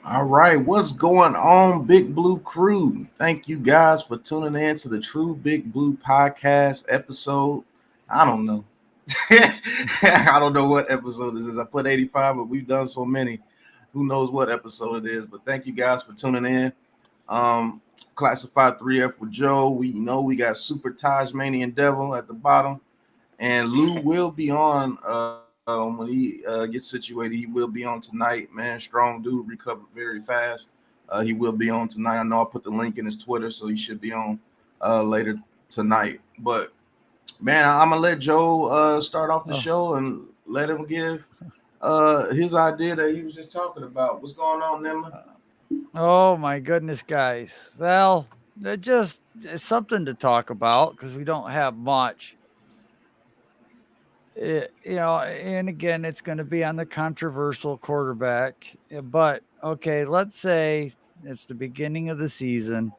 All right, what's going on, Big Blue Krew? Thank you guys for tuning in to the True Big Blue Podcast episode. I don't know. I don't know what episode this is. I put 85, but we've done so many. Who knows what episode it is? But thank you guys for tuning in. Um, Classified 3F with Joe. We know we got Super Tasmanian Devil at the bottom. And Lou will be on when he gets situated. He will be on tonight, man. Strong dude, recovered very fast. He will be on tonight. I know I put the link in his Twitter, so he should be on later tonight. But man, I'm gonna let Joe start off the Oh, show and let him give his idea that he was just talking about. What's going on, Nimma? oh my goodness, guys. Well, it just it's something to talk about because we don't have much. And again, it's going to be on the controversial quarterback. But okay, let's say it's the beginning of the season.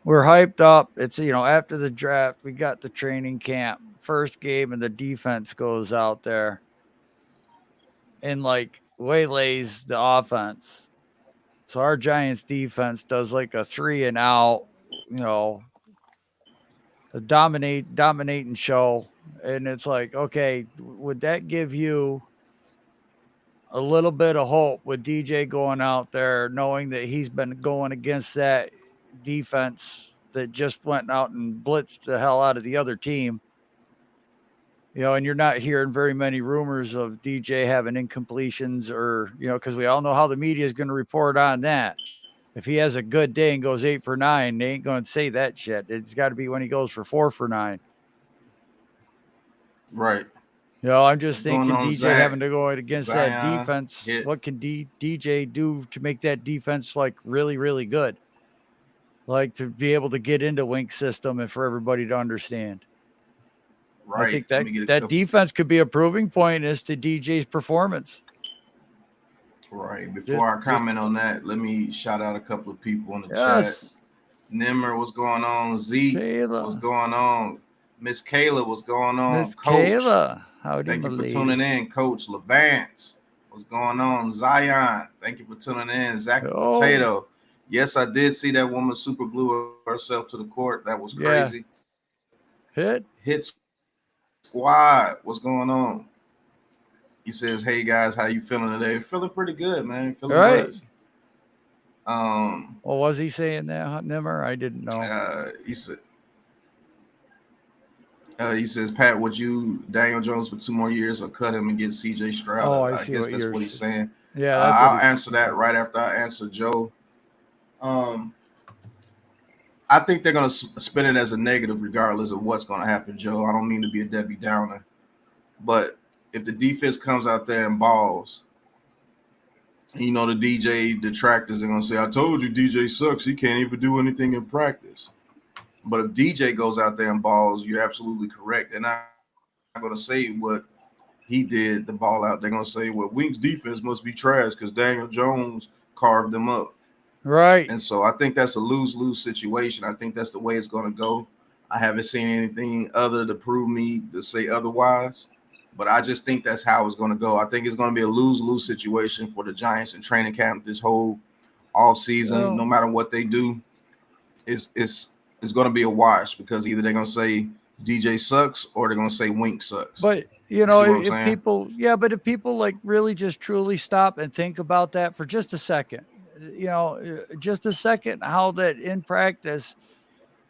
We're hyped up. It's after the draft, we got the training camp first game, and the defense goes out there and like waylays the offense. So our Giants defense does like a three and out, you know, a dominating show. And it's like, okay, would that give you a little bit of hope with DJ going out there, knowing that he's been going against that defense that just went out and blitzed the hell out of the other team? And you're not hearing very many rumors of DJ having incompletions or, because we all know how the media is going to report on that. If he has a good day and goes 8 for 9, they ain't going to say that shit. It's got to be when he goes for 4 for 9. Right. I'm just What's going thinking on, DJ Zach? having to go against that Zion defense. hit. What can DJ do to make that defense like really, really good? Like to be able to get into Wink's system and for everybody to understand. I Right. think Let that me get a that couple. defense could be a proving point as to DJ's performance. Right. Just, Before I just comment on that, let me shout out a couple of people in the chat. yes, Nimmer, what's going on? Zeke, what's Kayla, going on? Miss Kayla, what's going on? Miss Coach, Kayla, howdy, thank my you for lady. tuning in. Coach Levance, what's going on? Zion, thank you for tuning in. Zach the Oh, Potato, yes, I did see that woman super glue herself to the court. That was crazy. yeah, Hit hit. Squad, what's going on? He says, "Hey guys, how you feeling today? Feeling pretty good, man. Feeling All blessed." right. Um, Well, was he saying that, Nimmer? I didn't know. he said, he says, Pat, would you Daniel Jones for 2 more years or cut him and get CJ Stroud? Oh, I I see guess what that's you're. what he's saying. Yeah, that's what I'll he's. answer that right after I answer Joe. Um, I think they're going to spin it as a negative regardless of what's going to happen, Joe. I don't mean to be a Debbie Downer, but if the defense comes out there and balls, the DJ detractors are going to say, I told you DJ sucks. He can't even do anything in practice. But if DJ goes out there and balls, you're absolutely correct. They're not going to say what he did the ball out. They're gonna say, "Well, Wink's defense must be trash because Daniel Jones carved them up." And Right. so I think that's a lose-lose situation. I think that's the way it's gonna go. I haven't seen anything other to prove me to say otherwise. But I just think that's how it's gonna go. I think it's gonna be a lose-lose situation for the Giants in training camp this whole off season. No Well, matter what they do, it's gonna be a wash because either they're gonna say DJ sucks or they're gonna say Wink sucks. but You see what I'm if saying? people, yeah, but if people like really just truly stop and think about that for just a second, just a second, how that in practice,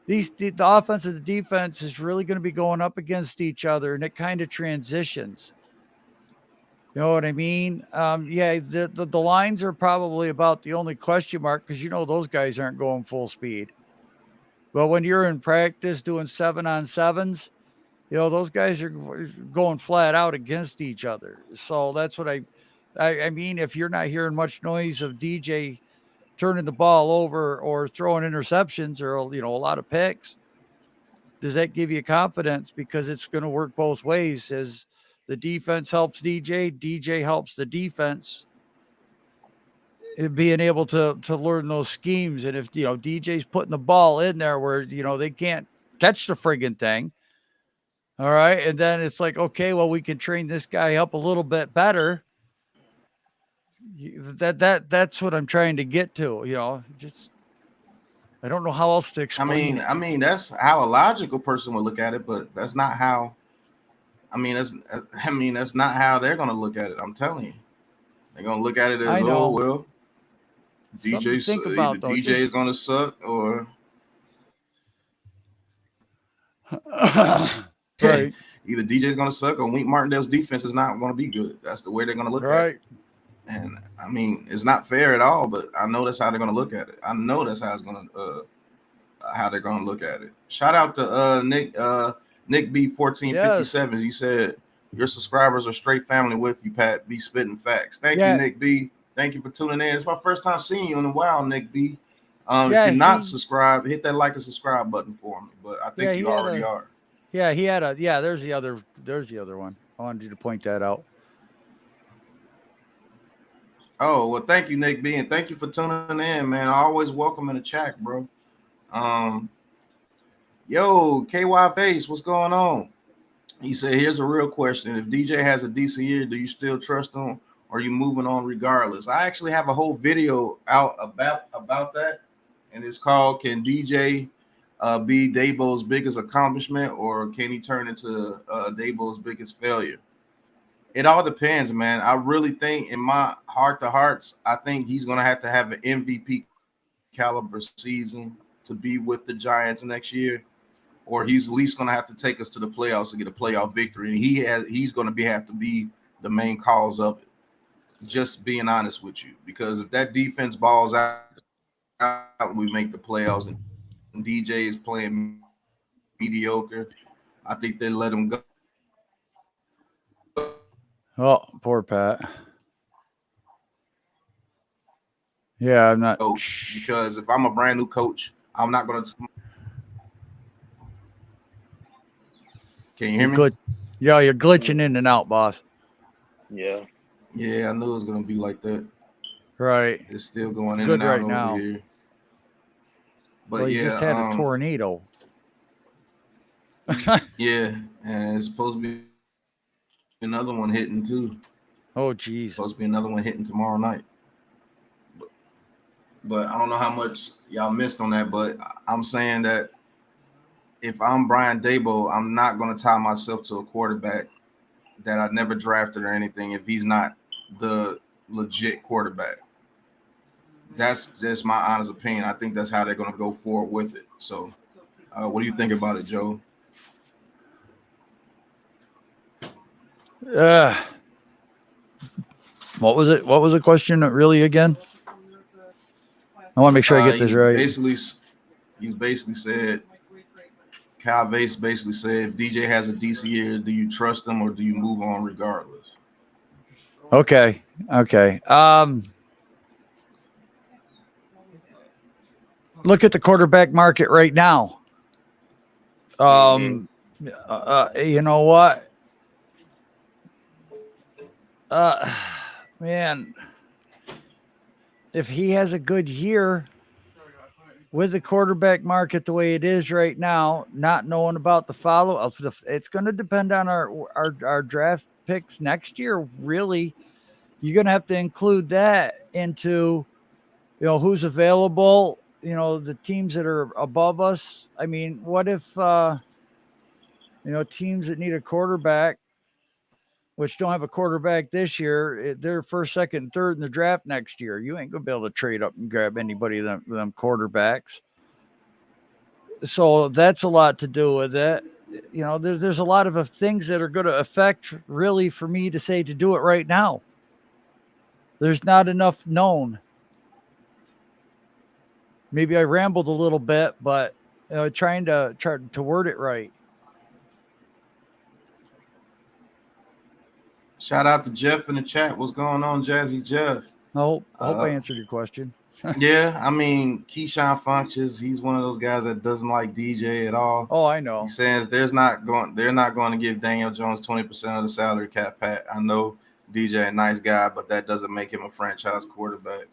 the offense and the defense is really going to be going up against each other, and it kind of transitions. You know what I mean? Yeah, the lines are probably about the only question mark because those guys aren't going full speed. But when you're in practice doing 7-on-7s, those guys are going flat out against each other. So that's what I mean. If you're not hearing much noise of DJ turning the ball over or throwing interceptions or a lot of picks, does that give you confidence? Because it's going to work both ways. As the defense helps DJ, DJ helps the defense in being able to learn those schemes. And if DJ's putting the ball in there where they can't catch the friggin' thing. All right. And then it's like, okay, well, we can train this guy up a little bit better. That's what I'm trying to get to. Just I don't know how else to explain it. I mean, that's how a logical person would look at it, but that's not how. That's not how they're gonna look at it. I'm telling you, they're gonna look at it as, I oh know. well, Something to think either about, though. DJ is Just gonna suck or right, either DJ is gonna suck or Wink Martindale's defense is not gonna be good. That's the way they're gonna look at it. right. And I mean, it's not fair at all, but I know that's how they're gonna look at it. I know that's how how they're gonna look at it. Shout out to Nick B 1457. Yes. He said your subscribers are straight family with you, Pat. Be spitting facts. Thank you, Yeah. Nick B. Thank you for tuning in. It's my first time seeing you in a while, Nick B. If Yeah, you're not subscribed, hit that like and subscribe button for me. But I think you already are. Yeah, he had a. Yeah, there's the other one. I wanted you to point that out. Oh, well, thank you, Nick B, and thank you for tuning in, man. I always welcome in the chat, bro. Yo, KY Face, what's going on? He said, here's a real question. If DJ has a decent year, do you still trust him or are you moving on regardless? I actually have a whole video out about that, and it's called Can DJ be Dabo's biggest accomplishment or can he turn into Dabo's biggest failure? It all depends, man. I really think in my heart to hearts, I think he's going to have an MVP caliber season to be with the Giants next year, or he's at least going to have to take us to the playoffs to get a playoff victory. And he's going to have to be the main cause of it. Just being honest with you, because if that defense balls out, we make the playoffs, and DJ is playing mediocre, I think they let him go. Oh, poor Pat. Yeah, I'm not. Because if I'm a brand new coach, I'm not going to. Can you hear me? Yeah, you're glitching in and out, boss. Yeah. Yeah, I knew it was going to be like that. Right. It's still going in and out over now. here. But well, you just had a tornado. Yeah, and it's supposed to be another one hitting too. Oh, geez. Supposed to be another one hitting tomorrow night. But I don't know how much y'all missed on that, but I'm saying that if I'm Brian Daboll, I'm not going to tie myself to a quarterback that I never drafted or anything if he's not the legit quarterback. That's just my honest opinion. I think that's how they're going to go forward with it. So what do you think about it, Joe? What was it? What was the question really again? I want to make sure I get this right. He's basically said, Kyle Vase basically said, if DJ has a decent year, do you trust him or do you move on regardless? Okay. Look at the quarterback market right now. You know what? Man, if he has a good year with the quarterback market the way it is right now, not knowing about the follow-up, it's going to depend on our draft picks next year. Really, you're going to have to include that into, who's available, the teams that are above us. I mean, what if, teams that need a quarterback, which don't have a quarterback this year, they're first, second, and third in the draft next year. You ain't going to be able to trade up and grab anybody of them quarterbacks. So that's a lot to do with it. There's a lot of things that are going to affect, really, for me to say to do it right now. There's not enough known. Maybe I rambled a little bit, but trying to word it right. Shout out to Jeff in the chat. What's going on, Jazzy Jeff? I hope I answered your question. Yeah, I mean, Keyshawn Funches, he's one of those guys that doesn't like DJ at all. Oh, I know. He says they're not going to give Daniel Jones 20% of the salary cap, Pat. I know DJ a nice guy, but that doesn't make him a franchise quarterback.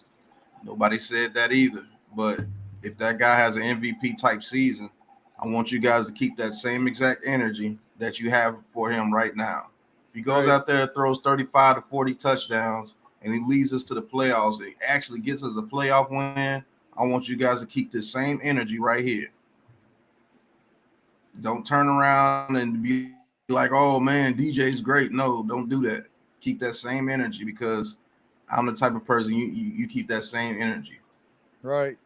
Nobody said that either. But if that guy has an MVP type season, I want you guys to keep that same exact energy that you have for him right now. If he goes out there and throws 35 to 40 touchdowns and he leads us to the playoffs, it actually gets us a playoff win, I want you guys to keep this same energy right here. Don't turn around and be like, oh man, DJ's great. No, don't do that. Keep that same energy, because I'm the type of person you keep that same energy. Right.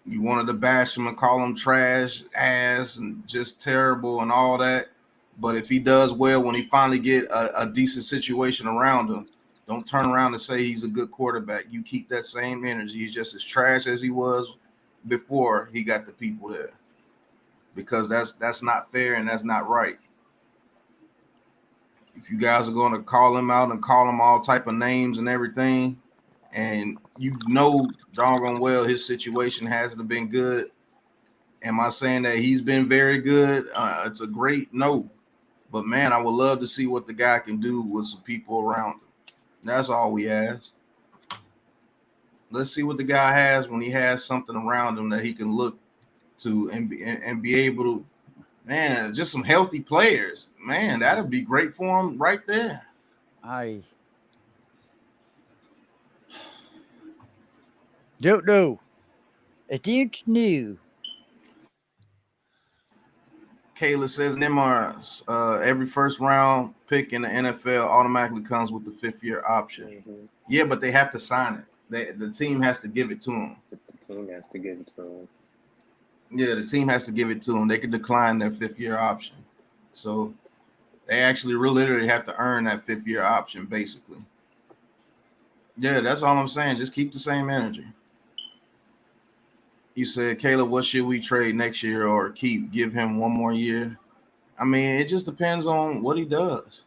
You wanted to bash him and call him trash, ass, and just terrible and all that. But if he does well, when he finally get a decent situation around him, don't turn around and say he's a good quarterback. You keep that same energy. He's just as trash as he was before he got the people there, because that's not fair and that's not right. If you guys are going to call him out and call him all type of names and everything, and you know doggone well his situation hasn't been good, am I saying that he's been very good? It's a great no. But man, I would love to see what the guy can do with some people around him. That's all we ask. Let's see what the guy has when he has something around him that he can look to and be able to, man, just some healthy players. Man, that'd be great for him right there. I don't know. I don't know. Kayla says Nemar's every first round pick in the NFL automatically comes with the 5th-year option. Mm-hmm. Yeah, but they have to sign it. The team has to give it to them. The team has to give it to them. Yeah, the team has to give it to them. They could decline their 5th-year option. So they actually literally have to earn that 5th-year option, basically. Yeah, that's all I'm saying. Just keep the same energy. You said, Caleb, what should we trade next year or give him one more year? I mean, it just depends on what he does.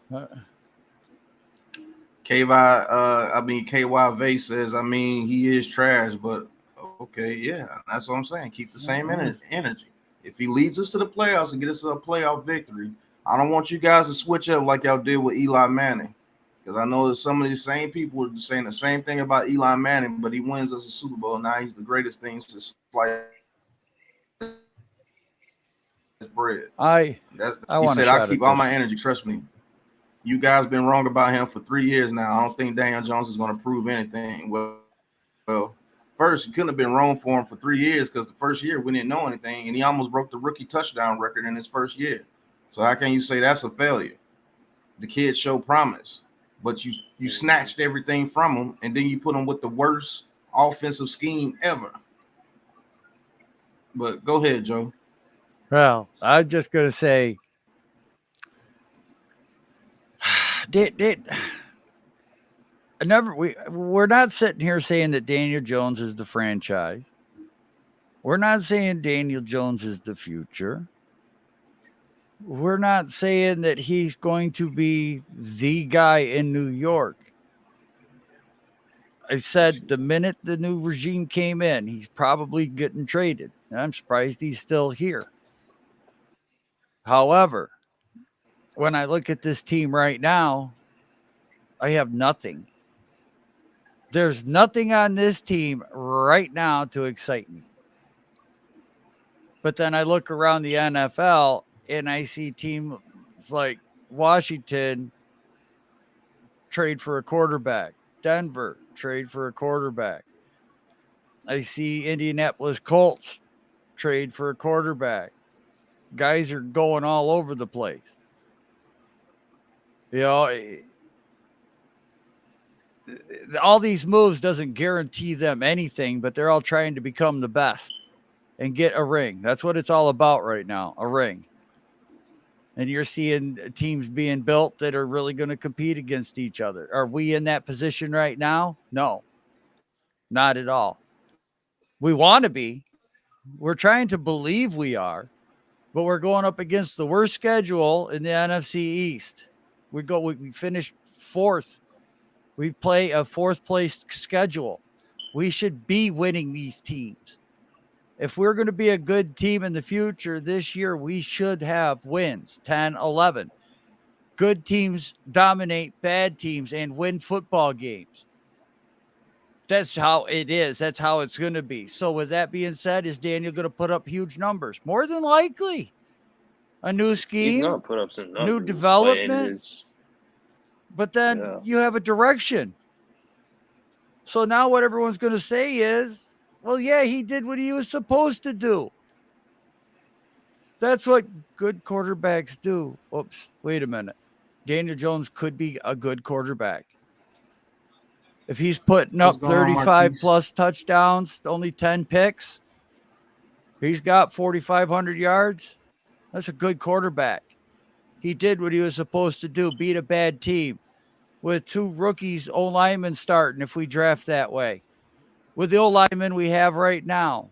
KY Vay says, I mean, he is trash, but okay, yeah, that's what I'm saying. Keep the same energy. If he leads us to the playoffs and get us a playoff victory, I don't want you guys to switch up like y'all did with Eli Manning. Because I know that some of these same people were saying the same thing about Eli Manning, but he wins us a Super Bowl. Now he's the greatest thing to slice bread. He said, I keep all my energy. Trust me. You guys been wrong about him for 3 years now. I don't think Daniel Jones is going to prove anything. Well, first, you couldn't have been wrong for him for 3 years, because the first year we didn't know anything, and he almost broke the rookie touchdown record in his first year. So how can you say that's a failure? The kid showed promise, but you snatched everything from him, and then you put him with the worst offensive scheme ever. But go ahead, Joe. Well, I'm just going to say, we're not sitting here saying that Daniel Jones is the franchise. We're not saying Daniel Jones is the future. We're not saying that he's going to be the guy in New York. I said the minute the new regime came in, he's probably getting traded. I'm surprised he's still here. However, when I look at this team right now, I have nothing. There's nothing on this team right now to excite me. But then I look around the NFL and I see teams like Washington trade for a quarterback, Denver trade for a quarterback. I see Indianapolis Colts trade for a quarterback. Guys are going all over the place. You know, all these moves doesn't guarantee them anything, but they're all trying to become the best and get a ring. That's what it's all about right now, a ring. And you're seeing teams being built that are really going to compete against each other. Are we in that position right now? No, not at all. We want to be. We're trying to believe we are, but we're going up against the worst schedule in the NFC East. We finished 4th. We play a 4th place schedule. We should be winning these teams. If we're going to be a good team in the future this year, we should have wins, 10, 11. Good teams dominate bad teams and win football games. That's how it is. That's how it's going to be. So with that being said, is Daniel going to put up huge numbers? More than likely. A new scheme. He's going to put up some numbers. New development. But then you have a direction. So now what everyone's going to say is, well, yeah, he did what he was supposed to do. That's what good quarterbacks do. Oops, wait a minute. Daniel Jones could be a good quarterback. If he's putting What's up going on, 35 Marquise? plus touchdowns, only 10 picks, he's got 4,500 yards. That's a good quarterback. He did what he was supposed to do, beat a bad team with 2 rookies, O-linemen starting if we draft that way. With the O-linemen we have right now,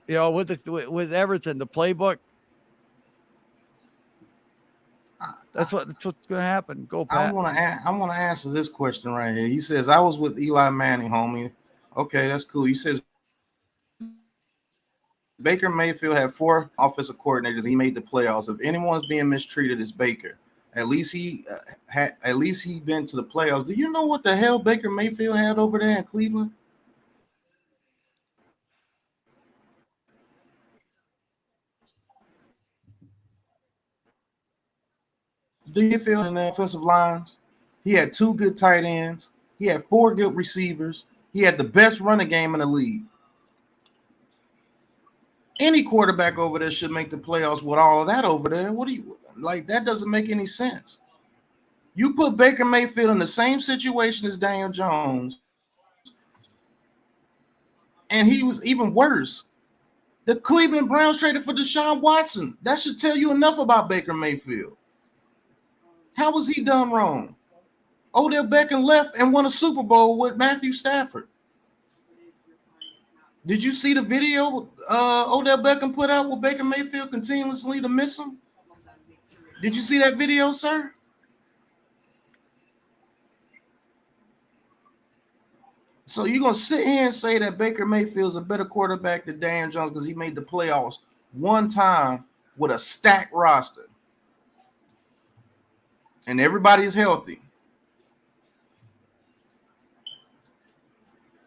with everything, the playbook, that's what's going to happen. Go, Pat. I want to answer this question right here. He says, I was with Eli Manning, homie. Okay, that's cool. He says, Baker Mayfield had 4 offensive coordinators. And he made the playoffs. If anyone's being mistreated, it's Baker. At least he been to the playoffs. Do you know what the hell Baker Mayfield had over there in Cleveland? Do you feel in the offensive lines? He had 2 good tight ends. He had 4 good receivers. He had the best running game in the league. Any quarterback over there should make the playoffs with all of that over there. What do you like? That doesn't make any sense. You put Baker Mayfield in the same situation as Daniel Jones, and he was even worse. The Cleveland Browns traded for Deshaun Watson. That should tell you enough about Baker Mayfield. How was he done wrong? Odell Beckham left and won a Super Bowl with Matthew Stafford. Did you see the video Odell Beckham put out with Baker Mayfield continuously to miss him? Did you see that video, sir? So you're going to sit here and say that Baker Mayfield's a better quarterback than Daniel Jones because he made the playoffs one time with a stacked roster. And everybody is healthy.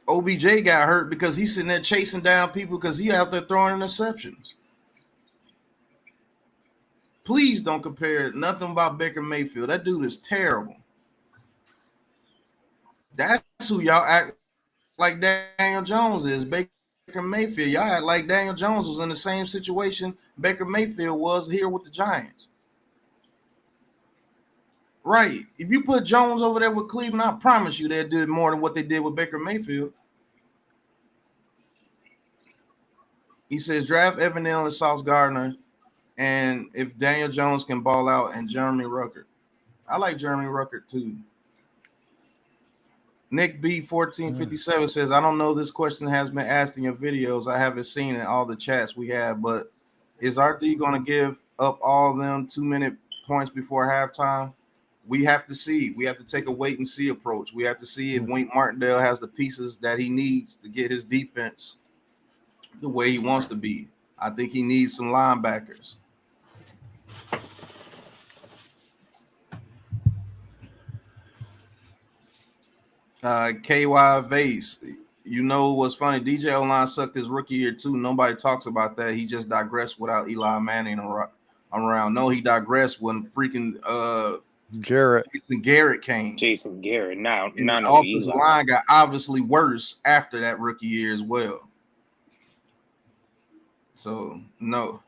OBJ got hurt because he's sitting there chasing down people because he out there throwing interceptions. Please don't compare nothing about Baker Mayfield. That dude is terrible. That's who y'all act like Daniel Jones is. Baker Mayfield. Y'all act like Daniel Jones was in the same situation Baker Mayfield was here with the Giants. Right. If you put Jones over there with Cleveland, I promise you they'll do more than what they did with Baker Mayfield. He says draft Evan Neal and Sauce Gardner, and if Daniel Jones can ball out, and Jeremy Ruckert. I like Jeremy Ruckert too. Nick B1457 says, I don't know this question has been asked in your videos. I haven't seen it in all the chats we have, but is RD going to give up all of them 2-minute points before halftime? We have to see. We have to take a wait and see approach. We have to see if Wink Martindale has the pieces that he needs to get his defense the way he wants to be. I think he needs some linebackers. KY Vase, you know what's funny? DJ O-line sucked his rookie year too. Nobody talks about that. He just digressed without Eli Manning around. No, he digressed when freaking Jason Garrett came. Jason Garrett. Now the offensive line got obviously worse after that rookie year as well. So no.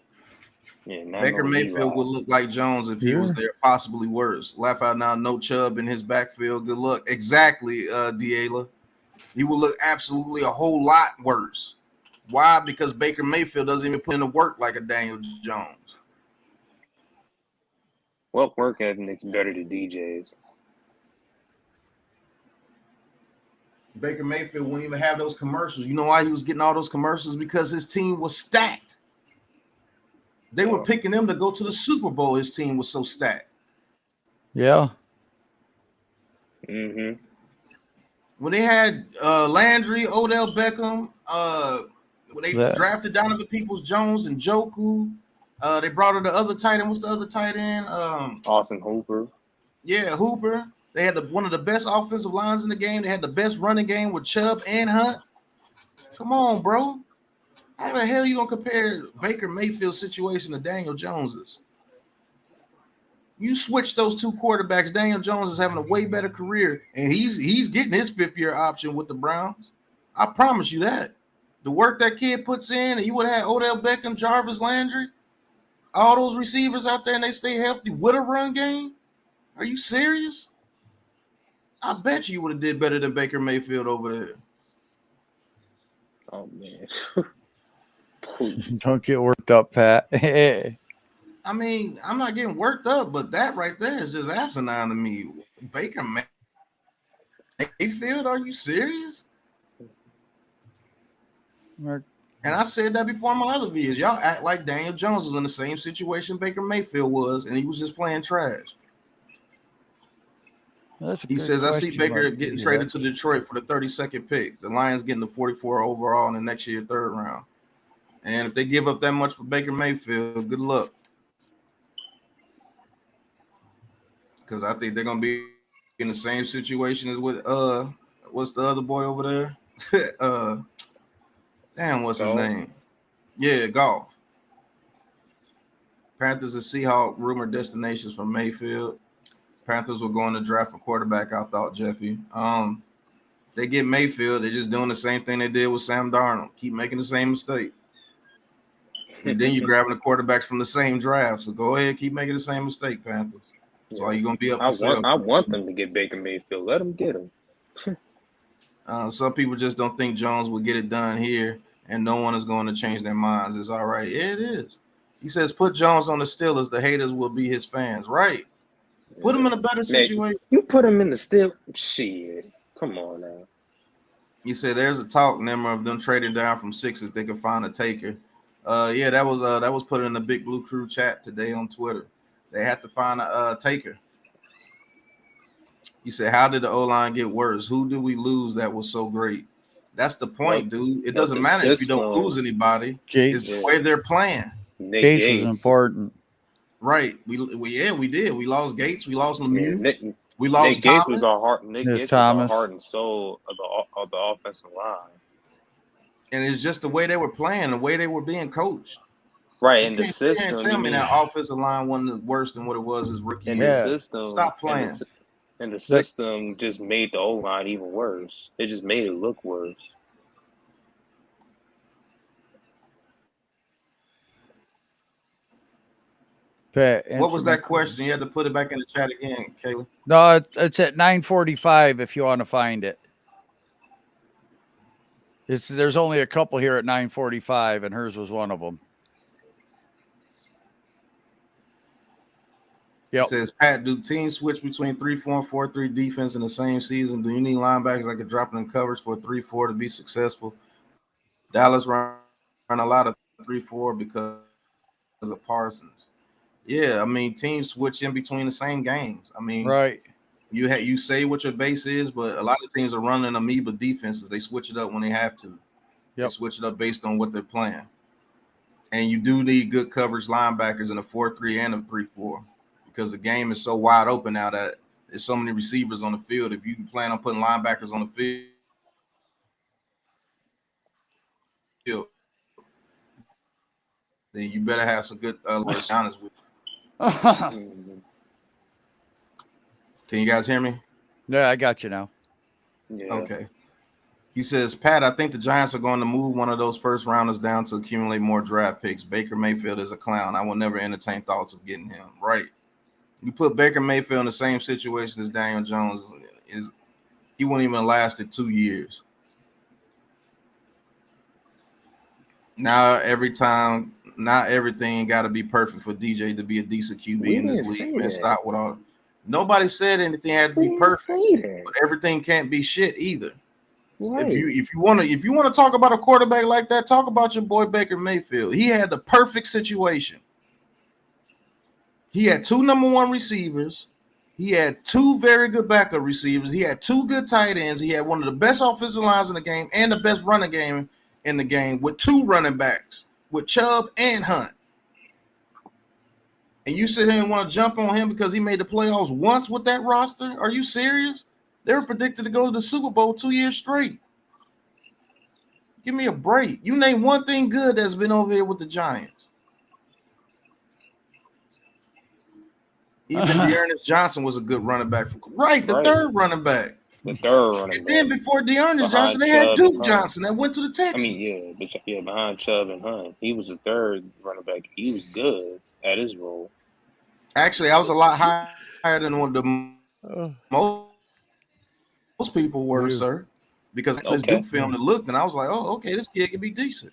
Yeah, Baker Mayfield would look like Jones if he was there, possibly worse. Laugh out now, no Chubb in his backfield. Good luck. Exactly, Diela. He would look absolutely a whole lot worse. Why? Because Baker Mayfield doesn't even put in the work like a Daniel Jones. What work ethic's better than DJ's? Baker Mayfield wouldn't even have those commercials. You know why he was getting all those commercials? Because his team was stacked. They were picking him to go to the Super Bowl. His team was so stacked. Yeah. Mm-hmm. When they had Landry, Odell Beckham, when they drafted Donovan Peoples-Jones and Njoku, they brought her the other tight end. What's the other tight end? Austin Hooper. Yeah, Hooper. They had one of the best offensive lines in the game. They had the best running game with Chubb and Hunt. Come on, bro. How the hell are you going to compare Baker Mayfield's situation to Daniel Jones's? You switch those two quarterbacks. Daniel Jones is having a way better career, and he's getting his 5th-year option with the Browns. I promise you that. The work that kid puts in, and you would have had Odell Beckham, Jarvis Landry, all those receivers out there, and they stay healthy with a run game. Are you serious? I bet you would have did better than Baker Mayfield over there. Oh man. Please. Don't get worked up, Pat. I mean, I'm not getting worked up, but that right there is just asinine to me. Baker Mayfield, are you serious? Mark. And I said that before in my other videos. Y'all act like Daniel Jones was in the same situation Baker Mayfield was, and he was just playing trash. He says, I see Baker getting traded to Detroit for the 32nd pick. The Lions getting the 44 overall in the next year, 3rd round. And if they give up that much for Baker Mayfield, good luck. Because I think they're going to be in the same situation as with, what's the other boy over there? Damn, what's his name? Yeah, Golf. Panthers and Seahawks rumored destinations for Mayfield. Panthers were going to draft a quarterback, I thought, Jeffy. They get Mayfield. They're just doing the same thing they did with Sam Darnold. Keep making the same mistake. And then you're grabbing the quarterbacks from the same draft. So go ahead, keep making the same mistake, Panthers. So are you going to be up for sale? I want them to get Baker Mayfield. Let them get him. Some people just don't think Jones will get it done here, and no one is going to change their minds. It's all right. Yeah, it is. He says, put Jones on the Steelers. The haters will be his fans. Right. Put him in a better situation. You put him in the Steelers. Shit. Come on now. He said there's a talk, Nimmer, of them trading down from 6 if they can find a taker. Yeah, that was put in the Big Blue Krew chat today on Twitter. They had to find a taker. He said, how did the O-line get worse? Who did we lose that was so great? That's the point, dude. It doesn't matter if you don't lose anybody. It's the way they're playing. Gates was important. Right. We did. We lost Gates. We lost Lemieux. Yeah, we lost Nick Gates was our heart. Nick Gates was our heart and soul of the offensive line. And it's just the way they were playing, the way they were being coached. Right, and the system. You can't tell me that offensive line wasn't worse than what it was his rookie year. The system. Stop playing. And the system just made the O-line even worse. It just made it look worse. What was that question? You had to put it back in the chat again, Kayla. No, it's at 9:45 if you want to find it. There's only a couple here at 9:45, and hers was one of them. Yep. It says, Pat, do teams switch between 3-4 and 4-3 defense in the same season? Do you need linebackers that can drop in covers for 3-4 to be successful? Dallas run a lot of 3-4 because of Parsons. Yeah, I mean, teams switch in between the same games. I mean, right. You say what your base is, but a lot of teams are running amoeba defenses. They switch it up when they have to. Yep. They switch it up based on what they're playing. And you do need good coverage linebackers in a 4-3 and a 3-4 because the game is so wide open now that there's so many receivers on the field. If you plan on putting linebackers on the field, then you better have some good honest with you. Can you guys hear me? Yeah, I got you now. Yeah. Okay. He says, Pat, I think the Giants are going to move one of those first rounders down to accumulate more draft picks. Baker Mayfield is a clown. I will never entertain thoughts of getting him. Right. You put Baker Mayfield in the same situation as Daniel Jones, he wouldn't even lasted 2 years. Now not everything got to be perfect for DJ to be a decent QB in this league. Man, stop with all. Nobody said anything had to be perfect, but everything can't be shit either. Right. If you want to talk about a quarterback like that, talk about your boy Baker Mayfield. He had the perfect situation. He had 2 number 1 receivers. He had 2 very good backup receivers. He had 2 good tight ends. He had one of the best offensive lines in the game and the best running game in the game with 2 running backs, with Chubb and Hunt. And you sit here and want to jump on him because he made the playoffs once with that roster? Are you serious? They were predicted to go to the Super Bowl 2 years straight. Give me a break. You name one thing good that's been over here with the Giants. Even Dearness Johnson was a good running back. The third running back. The third running And back. then before Dearness Johnson, they had Duke Johnson that went to the Texans. I mean, behind Chubb and Hunt. He was the third running back. He was good at his role. Actually, I was a lot higher than what the most people were, sir. Because it's Duke film that looked, and I was like, oh, okay, this kid can be decent.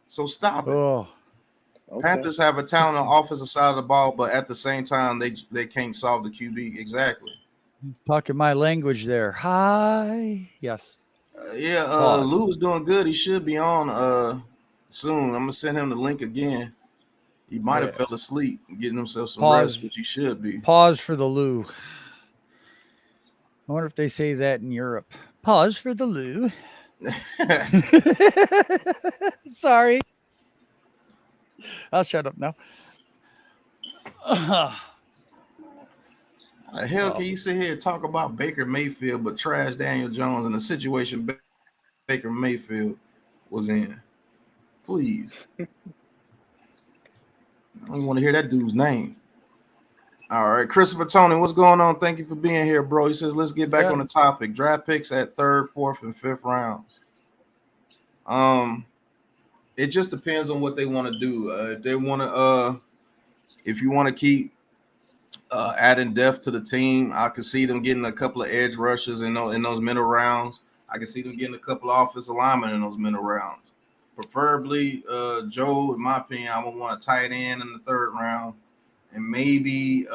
So stop it. Oh. Okay. Panthers have a talent on the offensive side of the ball, but at the same time, they can't solve the QB exactly. Talking my language there. Hi. Yes. Lou is doing good. He should be on soon. I'm gonna send him the link again. He might have fell asleep, getting himself some rest, which he should be. Pause for the Lou. I wonder if they say that in Europe. Pause for the Lou. Sorry. I'll shut up now. Hell, can you sit here and talk about Baker Mayfield but trash Daniel Jones in the situation Baker Mayfield was in? Please. I don't even want to hear that dude's name. All right, Christopher Tony, what's going on? Thank you for being here, bro. He says, let's get back on the topic. Draft picks at 3rd, 4th, and 5th rounds. It just depends on what they want to do. If they want to, if you want to keep adding depth to the team, I could see them getting a couple of edge rushers in those middle rounds. I can see them getting a couple of offensive linemen in those middle rounds. Preferably, Joe, in my opinion, I would want a tight end in the 3rd round, and maybe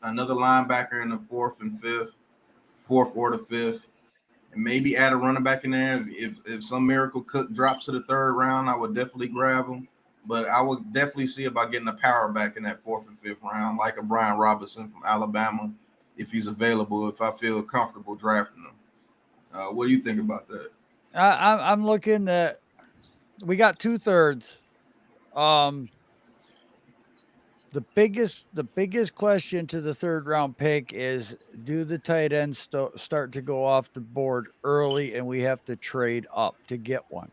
another linebacker in the 4th or the 5th, and maybe add a running back in there. If some miracle Cook drops to the 3rd round, I would definitely grab him. But I would definitely see about getting a power back in that 4th and 5th round, like a Brian Robinson from Alabama, if he's available, if I feel comfortable drafting him. What do you think about that? I'm looking at, we got 2/3. The biggest question to the 3rd round pick is, do the tight ends start to go off the board early and we have to trade up to get one?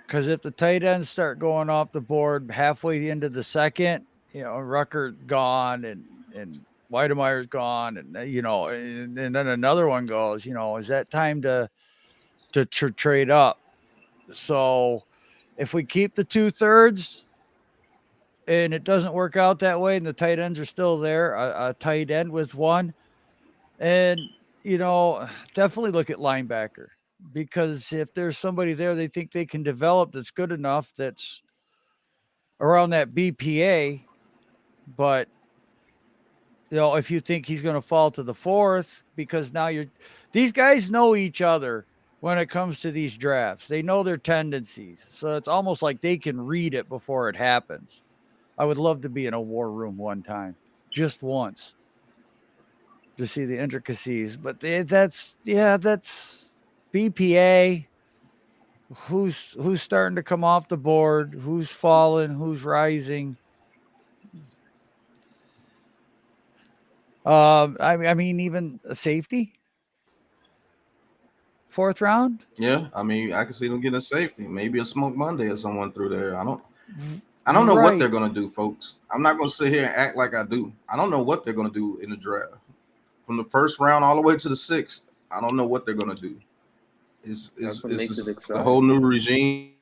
Because if the tight ends start going off the board halfway into the 2nd, Rucker gone and Weidemeier's gone, and and then another one goes, is that time to trade up? So if we keep the 2/3 and it doesn't work out that way and the tight ends are still there, a tight end with one, and definitely look at linebacker. Because if there's somebody there they think they can develop that's good enough, that's around that BPA, but if you think he's going to fall to the 4th, because now these guys know each other when it comes to these drafts. They know their tendencies. So it's almost like they can read it before it happens. I would love to be in a war room one time, just once, to see the intricacies. But that's BPA, who's starting to come off the board, who's falling, who's rising. I mean, even a safety, 4th round. Yeah, I mean, I can see them getting a safety, maybe a Smoke Monday or someone through there. I don't know what they're gonna do, folks. I'm not gonna sit here and act like I do. I don't know what they're gonna do in the draft. From the 1st round all the way to the 6th, I don't know what they're gonna do. It's a whole new regime.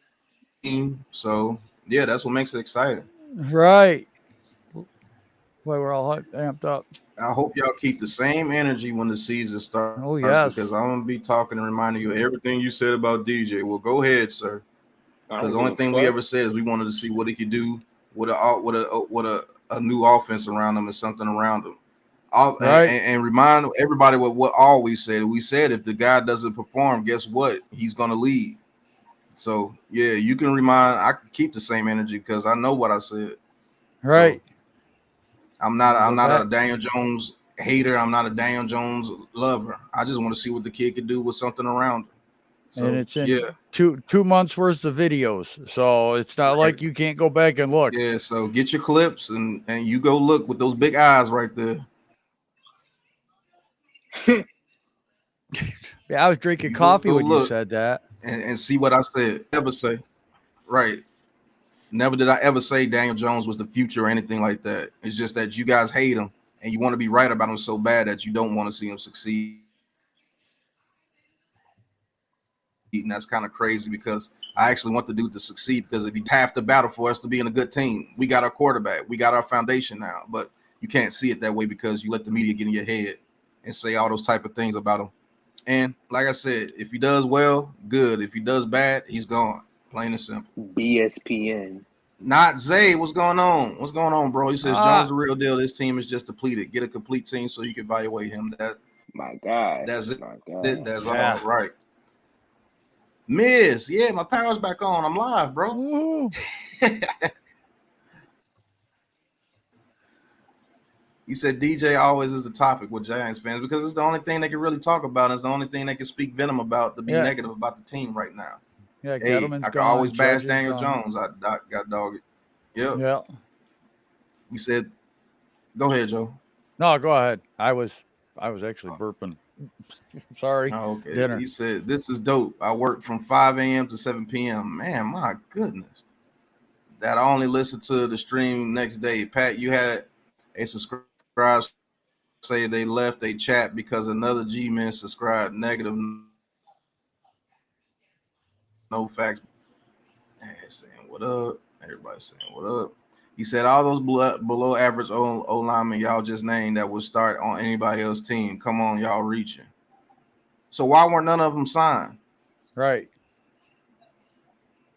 So yeah, that's what makes it exciting. Right. Boy, we're all amped up. I hope y'all keep the same energy when the season starts. Oh yes, because I'm gonna be talking and reminding you of everything you said about DJ. Well, go ahead, sir. Because the only thing we ever said is we wanted to see what he could do with a new offense around him and something around him. And remind everybody what all we said. We said if the guy doesn't perform, guess what? He's gonna leave. So yeah, you can remind. I can keep the same energy because I know what I said. Right. So, I'm not a Daniel Jones hater. I'm not a Daniel Jones lover. I just want to see what the kid could do with something around him. So, and it's in 2 months worth of videos, so it's not like you can't go back and look. Yeah, so get your clips and you go look with those big eyes right there. Yeah, I was drinking coffee when you said that, and see what I said. Never say, right? Never did I ever say Daniel Jones was the future or anything like that. It's just that you guys hate him and you want to be right about him so bad that you don't want to see him succeed. And that's kind of crazy because I actually want the dude to succeed, because if he half the battle for us to be in a good team, we got our quarterback, we got our foundation now. But you can't see it that way because you let the media get in your head and say all those type of things about him. And like I said, if he does well, good. If he does bad, he's gone. Plain and simple. BSPN. Not Zay. What's going on? What's going on, bro? He says Jones the real deal. This team is just depleted. Get a complete team so you can evaluate him. My God. That's it. My God. That's all right. Miz, yeah, my power's back on. I'm live, bro. He said DJ always is the topic with Giants fans because it's the only thing they can really talk about. It's the only thing they can speak venom about, to be negative about the team right now. Yeah, hey, Gettleman's I can gone, always bash Judge Daniel gone. Jones. I got dog it. Yep. Yeah. He said, go ahead, Joe. No, go ahead. I was actually burping. Sorry. Oh, okay. Dinner. He said, this is dope. I work from 5 a.m. to 7 p.m. Man, my goodness. That I only listened to the stream next day. Pat, you had a subscribe say they left a chat because another G-man subscribed. Negative. No facts. Man, saying what up. Everybody saying what up. He said all those below average O linemen y'all just named that would start on anybody else's team. Come on, y'all reaching. So why weren't none of them signed? Right.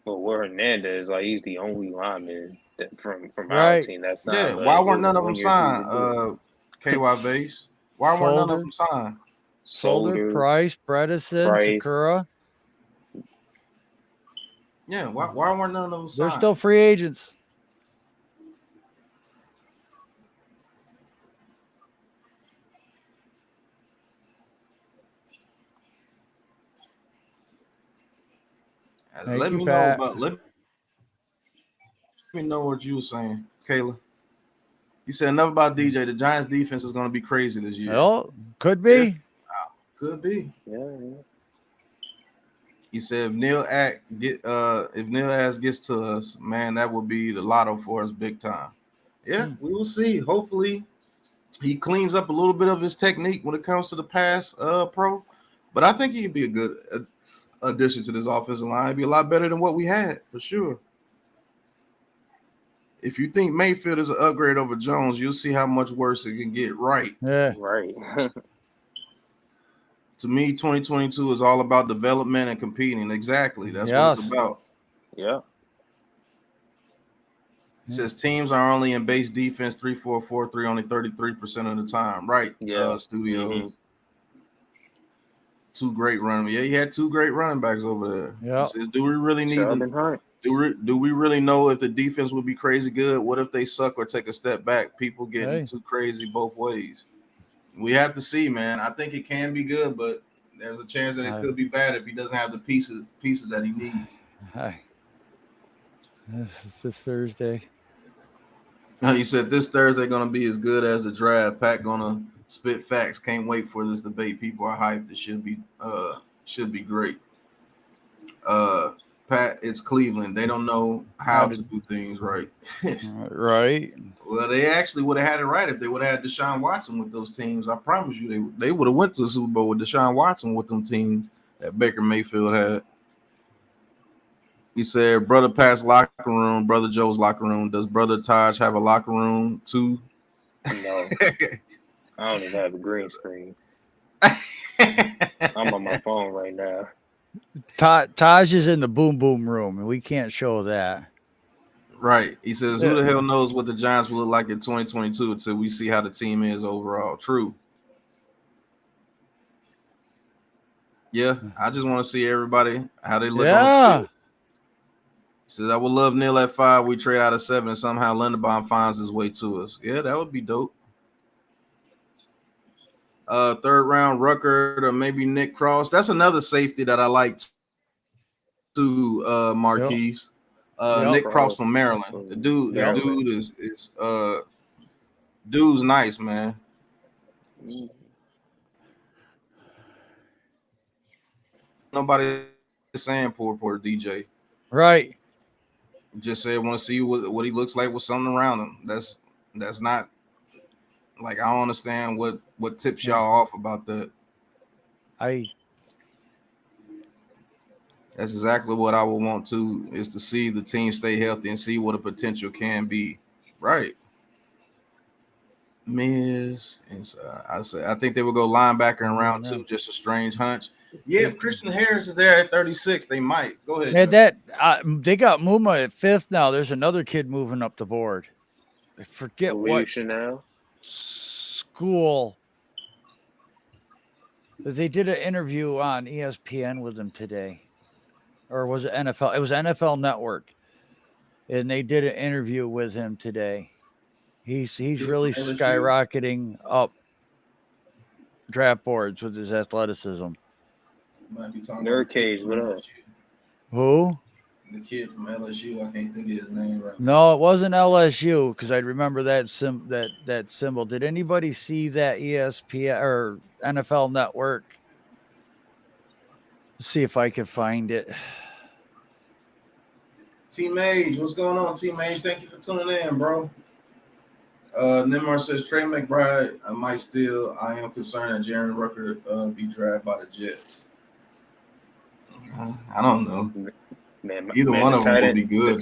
Well, Will Hernandez, like, he's the only lineman from our Right. team that signed. Yeah, why weren't none of them one-year signed? season KY Base. Why weren't none of Solder. them signed? Solder, Price, Bredesen, Sakura. Yeah, why weren't none of them signed? They're still free agents. Let me know about. Let me know what you were saying, Kayla. You said enough about DJ. The Giants defense is going to be crazy this year. Oh, could be. Yeah. Could be. Yeah. He said if Neil Ass gets to us, man, that would be the lotto for us big time. Yeah, we will see. Hopefully, he cleans up a little bit of his technique when it comes to the pass pro. But I think he'd be a good addition to this offensive line. It'd be a lot better than what we had for sure. If you think Mayfield is an upgrade over Jones, you'll see how much worse it can get. Right. Yeah. Right. To me, 2022 is all about development and competing. Exactly. That's what it's about. Yeah. It says teams are only in base defense 3-4-4-3 only 33% of the time. Right. Yeah. Studios. Mm-hmm. Two great running. Yeah, he had two great running backs over there. Yeah. He says, do we really need them? Do we really know if the defense would be crazy good? What if they suck or take a step back? People getting too crazy both ways. We have to see, man. I think it can be good, but there's a chance that it could be bad if he doesn't have the pieces that he needs. Hi. This is this Thursday. He said this Thursday going to be as good as the draft. Pat going to spit facts. Can't wait for this debate. People are hyped. It should be great. Pat, it's Cleveland. They don't know how to do things right. Right. Well, they actually would have had it right if they would have had Deshaun Watson with those teams. I promise you, they would have went to the Super Bowl with Deshaun Watson with them teams that Baker Mayfield had. He said, brother Pat's locker room, brother Joe's locker room. Does brother Taj have a locker room too? No. I don't even have a green screen. I'm on my phone right now. Taj is in the boom boom room, and we can't show that. Right. He says, who the hell knows what the Giants will look like in 2022 until we see how the team is overall. True. Yeah, I just want to see everybody, how they look on the field. He says, I would love Neil at 5. We trade out of 7 and somehow Linderbaum finds his way to us. Yeah, that would be dope. Third round, Ruckert or maybe Nick Cross. That's another safety that I like to Marquise. Nick Cross from Maryland. The dude is dude's nice, man. Nobody saying poor DJ. Right. Just said want to see what he looks like with something around him. That's not like I don't understand what tips y'all off about that. That's exactly what I would want to is to see the team stay healthy and see what a potential can be. Right. Miz inside. I think they would go linebacker in round 2. Just a strange hunch. Yeah, if Christian Harris is there at 36, they might. Go ahead. Yeah, they got Muma at 5th now. There's another kid moving up the board. I forget what school. They did an interview on ESPN with him today. Or was it NFL? It was NFL Network. And they did an interview with him today. He's really skyrocketing up draft boards with his athleticism. Nerdcage, what up? Who? The kid from LSU. I can't think of his name right now. No, it wasn't LSU because I remember that symbol. Did anybody see that ESPN or NFL Network? Let's see if I can find it. Team Age, what's going on, Team Age? Thank you for tuning in, bro. Nimar says Trey McBride might still. I am concerned that Jaren Rucker be drafted by the Jets. I don't know. Either one of them would be good. The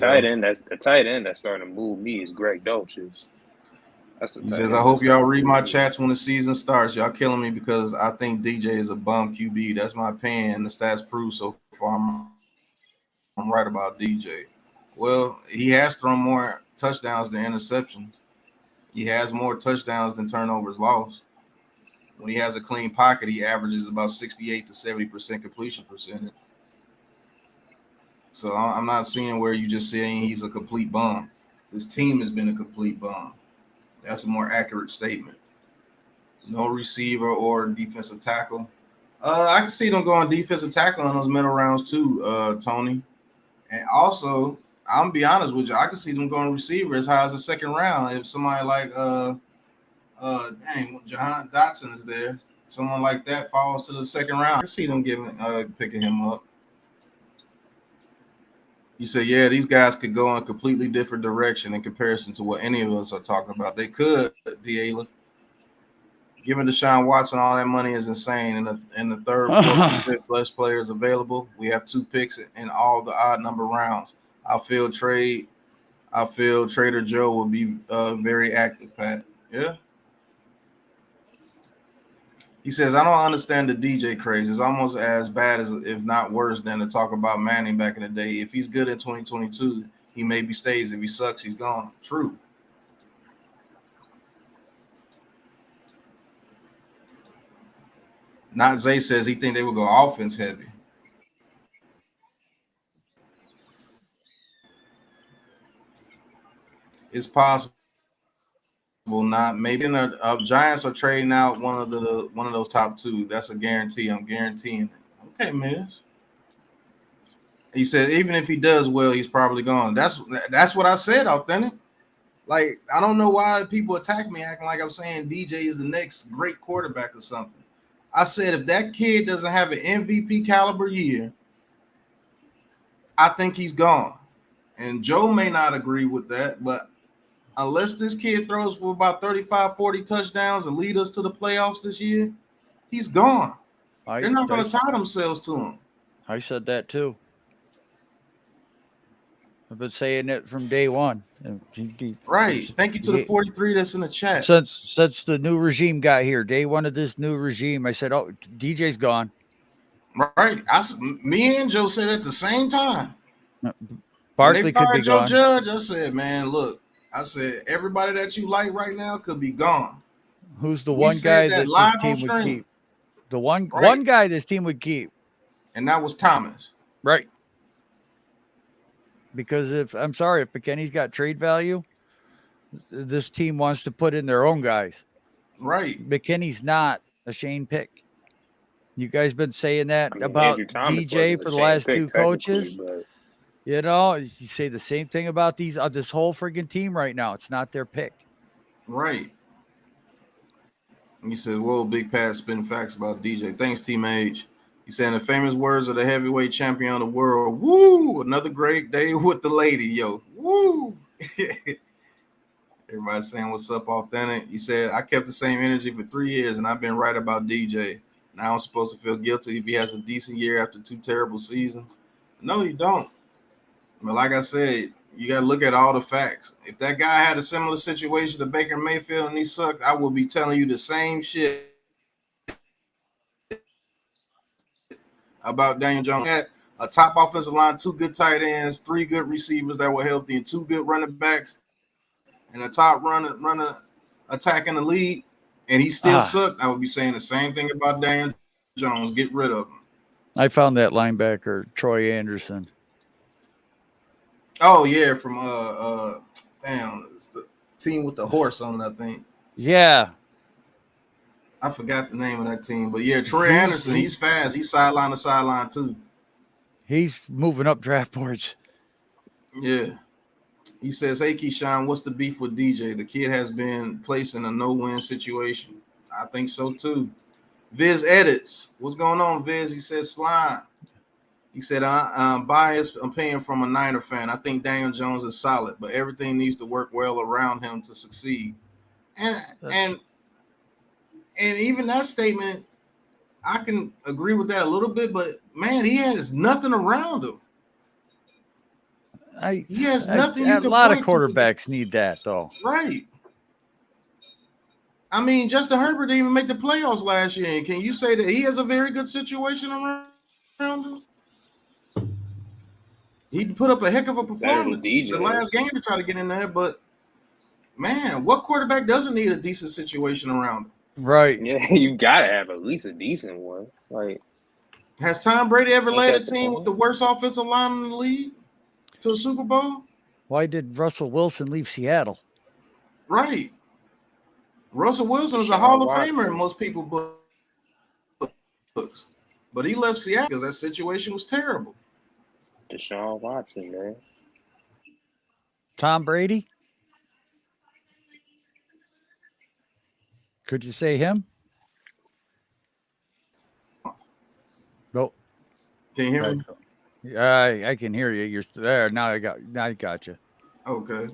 tight end that's starting to move me is Greg Dolch's. He says, I hope y'all read my chats when the season starts. Y'all killing me because I think DJ is a bum QB. That's my opinion. The stats prove so far I'm right about DJ. Well, he has thrown more touchdowns than interceptions. He has more touchdowns than turnovers lost. When he has a clean pocket, he averages about 68 to 70% completion percentage. So I'm not seeing where you just saying he's a complete bum. This team has been a complete bum. That's a more accurate statement. No receiver or defensive tackle. I can see them going defensive tackle in those middle rounds too, Tony. And also, I'm gonna be honest with you, I can see them going receiver as high as the second round. If somebody like Jahan Dotson is there, someone like that falls to the second round, I can see them picking him up. You say, yeah, these guys could go in a completely different direction in comparison to what any of us are talking about. They could, D'Ayla. Giving Deshaun Watson all that money is insane. In the third, fourth, fifth less players available. We have 2 picks in all the odd number rounds. I feel Trader Joe will be very active, Pat. Yeah. He says, I don't understand the DJ craze. It's almost as bad as, if not worse, than to talk about Manning back in the day. If he's good in 2022, he maybe stays. If he sucks, he's gone. True. Not Zay says he think they would go offense heavy. It's possible. Not maybe the Giants are trading out one of those top 2. That's a guarantee. I'm guaranteeing it. Okay, Miz. He said even if he does well, he's probably gone. That's what I said, Authentic. Like, I don't know why people attack me acting like I'm saying DJ is the next great quarterback or something. I said if that kid doesn't have an MVP caliber year, I think he's gone. And Joe may not agree with that, but unless this kid throws for about 35, 40 touchdowns and lead us to the playoffs this year, he's gone. They're not going to tie themselves to him. I said that too. I've been saying it from day one. Right. Thank you to the 43 that's in the chat. Since the new regime got here, day one of this new regime, I said, oh, DJ's gone. Right. Me and Joe said at the same time. Barkley could be Joe gone. Judge, I said, man, look. I said, everybody that you like right now could be gone. Who's the one guy that this team would keep? The one guy this team would keep. And that was Thomas. Right. Because if McKinney's got trade value, this team wants to put in their own guys. Right. McKinney's not a Shane pick. You guys been saying that about DJ for the last 2 coaches. But... You know, you say the same thing about this whole friggin' team right now. It's not their pick. Right. And he said, whoa, Big Pat spin facts about DJ. Thanks, Team Age. He's saying the famous words of the heavyweight champion of the world. Woo! Another great day with the lady, yo. Woo! Everybody's saying what's up, authentic. He said, I kept the same energy for 3 years, and I've been right about DJ. Now I'm supposed to feel guilty if he has a decent year after 2 terrible seasons. No, you don't. But like I said, you got to look at all the facts. If that guy had a similar situation to Baker Mayfield and he sucked, I will be telling you the same shit about Daniel Jones. He had a top offensive line, 2 good tight ends, 3 good receivers that were healthy, and 2 good running backs, and a top runner attacking the league, and he still sucked. I would be saying the same thing about Daniel Jones. Get rid of him. I found that linebacker, Troy Anderson. Oh yeah, from it's the team with the horse on it, I think. Yeah. I forgot the name of that team, but yeah, Troy Anderson, he's fast. He's sideline to sideline too. He's moving up draft boards. Yeah. He says, hey, Keyshawn, what's the beef with DJ? The kid has been placed in a no-win situation. I think so too. Viz Edits. What's going on, Viz? He says, Slime. He said, I'm biased. I'm paying from a Niner fan. I think Daniel Jones is solid, but everything needs to work well around him to succeed. And even that statement, I can agree with that a little bit, but man, he has nothing around him. He has nothing. A lot of quarterbacks need that, though. Right. I mean, Justin Herbert didn't even make the playoffs last year. And can you say that he has a very good situation around him? He put up a heck of a performance the last game to try to get in there, but man, what quarterback doesn't need a decent situation around him? Right. Yeah, you gotta have at least a decent one. Like, has Tom Brady ever led a team with the worst offensive line in the league to a Super Bowl? Why did Russell Wilson leave Seattle? Right. Russell Wilson is a Hall of Famer in most people's books, but he left Seattle because that situation was terrible. Deshaun Watson, man. Tom Brady? Could you say him? No. Can you hear me? I can hear you. You're there. Now I got you. Okay.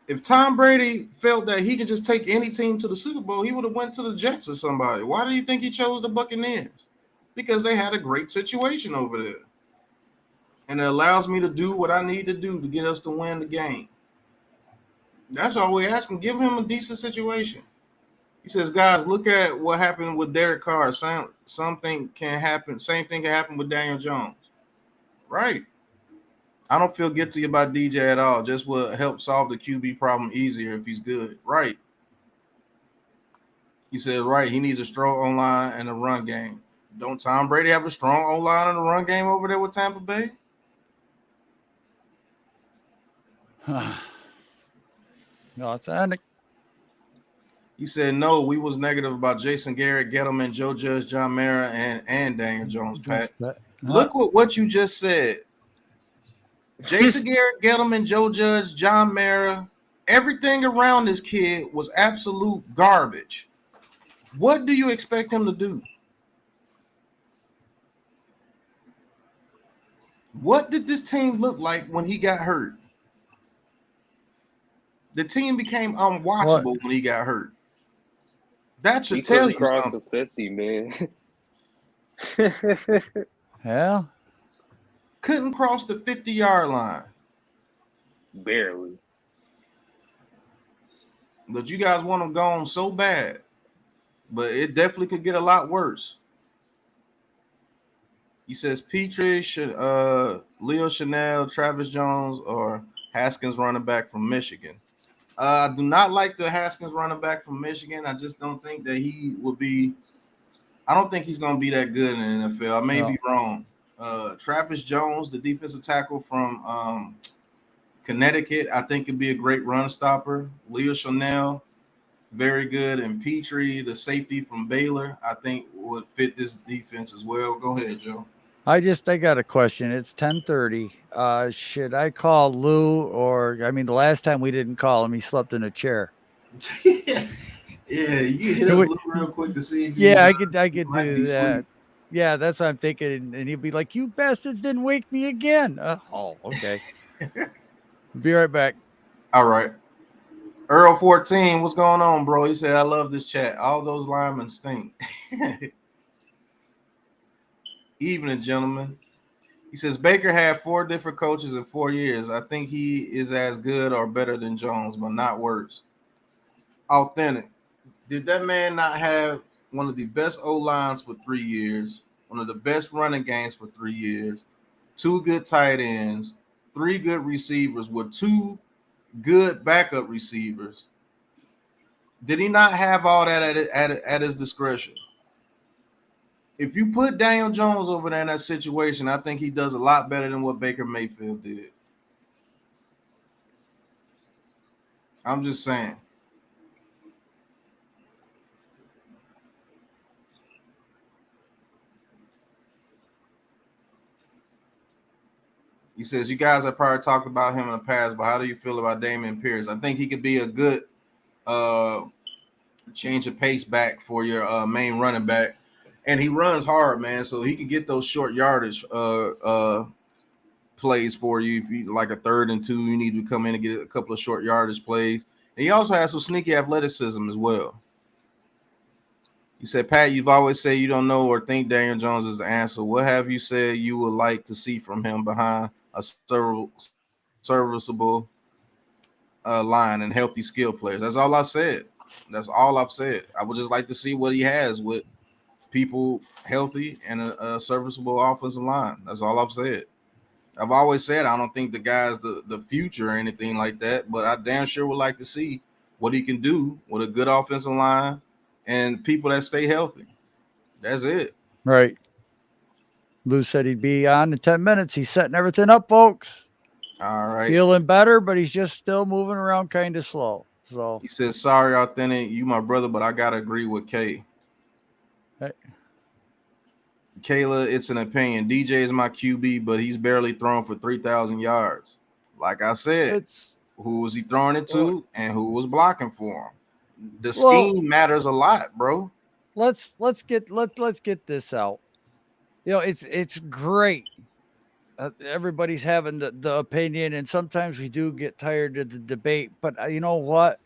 If Tom Brady felt that he could just take any team to the Super Bowl, he would have went to the Jets or somebody. Why do you think he chose the Buccaneers? Because they had a great situation over there. And it allows me to do what I need to do to get us to win the game. That's all we're asking. Give him a decent situation. He says, guys, look at what happened with Derek Carr. Something can happen. Same thing can happen with Daniel Jones. Right. I don't feel guilty about DJ at all. Just will help solve the QB problem easier if he's good. Right. He says, right, he needs a strong O-line and a run game. Don't Tom Brady have a strong O-line and a run game over there with Tampa Bay? Authentic. He said, no, we was negative about Jason Garrett, Gettleman, Joe Judge, John Mara, and Daniel Jones, Pat. Look what you just said. Jason Garrett, Gettleman, Joe Judge, John Mara, everything around this kid was absolute garbage. What do you expect him to do? What did this team look like when he got hurt? The team became unwatchable when he got hurt. That should tell you something. The 50, man. Yeah. Couldn't cross the 50-yard line. Barely. But you guys want him gone so bad. But it definitely could get a lot worse. He says Petrie, Leo Chanel, Travis Jones, or Haskins running back from Michigan. I do not like the Haskins running back from Michigan. I just don't think that he will be – I don't think he's going to be that good in the NFL. I may be wrong. Travis Jones, the defensive tackle from Connecticut, I think could be a great run stopper. Leo Chanel, very good. And Petrie, the safety from Baylor, I think would fit this defense as well. Go ahead, Joe. I got a question. It's 10:30. Should I call Lou the last time we didn't call him, he slept in a chair. Yeah, you hit him real quick to see if I could do that. Yeah, that's what I'm thinking. And he'll be like, "You bastards didn't wake me again." Oh, okay. Be right back. All right. Earl 14, what's going on, bro? He said, I love this chat. All those linemen stink. Evening, gentlemen. He says, Baker had 4 different coaches in 4 years. I think he is as good or better than Jones, but not worse. Authentic. Did that man not have one of the best O-lines for 3 years, one of the best running games for 3 years, 2 good tight ends, 3 good receivers with 2 good backup receivers? Did he not have all that at his discretion? If you put Daniel Jones over there in that situation, I think he does a lot better than what Baker Mayfield did. I'm just saying. He says, you guys have probably talked about him in the past, but how do you feel about Damian Pierce? I think he could be a good change of pace back for your main running back. And he runs hard, man, so he can get those short yardage plays for you. If you like a 3rd and 2, you need to come in and get a couple of short yardage plays. And he also has some sneaky athleticism as well. He said, Pat, you've always said you don't know or think Daniel Jones is the answer. What have you said you would like to see from him behind a serviceable line and healthy skill players? That's all I said. That's all I've said. I would just like to see what he has with people healthy and a serviceable offensive line. That's all I've said. I've always said I don't think the guy's the future or anything like that, but I damn sure would like to see what he can do with a good offensive line and people that stay healthy. That's it. Right. Lou said he'd be on in 10 minutes. He's setting everything up, folks. All right. Feeling better, but he's just still moving around kind of slow. So he says, sorry, Authentic, you my brother, but I gotta agree with Kay. Hey. Kayla, it's an opinion. DJ is my QB, but he's barely thrown for 3,000 yards. Like I said, who was he throwing it to and who was blocking for him? The scheme matters a lot, bro. Let's get this out. You know, it's great. Everybody's having the opinion, and sometimes we do get tired of the debate. But you know what?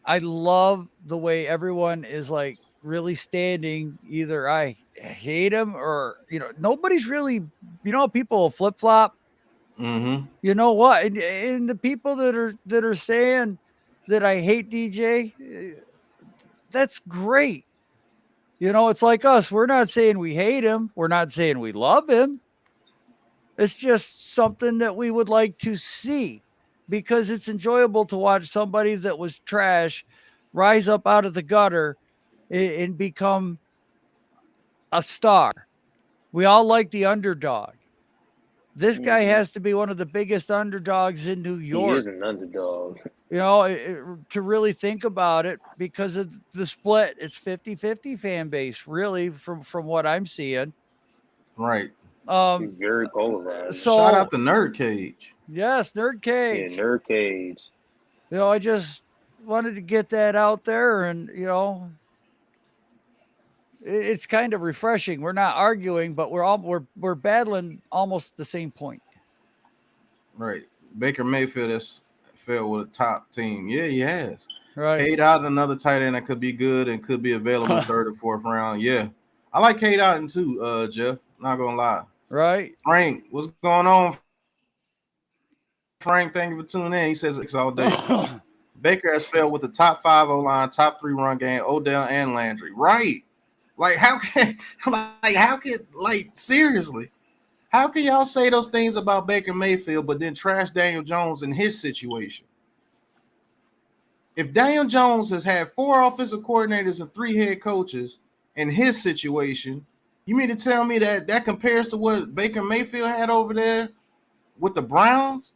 I love the way everyone is like really standing. Either I hate him or nobody's really. People flip flop. Mm-hmm. You know what? And the people that are saying that I hate DJ, that's great. It's like us. We're not saying we hate him. We're not saying we love him. It's just something that we would like to see because it's enjoyable to watch somebody that was trash rise up out of the gutter and become a star. We all like the underdog. This guy has to be one of the biggest underdogs in New York. He is an underdog. To really think about it, because of the split, it's 50-50 fan base, really, from what I'm seeing. Right. He's very polarized. So, shout out to Nerd Cage. Yes, Nerd Cage. Yeah, Nerd Cage. I just wanted to get that out there, and it's kind of refreshing. We're not arguing, but we're battling almost the same point. Right. Baker Mayfield has failed with a top team. Yeah, he has. Right. Cade out, another tight end that could be good and could be available 3rd or 4th round. Yeah. I like Cade Otten too, Jeff. Not gonna lie. Right. Frank, what's going on? Frank, thank you for tuning in. He says it's all day. Baker has failed with the top 5 O-line, top 3 run game, Odell and Landry. Right. Seriously, how can y'all say those things about Baker Mayfield, but then trash Daniel Jones in his situation? If Daniel Jones has had 4 offensive coordinators and 3 head coaches in his situation, you mean to tell me that compares to what Baker Mayfield had over there with the Browns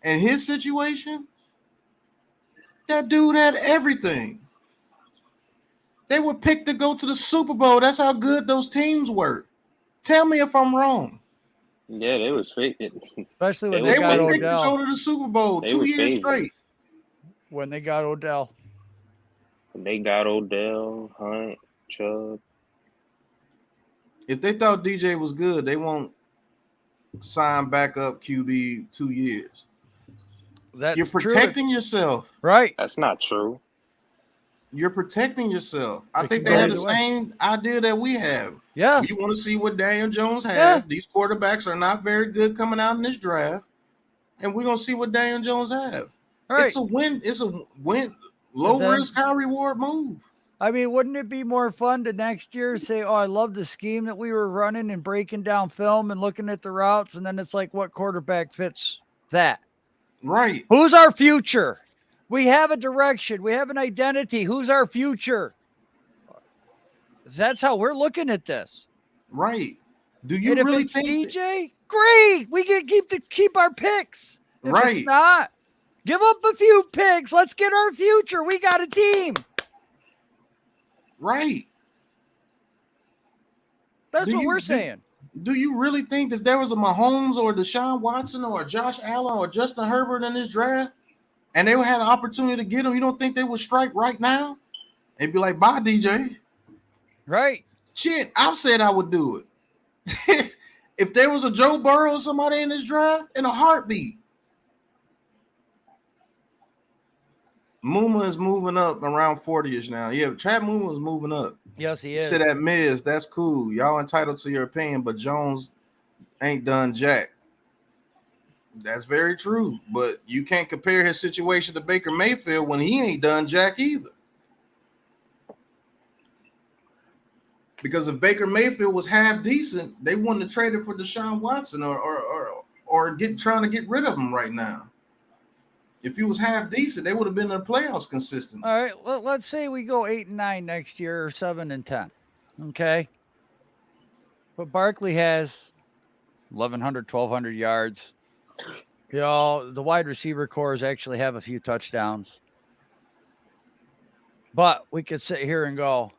and his situation? That dude had everything. They were picked to go to the Super Bowl. That's how good those teams were. Tell me if I'm wrong. Yeah, they was fake. Especially when they got were Odell. picked to go to the Super Bowl 2 years straight. When they got Odell. They got Odell, Hunt, Chubb. If they thought DJ was good, they won't sign backup QB 2 years. That's You're protecting yourself. Right. That's not true. You're protecting yourself. I It think can they go had the either way. same idea that we have. Yeah. We want to see what Daniel Jones has. Yeah. These quarterbacks are not very good coming out in this draft. And we're gonna see what Daniel Jones have. Right. It's a win, low risk, high reward move. I mean, wouldn't it be more fun to next year say, oh, I love the scheme that we were running and breaking down film and looking at the routes, and then it's like, what quarterback fits that? Right. Who's our future? We have a direction. We have an identity. Who's our future? That's how we're looking at this. Right. Do you and really if it's think DJ? Great. We can keep our picks. If right. It's not, give up a few picks. Let's get our future. We got a team. Right. That's what we're saying. Do you really think that there was a Mahomes or Deshaun Watson or Josh Allen or Justin Herbert in this draft and they had an opportunity to get him? You don't think they would strike right now and be like, bye, DJ? Right. Shit, I've said I would do it. If there was a Joe Burrow or somebody in this draft, in a heartbeat. Muma is moving up around 40-ish now. Yeah, Chad Muma is moving up. Yes, he is. Said that Miz, that's cool. Y'all entitled to your opinion, but Jones ain't done jack. That's very true. But you can't compare his situation to Baker Mayfield when he ain't done jack either. Because if Baker Mayfield was half decent, they wouldn't have traded for Deshaun Watson or trying to get rid of him right now. If he was half decent, they would have been in the playoffs consistently. All right, well, let's say we go 8-9 next year or 7-10. Okay. But Barkley has 1,100, 1,200 yards. You know, the wide receiver cores actually have a few touchdowns. But we could sit here and go,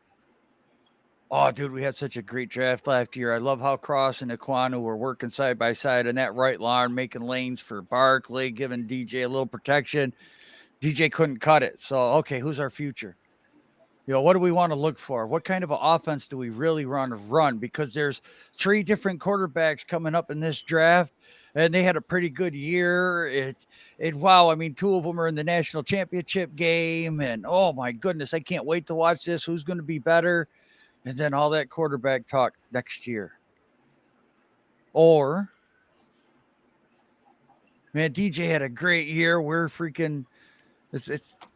oh, dude, we had such a great draft last year. I love how Cross and Ekwonu were working side by side in that right line, making lanes for Barkley, giving DJ a little protection. DJ couldn't cut it. So, okay, who's our future? You know, what do we want to look for? What kind of an offense do we really want to run? Because there's 3 different quarterbacks coming up in this draft, and they had a pretty good year. Wow, I mean, 2 of them are in the national championship game, and oh my goodness, I can't wait to watch this. Who's going to be better? And then all that quarterback talk next year. Or, man, DJ had a great year. We're freaking,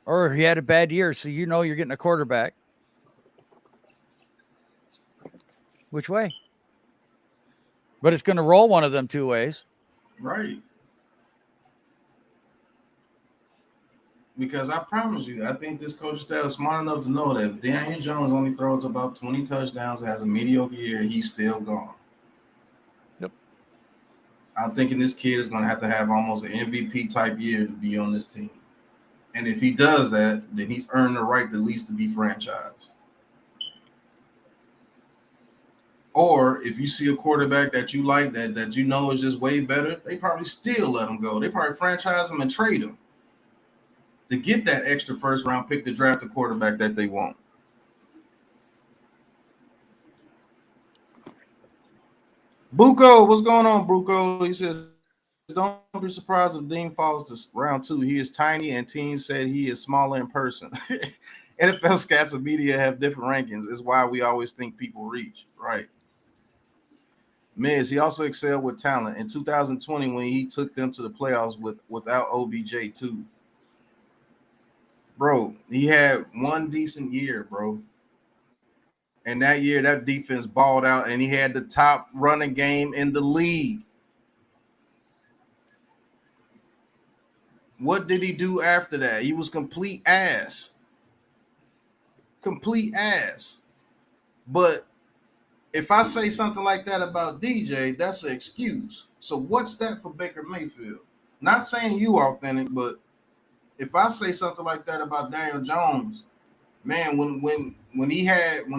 or he had a bad year, so you know you're getting a quarterback. Which way? But it's going to roll one of them 2 ways. Right. Because I promise you, I think this coaching staff is smart enough to know that if Daniel Jones only throws about 20 touchdowns and has a mediocre year, he's still gone. Yep. I'm thinking this kid is going to have almost an MVP type year to be on this team. And if he does that, then he's earned the right at least to be franchised. Or if you see a quarterback that you like that you know is just way better, they probably still let him go. They probably franchise him and trade him to get that extra first round pick to draft the quarterback that they want. Buko, what's going on, Buko? He says, don't be surprised if Dean falls to round 2. He is tiny and teams said he is smaller in person. NFL scouts and media have different rankings. It's why we always think people reach. Right. Miz, he also excelled with talent. In 2020, when he took them to the playoffs without OBJ too. Bro, he had one decent year, bro. And that year, that defense balled out, and he had the top running game in the league. What did he do after that? He was complete ass. Complete ass. But if I say something like that about DJ, that's an excuse. So what's that for Baker Mayfield? Not saying you authentic, but if I say something like that about Daniel Jones, man, when he had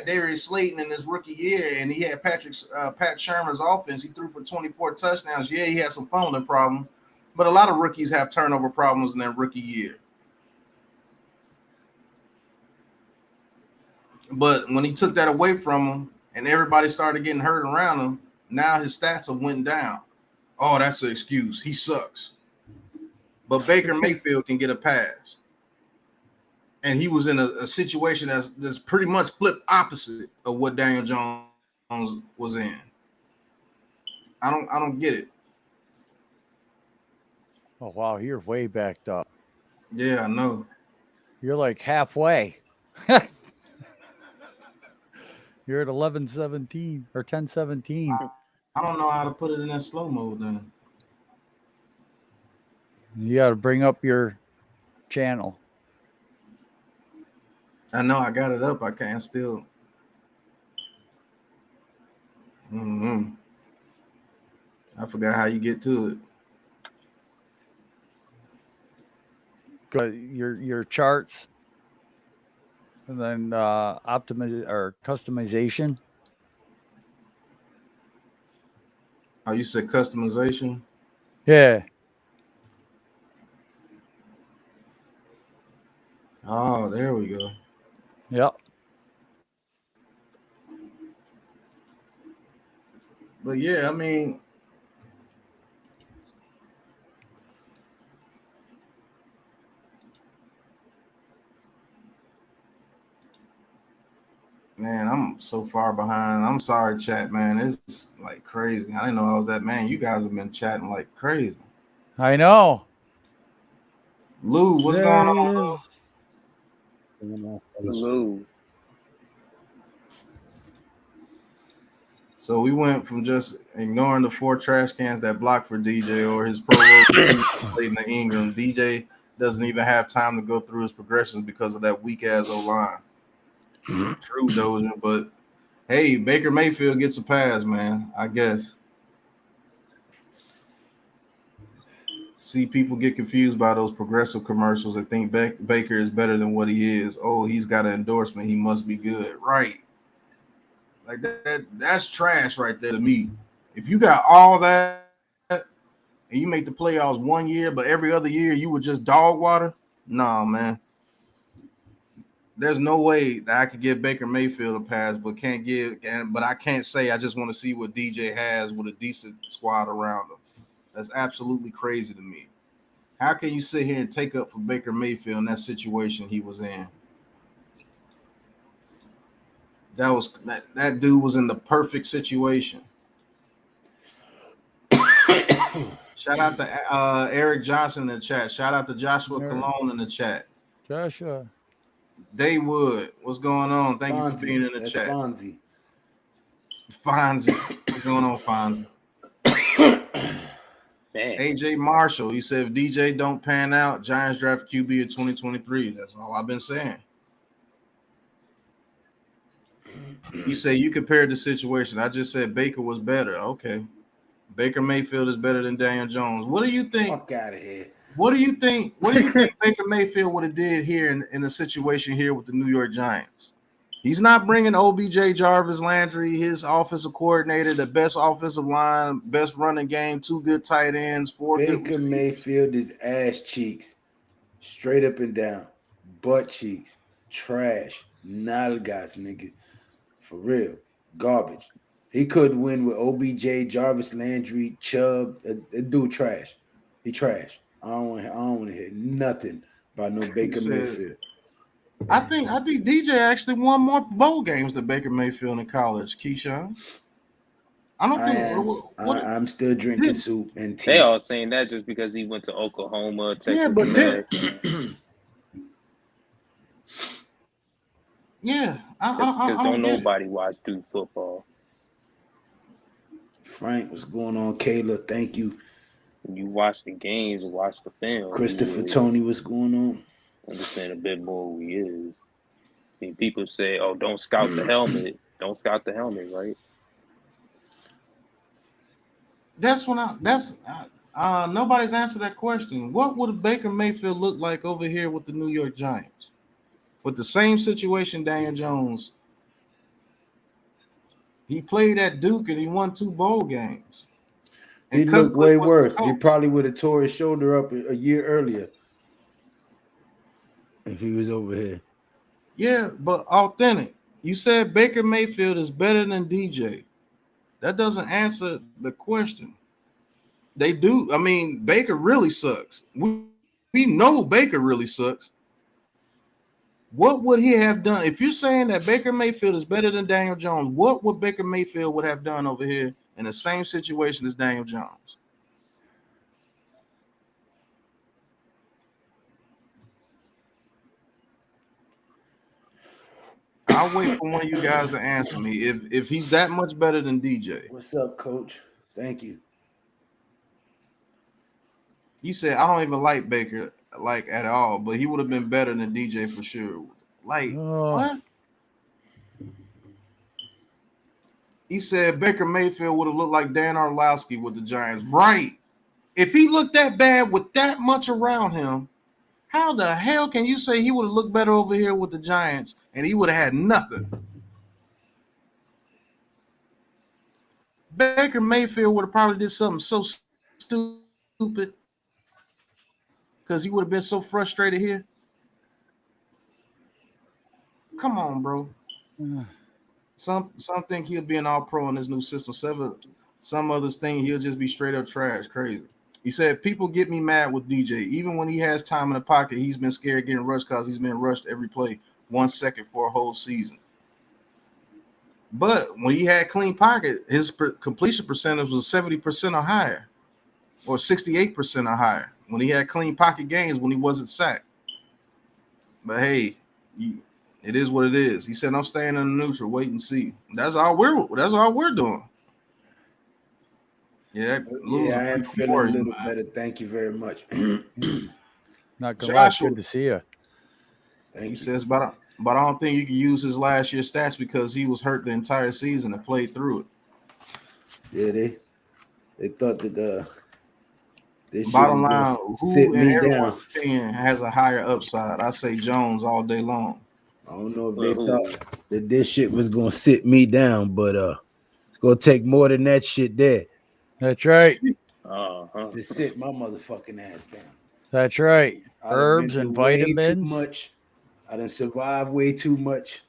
Darius Slayton in his rookie year and he had Pat Shermer's offense, he threw for 24 touchdowns. Yeah, he had some fumbling problems, but a lot of rookies have turnover problems in their rookie year. But when he took that away from him and everybody started getting hurt around him, now his stats have went down. Oh, that's an excuse. He sucks. But Baker Mayfield can get a pass. And he was in a situation that's pretty much flipped opposite of what Daniel Jones was in. I don't get it. Oh wow, you're way backed up. Yeah, I know. You're like halfway. You're at 11:17 or 10:17. I don't know how to put it in that slow mode then. You got to bring up your channel. I know I got it up. I can't still. I forgot how you get to it. Go your charts, and then optimize or customization. Oh, you said customization? Yeah. Oh, there we go. Yep. But yeah, I mean, man, I'm so far behind. I'm sorry, chat, man. It's like crazy. I didn't know I was that man. You guys have been chatting like crazy. I know. Lou, what's going on, Lou? Lou. So we went from just ignoring the 4 trash cans that blocked for DJ or his pro played in the Ingram. DJ doesn't even have time to go through his progressions because of that weak ass O-line. True, Dozier, but hey, Baker Mayfield gets a pass, man. I guess. See, people get confused by those progressive commercials and think Baker is better than what he is. Oh, he's got an endorsement. He must be good. Right. Like that's trash right there to me. If you got all that and you make the playoffs one year, but every other year you would just dog water, nah, man. There's no way that I could give Baker Mayfield a pass, but I can't say I just want to see what DJ has with a decent squad around him. That's absolutely crazy to me. How can you sit here and take up for Baker Mayfield in that situation he was in? That dude was in the perfect situation. Shout out to Eric Johnson in the chat. Shout out to Joshua Cologne in the chat. Joshua. Daywood, what's going on? Thank you for being in the chat. Fonzie. What's going on, Fonzie? AJ Marshall, you said if DJ don't pan out, Giants draft QB in 2023. That's all I've been saying. You say you compared the situation. I just said Baker was better. Okay. Baker Mayfield is better than Daniel Jones. What do you think? Fuck out of here. What do you think Baker Mayfield would have did here in a situation here with the New York Giants? He's not bringing OBJ, Jarvis Landry, his offensive coordinator, the best offensive line, best running game, 2 good tight ends, 4 good Baker Mayfield is ass cheeks, straight up and down, butt cheeks, trash, nalgas, nigga, for real, garbage. He couldn't win with OBJ, Jarvis Landry, Chubb. That dude trash. He trash. I don't want to hear nothing about no Baker Mayfield. I think DJ actually won more bowl games than Baker Mayfield in college, Keyshawn. I don't think I'm still drinking soup and tea. They all saying that just because he went to Oklahoma, Texas. Yeah, but because don't nobody watch Duke football. Frank, what's going on? Kayla, thank you. You watch the games and watch the film. Christopher Tony, what's going on? Understand a bit more who he is. I mean, people say, "Oh, don't scout the helmet." Don't scout the helmet, right? Nobody's answered that question. What would Baker Mayfield look like over here with the New York Giants? With the same situation, Daniel Jones. He played at Duke and he won 2 bowl games. He looked way worse. He probably would have tore his shoulder up a year earlier if he was over here. Yeah, but authentic. You said Baker Mayfield is better than DJ. That doesn't answer the question. They do. I mean, Baker really sucks. We know Baker really sucks. What would he have done? If you're saying that Baker Mayfield is better than Daniel Jones, what would Baker Mayfield would have done over here in the same situation as Daniel Jones? I'll wait for one of you guys to answer me. If he's that much better than DJ. What's up, Coach? Thank you. You said I don't even like Baker like at all, but he would have been better than DJ for sure. Like what? He said Baker Mayfield would have looked like Dan Orlovsky with the Giants. Right. If he looked that bad with that much around him, how the hell can you say he would have looked better over here with the Giants and he would have had nothing? Baker Mayfield would have probably did something so stupid because he would have been so frustrated here. Come on, bro. Some think he'll be an all-pro in this new system. Some others think he'll just be straight up trash. Crazy. He said, people get me mad with DJ. Even when he has time in the pocket, he's been scared getting rushed because he's been rushed every play 1 second for a whole season. But when he had clean pocket, his completion percentage was 70% or higher, or 68% or higher when he had clean pocket games when he wasn't sacked. But hey, it is what it is. He said, I'm staying in the neutral, wait and see. That's all we're doing. Yeah, I am feeling a little better. Thank you very much. Not gonna lie, good to see you. He says, but I don't think you can use his last year's stats because he was hurt the entire season and played through it. Yeah, they thought that this bottom line, who in everyone's opinion has a higher upside? I say Jones all day long. I don't know if they thought that this shit was gonna sit me down, but it's gonna take more than that shit there. That's right. To sit my motherfucking ass down. That's right. Herbs and vitamins. Too much. I done survived way too much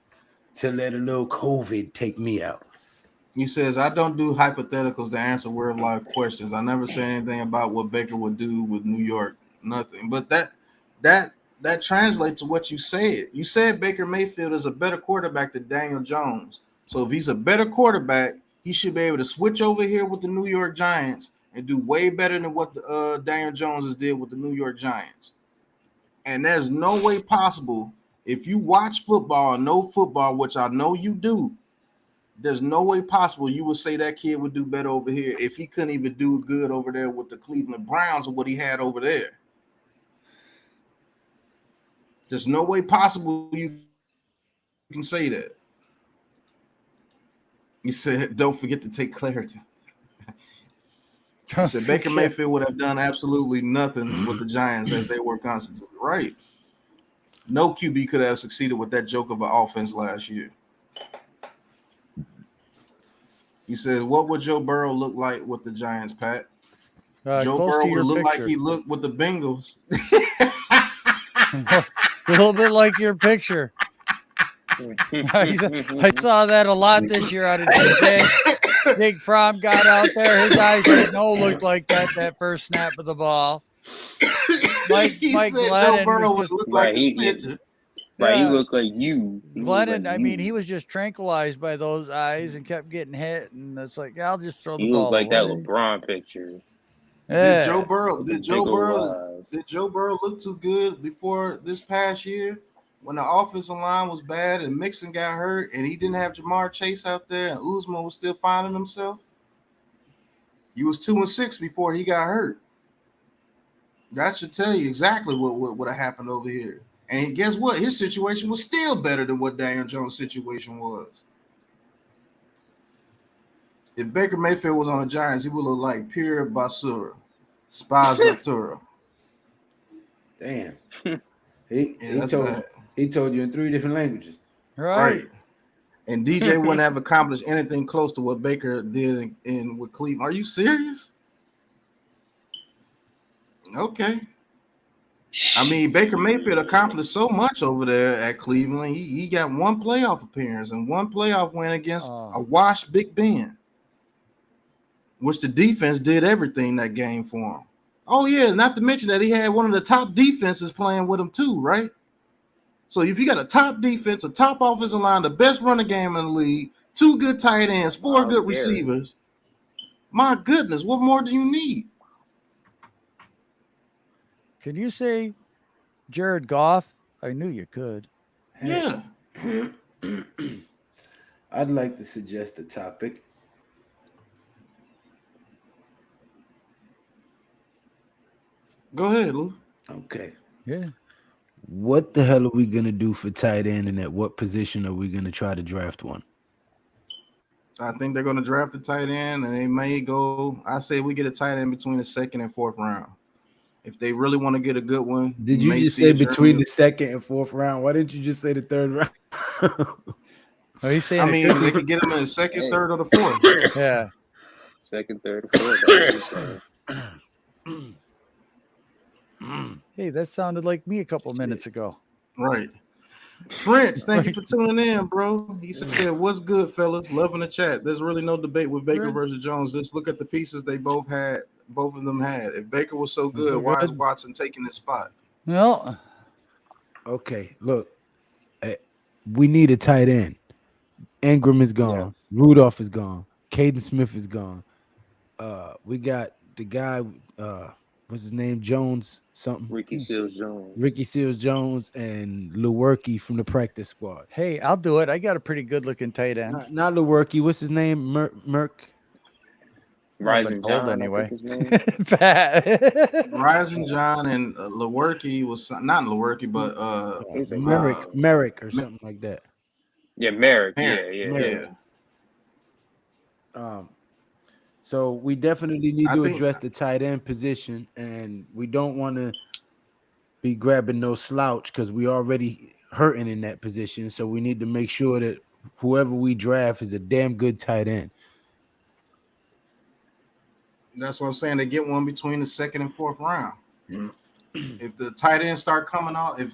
to let a little COVID take me out. He says, I don't do hypotheticals to answer word life questions. I never say anything about what Baker would do with New York. Nothing. But that translates to what you said. You said Baker Mayfield is a better quarterback than Daniel Jones. So if he's a better quarterback, he should be able to switch over here with the New York Giants and do way better than what Daniel Jones has did with the New York Giants. And there's no way possible, if you watch football and know football, which I know you do, there's no way possible you would say that kid would do better over here if he couldn't even do good over there with the Cleveland Browns or what he had over there. There's no way possible you can say that. You said, don't forget to take clarity. He said Baker Mayfield would have done absolutely nothing with the Giants as they were constituted. Right. No QB could have succeeded with that joke of an offense last year. He says, what would Joe Burrow look like with the Giants, Pat? Joe Burrow would look like he looked with the Bengals. A little bit like your picture. I saw that a lot this year out of DJ. Big Prom got out there. His eyes didn't look like that first snap of the ball. Mike Glennon was just like his picture. Right, he looked like you. Glennon, I mean, he was just tranquilized by those eyes and kept getting hit. And it's like, I'll just throw the ball. He looked like that LeBron picture. Yeah. Did Joe Burrow look too good before this past year when the offensive line was bad and Mixon got hurt and he didn't have Jamar Chase out there and Uzman was still finding himself? He was 2-6 before he got hurt. That should tell you exactly what would have happened over here. And guess what? His situation was still better than what Daniel Jones' situation was. If Baker Mayfield was on the Giants, he would look like Pierre Basura, Spazzatura. Damn. He told you in 3 different languages. Right. And DJ wouldn't have accomplished anything close to what Baker did in with Cleveland. Are you serious? Okay. I mean, Baker Mayfield accomplished so much over there at Cleveland. He got one playoff appearance and one playoff win against a washed Big Ben, which the defense did everything that game for him. Oh, yeah, not to mention that he had one of the top defenses playing with him too, right? So if you got a top defense, a top offensive line, the best running game in the league, 2 good tight ends, 4 good receivers, my goodness, what more do you need? Can you say Jared Goff? I knew you could. Yeah. I'd like to suggest a topic. Go ahead, Lou. Okay. Yeah. What the hell are we going to do for tight end, and at what position are we going to try to draft one? I think they're going to draft a tight end, and they may go. I say we get a tight end between the 2nd and 4th round. If they really want to get a good one, did you just say between the 2nd and 4th round? Why didn't you just say the 3rd round? Oh, he's saying. I mean, they could get him in the 2nd, 3rd, or the 4th. Yeah. 2nd, 3rd, 4th. Hey, that sounded like me a couple minutes ago. Right. Prince, thank you for tuning in, bro. He said, "What's good, fellas? Loving the chat. There's really no debate with Baker versus Jones. Just look at the pieces they both had. Both of them had. If Baker was so good, why is Watson taking his spot?" Well, okay, look, we need a tight end. Ingram is gone. Yeah. Rudolph is gone. Caden Smith is gone. We got the guy, what's his name? Jones something. Ricky Seals-Jones. Ricky Seals-Jones and Lewerke from the practice squad. Hey, I'll do it. I got a pretty good looking tight end. Not Lewerke. What's his name? Merck. Rising John, anyway. Rising John and Lewerke was not Lewerke, but Merrick or something like that. Yeah, Merrick. Yeah. So we definitely need to address the tight end position, and we don't want to be grabbing no slouch because we already hurting in that position. So we need to make sure that whoever we draft is a damn good tight end. That's what I'm saying. They get one between the 2nd and 4th round. If the tight ends start coming off, I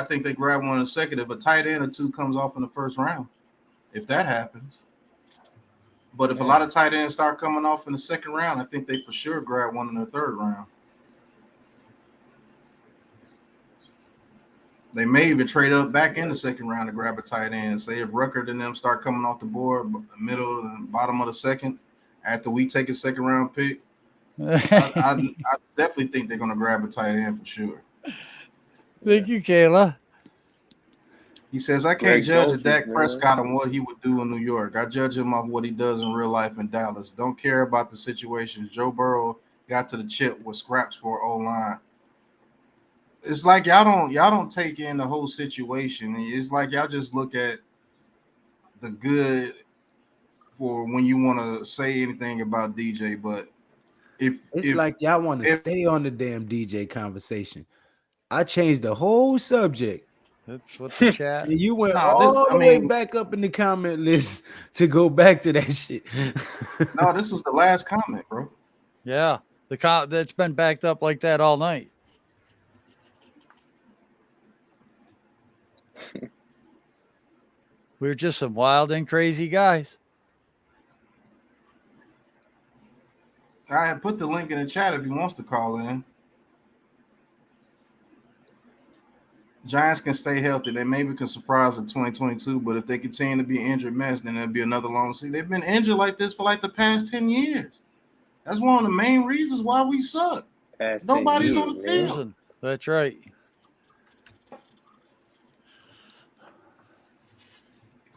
think they grab one in the 2nd. If a tight end or 2 comes off in the 1st round, if that happens. But if a lot of tight ends start coming off in the 2nd round, I think they for sure grab one in the 3rd round. They may even trade up back in the 2nd round to grab a tight end. Say if Ruckert and them start coming off the board, middle and bottom of the 2nd, after we take a 2nd round pick, I definitely think they're going to grab a tight end for sure. Thank you, Kayla. He says, I can't judge a Dak Prescott on what he would do in New York. I judge him off what he does in real life in Dallas. Don't care about the situations. Joe Burrow got to the chip with scraps for O-line. It's like y'all don't take in the whole situation. It's like y'all just look at the good for when you want to say anything about DJ. But if like y'all want to stay on the damn DJ conversation, I changed the whole subject. That's what the chat. And you went all the way back up in the comment list to go back to that shit. No, this was the last comment, bro. Yeah, that's been backed up like that all night. We're just some wild and crazy guys. I have put the link in the chat if he wants to call in. Giants can stay healthy. They maybe can surprise in 2022, but if they continue to be injured mess, then it'll be another long season. They've been injured like this for like the past 10 years. That's one of the main reasons why we suck. Nobody's on the field. Listen, that's right.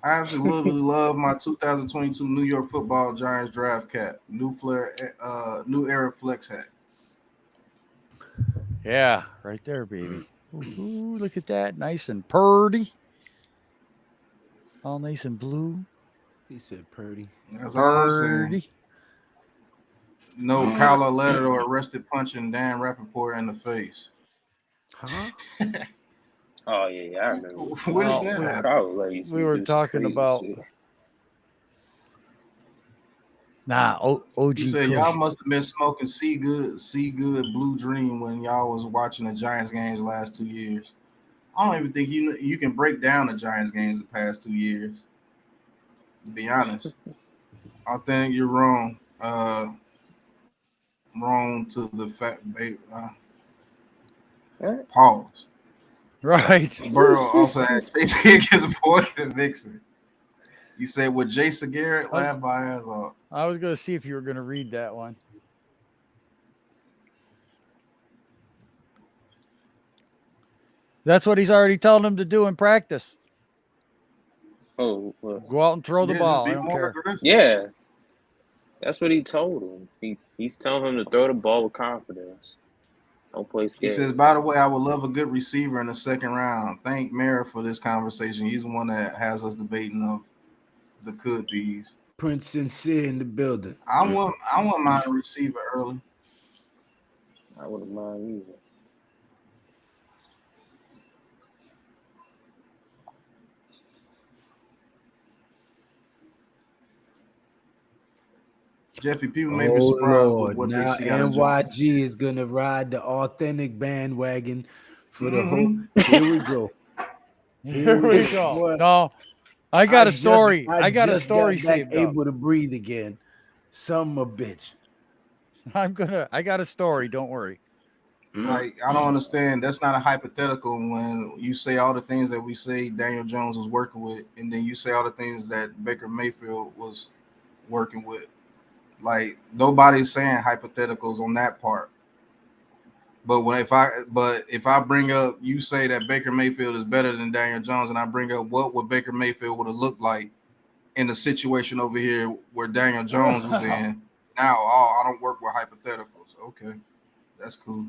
I absolutely love my 2022 New York Football Giants draft cap. New era flex hat. Yeah, right there, baby. Ooh, look at that. Nice and purdy. All nice and blue. He said purdy. That's all I'm saying. No collar letter or arrested punching Dan Rappaport in the face. Huh? Oh, yeah, I remember. What is that? We were talking about... OG He said Kush. y'all must have been smoking See Good Blue Dream when y'all was watching the Giants games the last 2 years. I don't even think you can break down the Giants games the past 2 years. To be honest, I think you're wrong. Wrong to the fact. Pause. Right. Burrow also had Chase Higgins, Boyd, and Mixon. You said with Jason Garrett, laugh my ass off. I was going to see if you were going to read that one. That's what he's already telling him to do in practice. Oh, well, go out and throw the ball. I don't care. Yeah, that's what he told him. He's telling him to throw the ball with confidence. Don't play scared. He says, by the way, I would love a good receiver in the second round. Thank Mara for this conversation. He's the one that has us debating of the could be's. Prince Sincere in the building. I want my receiver early. I wouldn't mind either. Jeffy, people may be surprised with what now they see. NYG is gonna ride the authentic bandwagon for the whole. Here we go. Here we go. No, I got a story. I got a story saved up. Able to breathe again. Some a bitch. I got a story. Don't worry. Like, I don't understand. That's not a hypothetical when you say all the things that we say Daniel Jones was working with, and then you say all the things that Baker Mayfield was working with. Like, nobody's saying hypotheticals on that part. But if I bring up, you say that Baker Mayfield is better than Daniel Jones, and I bring up what would Baker Mayfield would have looked like in the situation over here where Daniel Jones was in. Now, I don't work with hypotheticals. Okay, that's cool.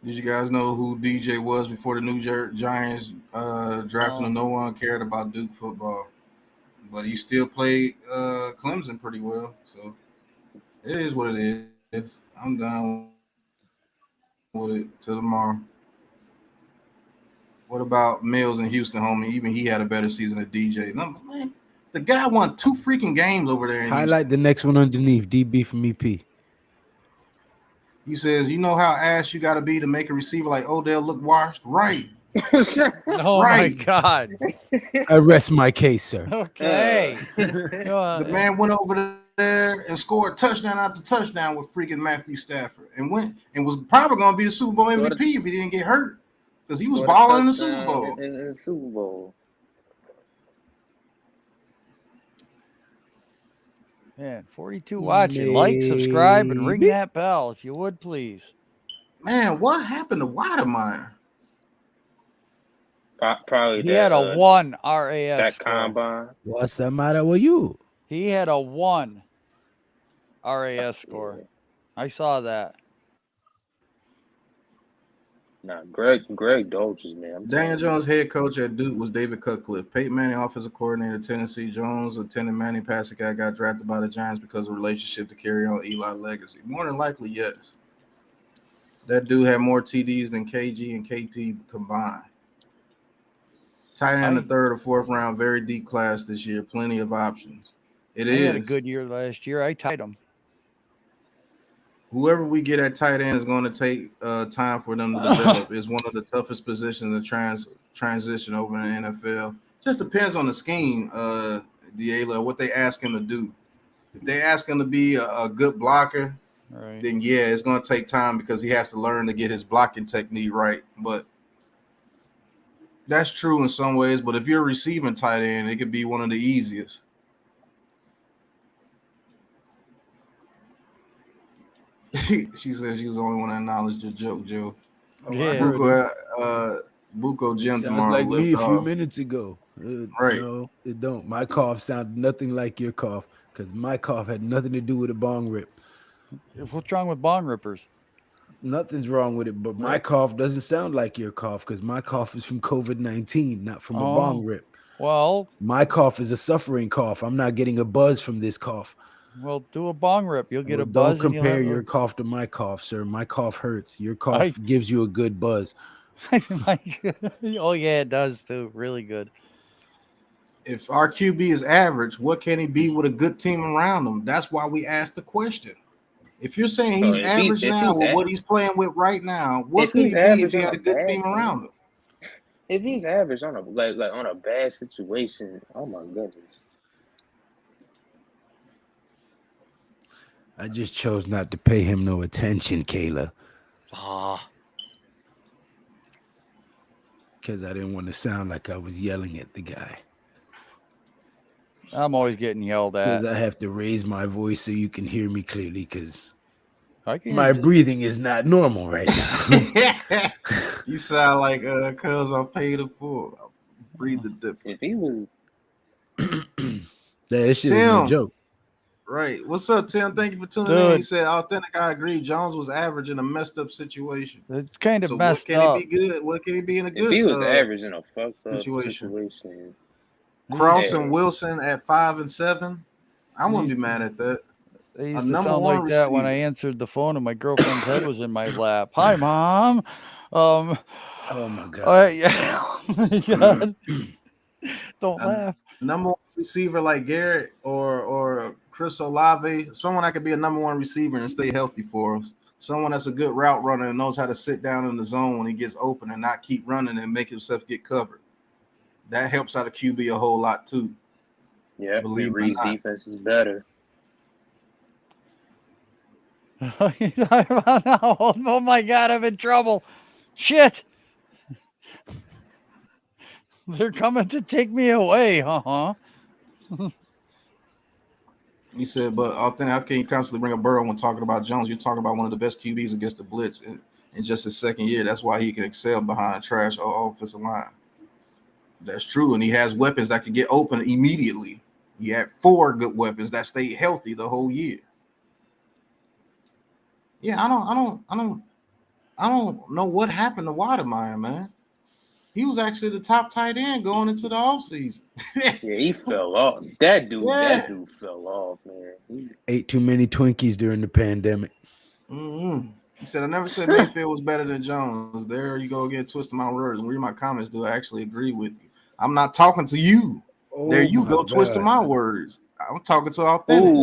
Did you guys know who DJ was before the New York Giants drafted him? No one cared about Duke football, but he still played Clemson pretty well. So it is what it is. I'm done with it till tomorrow. What about Mills in Houston, homie? Even he had a better season than DJ. No, man, the guy won 2 freaking games over there. Highlight the next one underneath. DB from EP. He says, you know how ass you got to be to make a receiver like Odell look washed? Right. Oh, right. My God. I rest my case, sir. Okay. The man went over there and scored touchdown after touchdown with freaking Matthew Stafford and was probably going to be the Super Bowl MVP if he didn't get hurt because he was balling in the Super Bowl. In the Super Bowl. Man, 42 watching. Like, subscribe, and ring that bell if you would, please. Man, what happened to Weidemeyer? Probably he had a 1 RAS that score. combine. What's the matter with you? He had a 1 RAS score. Yeah. I saw that. Nah, Greg Dolges, man. Daniel Jones' head coach at Duke was David Cutcliffe. Peyton Manning, offensive coordinator at Tennessee. Jones, attendant Manning passing guy, got drafted by the Giants because of relationship to carry on Eli's legacy. More than likely, yes. That dude had more TDs than KG and KT combined. Tight end in the 3rd or 4th round, very deep class this year. Plenty of options. He had a good year last year. I tied him. Whoever we get at tight end is going to take time for them to develop. It's one of the toughest positions to transition over in the NFL. Just depends on the scheme, D'Ayla, what they ask him to do. If they ask him to be a good blocker, right, then yeah, it's going to take time because he has to learn to get his blocking technique right. But that's true in some ways. But if you're a receiving tight end, it could be one of the easiest. She said she was the only one that acknowledged your joke, Joe. Yeah. Buco Jim sounds tomorrow. Like me a few minutes ago. Right. No, it don't. My cough sounded nothing like your cough because my cough had nothing to do with a bong rip. What's wrong with bong rippers? Nothing's wrong with it, but my cough doesn't sound like your cough because my cough is from COVID-19, not from a bong rip. Well, my cough is a suffering cough. I'm not getting a buzz from this cough. Well, do a bong rip. You'll get Well, a buzz. don't And you'll compare have your cough to my cough, sir. My cough hurts. Your cough gives you a good buzz. Oh yeah, it does too. Really good. If our QB is average, what can he be with a good team around him? That's why we asked the question. If you're saying he's average now with what he's playing with right now, what could he be if he had a good team around him? If he's average on a like on a bad situation, oh my goodness. I just chose not to pay him no attention, Kayla. Because I didn't want to sound like I was yelling at the guy. I'm always getting yelled at. Because I have to raise my voice so you can hear me clearly, because my breathing is not normal right now. You sound like cuz I'm paid in full. Breathe the difference. If he was that shit is no joke. Right. What's up, Tim? Thank you for tuning in. He said, authentic, I agree. Jones was average in a messed up situation. It's kind of messed what can up. He be good? What can he be in a good if he was average in a fucked up situation. Cross and Wilson at 5 and 7. I wouldn't be mad at that. They used to sound like that when I answered the phone and my girlfriend's head was in my lap. Hi, Mom. Oh my God. Oh my God. Don't laugh. Number one receiver like Garrett or Chris Olave, someone that could be a number one receiver and stay healthy for us. Someone that's a good route runner and knows how to sit down in the zone when he gets open and not keep running and make himself get covered. That helps out a QB a whole lot too. Yeah, Reed's defense is better. Oh my God, I'm in trouble. Shit. They're coming to take me away, He said, but authentic, how can you constantly bring up Burrow when talking about Jones? You're talking about one of the best QBs against the blitz in just his second year. That's why he can excel behind trash offensive line. That's true, and he has weapons that can get open immediately. He had 4 good weapons that stayed healthy the whole year. Yeah, I don't know what happened to Watermeyer, man. He was actually the top tight end going into the offseason. Yeah, he fell off. That dude fell off, man. He ate too many Twinkies during the pandemic. Mm-hmm. He said, I never said Mayfield was better than Jones. There you go again, twisting my words. And read my comments, do I actually agree with you? I'm not talking to you. There you go, twisting my words. I'm talking to authentic.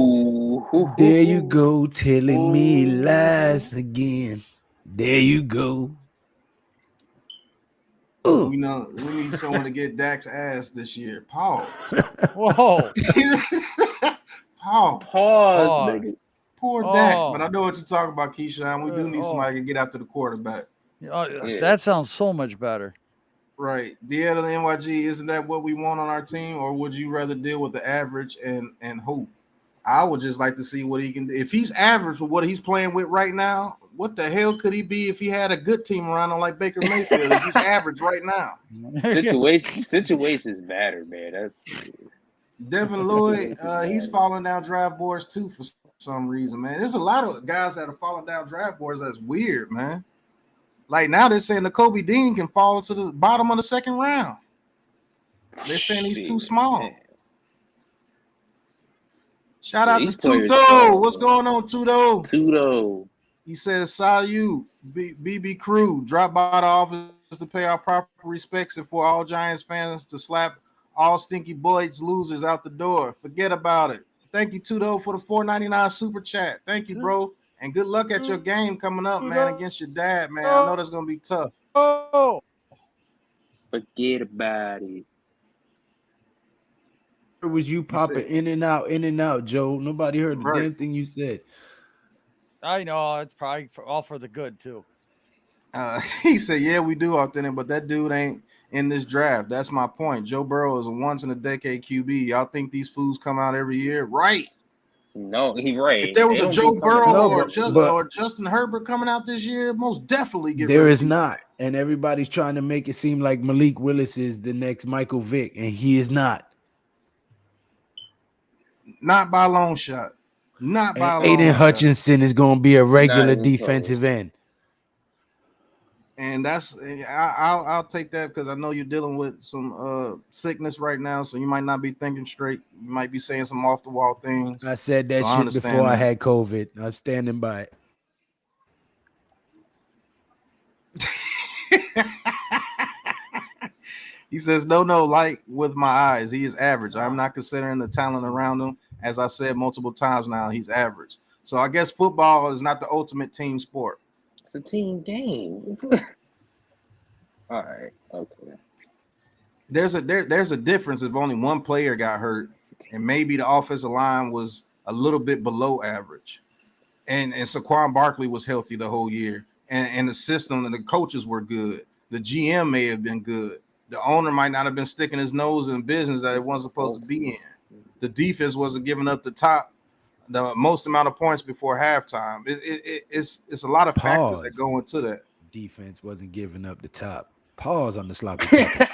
There you go, telling me lies again. There you go. We need someone to get Dak's ass this year. Paul. Whoa. Paul. Pause, nigga. Poor Dak. But I know what you're talking about, Keyshawn. We do need somebody to get after the quarterback. That sounds so much better. Right. The other NYG, isn't that what we want on our team? Or would you rather deal with the average and hope? I would just like to see what he can do. If he's average for what he's playing with right now, what the hell could he be if he had a good team around him like Baker Mayfield? If he's average right now. Situations matter, man. That's Devin Lloyd, he's falling down draft boards too for some reason, man. There's a lot of guys that are falling down draft boards. That's weird, man. Like now they're saying the Kobe Dean can fall to the bottom of the second round. They're saying he's too small. Man. Shout out to Tuto. What's going on, Tuto? Tuto. He says, salute, BB Krew. Drop by the office to pay our proper respects and for all Giants fans to slap all stinky boys losers out the door. Forget about it. Thank you, Tuto, for the $4.99 super chat. Thank you, bro. And good luck at your game coming up, man, against your dad, man. I know that's going to be tough. Oh, forget about it. It was you popping in and out, Joe. Nobody heard the damn thing you said. I know. It's probably all for the good, too. He said, yeah, we do authentic, but that dude ain't in this draft. That's my point. Joe Burrow is a once-in-a-decade QB. Y'all think these fools come out every year? Right. No, he's right. If there was a Joe Burrow or Justin Herbert coming out this year, most definitely there is not. And everybody's trying to make it seem like Malik Willis is the next Michael Vick, and he is not. Not by a long shot. Not by a long Aiden shot. Hutchinson is going to be a regular defensive end. And I'll take that because I know you're dealing with some sickness right now, so you might not be thinking straight. You might be saying some off the wall things. I said that So I shit understand before I that. had COVID. I'm standing by it. He says, no, like with my eyes. He is average. I'm not considering the talent around him. As I said multiple times now, he's average. So I guess football is not the ultimate team sport. It's a team game. All right. Okay. There's a difference if only one player got hurt and maybe the offensive line was a little bit below average. And Saquon Barkley was healthy the whole year. And the system and the coaches were good. The GM may have been good. The owner might not have been sticking his nose in business that it wasn't supposed to be in. The defense wasn't giving up the most amount of points before halftime. It's a lot of factors that go into that. Defense wasn't giving up the top. Pause on the sloppy tackle.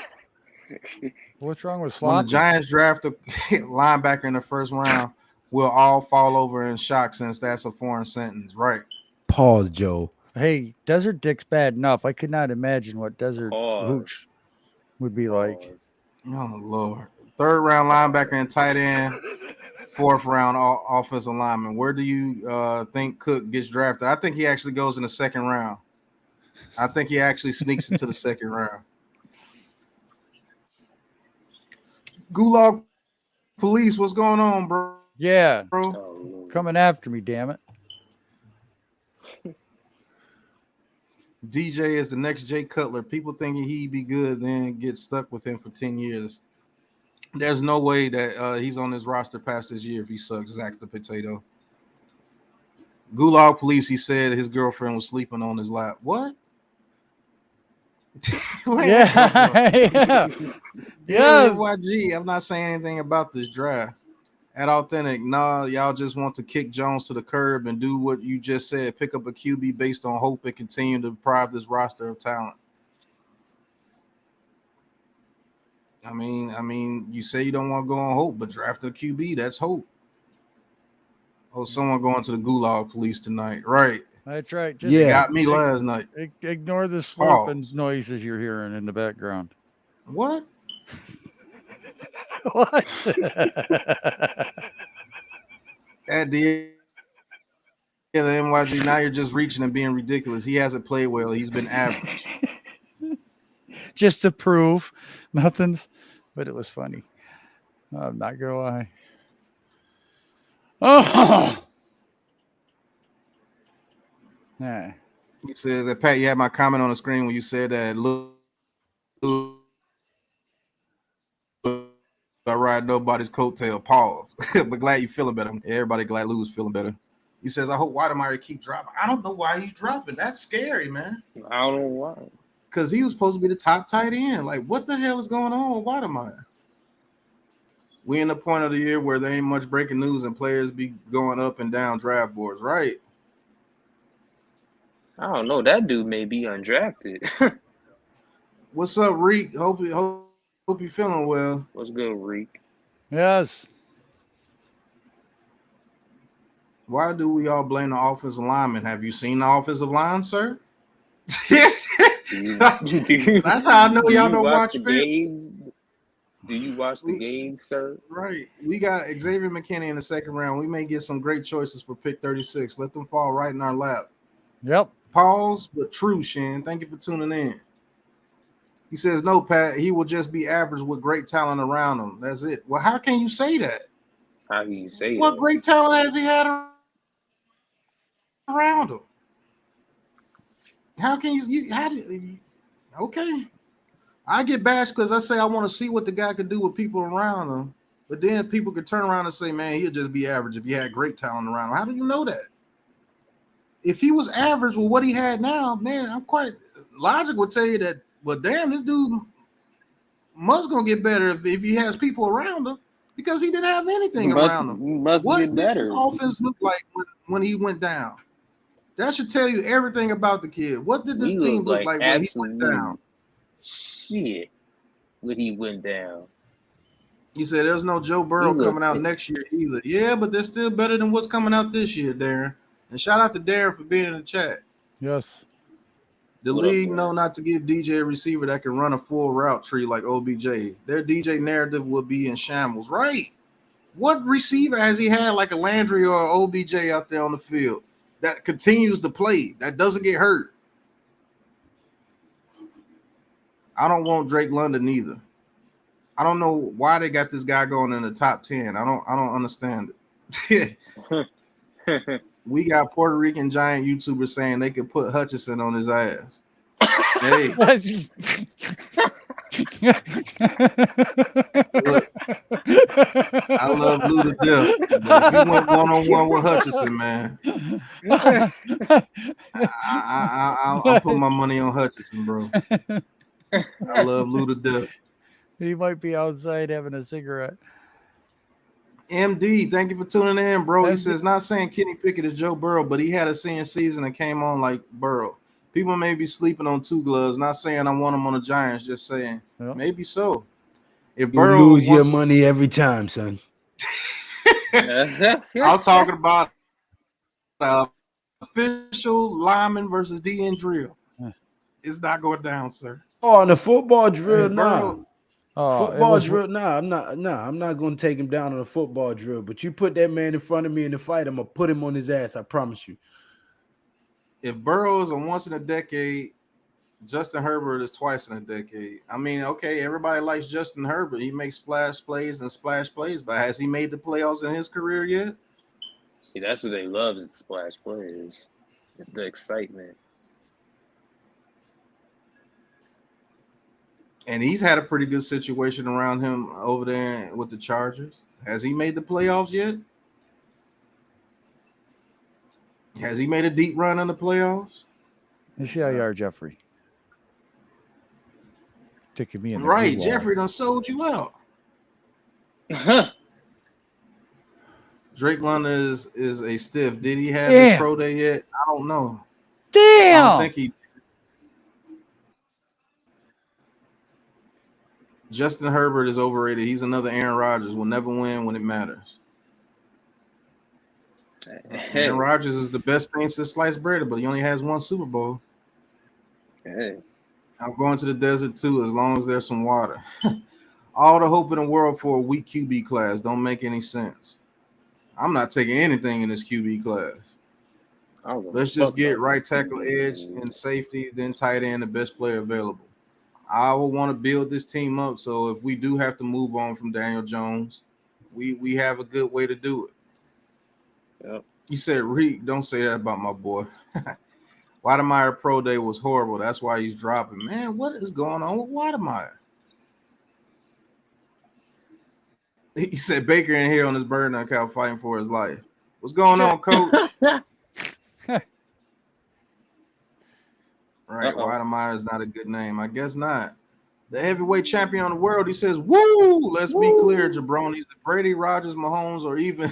What's wrong with When sloppy? the Giants draft a linebacker in the first round, we'll all fall over in shock since that's a foreign sentence, right? Pause, Joe. Hey, Desert Dick's bad enough. I could not imagine what Desert Pause. Hooch would be like. Oh Lord! Third round linebacker and tight end, fourth round offensive lineman. Where do you think Cook gets drafted? I think he actually goes in the second round. I think he actually sneaks into the second round. Gulag Police, what's going on, bro? Yeah, Oh, coming after me, damn it. DJ is the next Jay Cutler. People thinking he'd be good, then get stuck with him for 10 years. There's no way that he's on this roster past this year if he sucks. Zach the Potato. Gulag Police, he said his girlfriend was sleeping on his lap. What? Yeah. Yeah. YG, I'm not saying anything about this draft. At Authentic, nah, y'all just want to kick Jones to the curb and do what you just said. Pick up a QB based on hope and continue to deprive this roster of talent. I mean, you say you don't want to go on hope, but drafting a QB, that's hope. Oh, someone going to the Gulag Police tonight. Right. That's right. Just got me last night. Ignore the slurping noises you're hearing in the background. What? What? At the NYG, now you're just reaching and being ridiculous. He hasn't played well. He's been average. Just to prove nothing's, but it was funny. I'm not gonna lie. Oh, yeah. He says that Pat, you had my comment on the screen when you said that I ride nobody's coattail. Pause. But glad you feeling better. Everybody glad Lou's feeling better. He says, I hope Wadamire keep dropping. I don't know why he's dropping. That's scary, man. I don't know why. Because he was supposed to be the top tight end. Like, what the hell is going on with Wadamire? We in the point of the year where there ain't much breaking news and players be going up and down draft boards, right? I don't know. That dude may be undrafted. What's up, Reek? Hope you feeling well. What's good, Reek? Yes. Why do we all blame the offensive lineman? Have you seen the offensive line, sir? That's how I know y'all don't watch the film. games. Do you watch the games, sir? Right. We got Xavier McKinney in the second round. We may get some great choices for pick 36. Let them fall right in our lap. Yep. Pause, but true, Shan. Thank you for tuning in. He says, no, Pat, he will just be average with great talent around him. That's it. Well, how can you say that? How can you say What that? great talent has he had around him? How can okay. I get bashed because I say I want to see what the guy could do with people around him. But then people could turn around and say, man, he'll just be average if he had great talent around him. How do you know that? If he was average with what he had now, man, I'm quite logic would tell you that, well, damn, this dude must gonna get better if he has people around him because he didn't have anything around him. Must What get did better. his offense look like when he went down? That should tell you everything about the kid. What did this team look like when he went down? Shit, when he went down. He said there's no Joe Burrow coming out next year either. Yeah, but they're still better than what's coming out this year, Darren. And shout out to Darren for being in the chat. Yes. The What up, league man? know not to give DJ a receiver that can run a full route tree like OBJ. Their DJ narrative will be in shambles. Right. What receiver has he had like a Landry or OBJ out there on the field that continues to play, that doesn't get hurt? I don't want Drake London either. I don't know why they got this guy going in the top 10. I don't understand it. We got Puerto Rican giant YouTubers saying they could put Hutchinson on his ass. Hey, look, I love Lou to death, but if you went one-on-one with Hutchinson, man, I'll put my money on Hutchinson, bro. I love Lou to death. He might be outside having a cigarette. MD, thank you for tuning in, bro. He MD. says, not saying Kenny Pickett is Joe Burrow, but he had a senior season and came on like Burrow. People may be sleeping on two gloves. Not saying I want him on the Giants, just saying maybe so. If You Burrow lose your money every time, son. I'm talking about official lineman versus DN drill. It's not going down, sir. Oh, on the football drill, Hey, nah. Oh, Football drill, nah. I'm not gonna take him down on a football drill. But you put that man in front of me in the fight, I'm gonna put him on his ass. I promise you. If Burrow is a once in a decade, Justin Herbert is twice in a decade. I mean, okay, everybody likes Justin Herbert. He makes flash plays and splash plays, but has he made the playoffs in his career yet? See, that's what they love is the splash plays, the excitement. And he's had a pretty good situation around him over there with the Chargers. Has he made the playoffs yet? Has he made a deep run in the playoffs? You see how you are, Jeffrey. Taking me in the right, blue Jeffrey wall. done sold you out. Drake London is a stiff. Did he have his pro day yet? I don't know. Damn. I don't think he. Justin Herbert is overrated. He's another Aaron Rodgers. Will never win when it matters. Aaron Rodgers is the best thing since sliced bread, but he only has one Super Bowl. Hey. I'm going to the desert too, as long as there's some water. All the hope in the world for a weak QB class don't make any sense. I'm not taking anything in this QB class. Let's just get right tackle, edge, and safety, then tight end, the best player available. I will want to build this team up, so if we do have to move on from Daniel Jones, we have a good way to do it. Yep. You said, Reek, don't say that about my boy. Wademeyer Pro Day was horrible. That's why he's dropping. Man, what is going on with Wademeyer? He said Baker in here on his burden account fighting for his life. What's going on, coach? Right, Wademeyer is not a good name. I guess not. The heavyweight champion of the world, he says, woo! Let's be clear, jabronis. The Brady, Rodgers, Mahomes, or even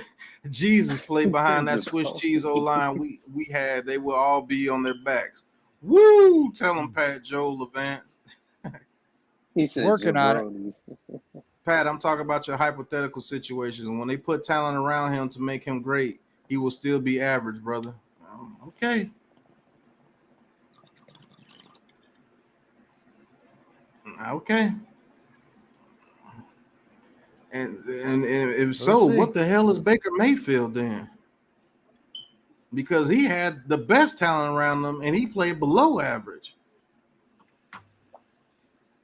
Jesus play behind that Swiss cheese O-line we had, they will all be on their backs. Woo! Tell him, Pat, Joe, Levance. He said working on it. Pat, I'm talking about your hypothetical situations. When they put talent around him to make him great, he will still be average, brother. Okay. Okay. And if so, what the hell is Baker Mayfield then? Because he had the best talent around him and he played below average.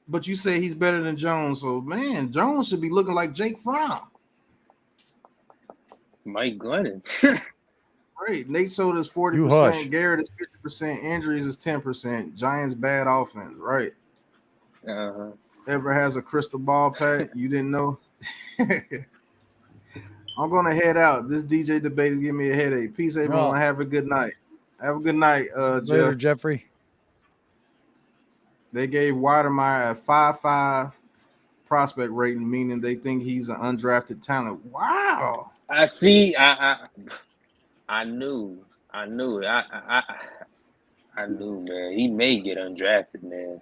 But you say he's better than Jones, so man, Jones should be looking like Jake Fromm. Mike Glennon. Right. Nate Soda is 40%, Garrett is 50%, injuries is 10%, Giants bad offense, right? Uh-huh. Ever has a crystal ball, Pat? You didn't know? I'm gonna head out. This DJ debate is giving me a headache. Peace, everyone. Have a good night. Have a good night, Later, Jeffrey. They gave Wademeyer a 5.5 prospect rating, meaning they think he's an undrafted talent. Wow. I see. I knew. I knew, man. He may get undrafted, man.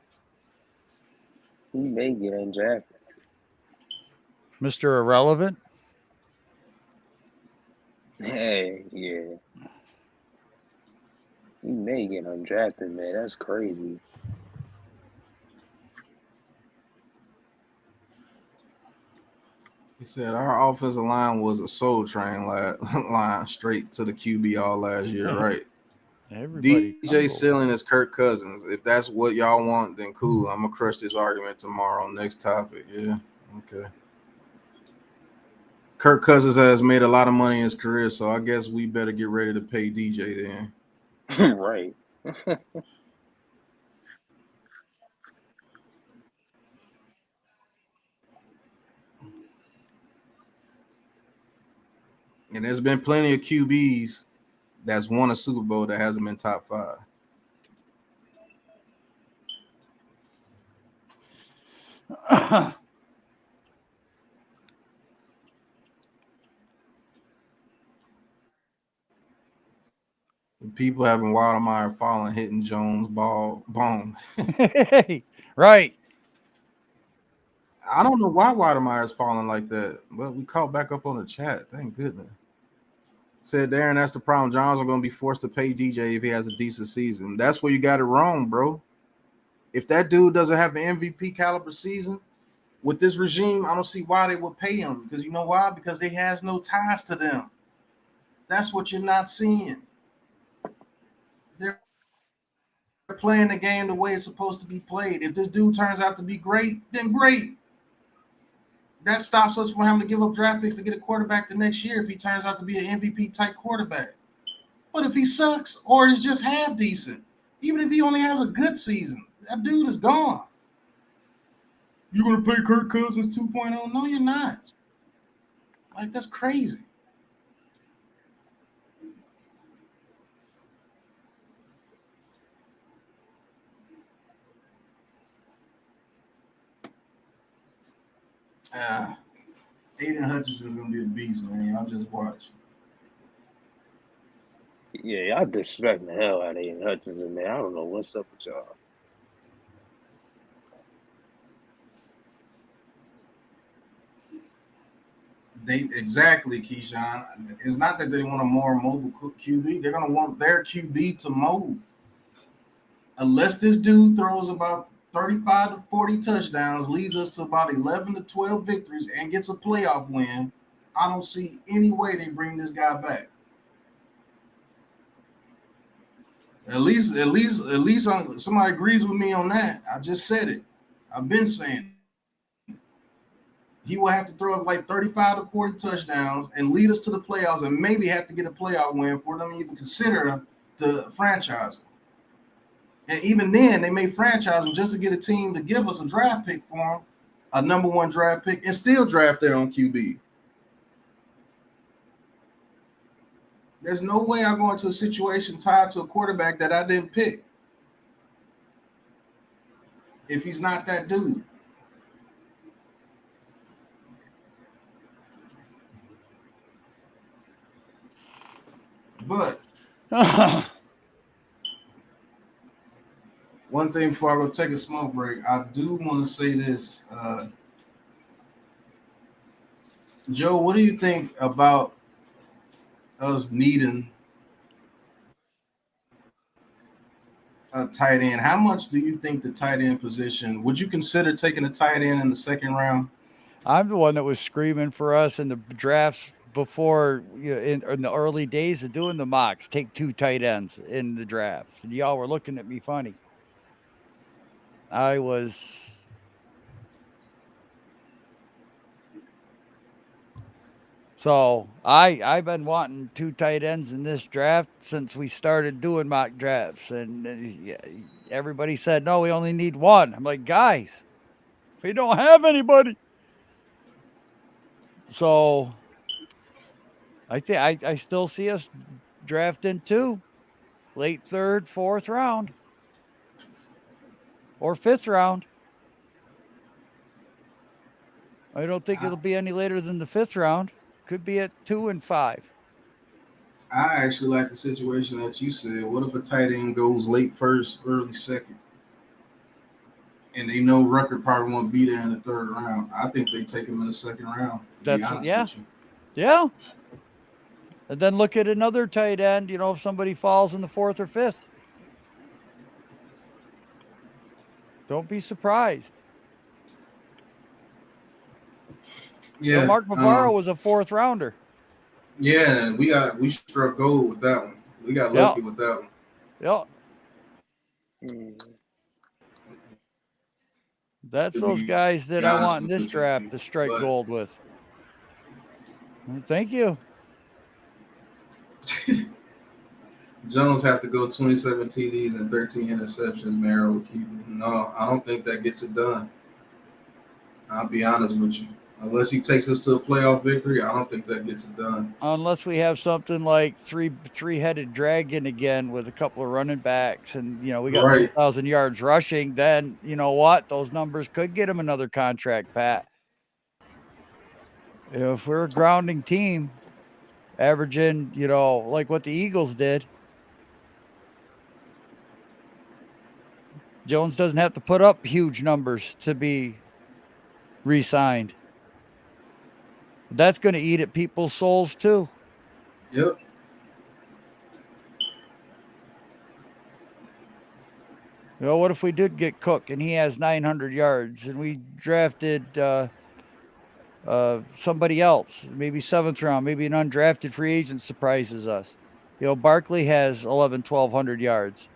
He may get undrafted. Mr. Irrelevant? Hey, yeah. He may get undrafted, man. That's crazy. He said our offensive line was a soul train line straight to the QB all last year, right? Everybody DJ ceiling is Kirk Cousins. If that's what y'all want, then cool. I'm gonna crush this argument tomorrow. Next topic. Yeah. Okay. Kirk Cousins has made a lot of money in his career, so I guess we better get ready to pay DJ then. Right. And there's been plenty of QBs that's won a Super Bowl that hasn't been top 5. People having Wildmeyer falling, hitting Jones ball bone. Right. I don't know why Wildmeyer is falling like that, but we caught back up on the chat. Thank goodness. Said Darren, that's the problem. Jones are going to be forced to pay DJ if he has a decent season. That's where you got it wrong, bro. If that dude doesn't have an MVP caliber season with this regime, I don't see why they would pay him. Because you know why? Because he has no ties to them. That's what you're not seeing. They're playing the game the way it's supposed to be played. If this dude turns out to be great, then great. That stops us from having to give up draft picks to get a quarterback the next year if he turns out to be an MVP type quarterback. But if he sucks or is just half decent, even if he only has a good season, that dude is gone. You're going to pay Kirk Cousins 2.0? No, you're not. Like, that's crazy. Aiden Hutchinson's gonna be a beast, man. Y'all just watch. Yeah, y'all disrespecting the hell out of Aiden Hutchinson, man. I don't know what's up with y'all. Exactly, Keyshawn. It's not that they want a more mobile QB. They're gonna want their QB to mold. Unless this dude throws about 35 to 40 touchdowns, leads us to about 11 to 12 victories, and gets a playoff win, I don't see any way they bring this guy back. At least somebody agrees with me on that. I just said it. I've been saying it. He will have to throw up like 35 to 40 touchdowns and lead us to the playoffs, and maybe have to get a playoff win for them to even consider the franchise. And even then, they may franchise him just to get a team to give us a draft pick for him, a number 1 draft pick, and still draft their own QB. There's no way I'm going to a situation tied to a quarterback that I didn't pick if he's not that dude. But one thing before I go take a smoke break, I do want to say this. Joe, what do you think about us needing a tight end? How much do you think the tight end position, would you consider taking a tight end in the 2nd round? I'm the one that was screaming for us in the drafts before, in the early days of doing the mocks, take 2 tight ends in the draft. And y'all were looking at me funny. So I've been wanting 2 tight ends in this draft since we started doing mock drafts, and everybody said, no, we only need 1. I'm like, guys, we don't have anybody. So I think I still see us drafting 2, late 3rd, 4th round, or 5th round. I don't think it'll be any later than the 5th round. Could be at 2 and 5. I actually like the situation that you said. What if a tight end goes late 1st, early 2nd, and they know Rucker probably won't be there in the 3rd round? I think they take him in the 2nd round. Yeah. And then look at another tight end. If somebody falls in the 4th or 5th, Don't be surprised. Yeah, Mark Bavaro was a 4th rounder. Yeah, and we struck gold with that one. We got lucky with that one. Yep. Mm. That's those guys that I want in this draft to strike gold with. Thank you. Jones have to go 27 TDs and 13 interceptions, Merrill will keep it. No, I don't think that gets it done. I'll be honest with you. Unless he takes us to a playoff victory, I don't think that gets it done. Unless we have something like three-headed dragon again with a couple of running backs and, we got 2,000 yards rushing, then you know what? Those numbers could get him another contract, Pat. If we're a grounding team, averaging, like what the Eagles did, Jones doesn't have to put up huge numbers to be re-signed. That's going to eat at people's souls too. Yep. What if we did get Cook and he has 900 yards and we drafted somebody else, maybe 7th round, maybe an undrafted free agent surprises us. Barkley has 1,200 yards.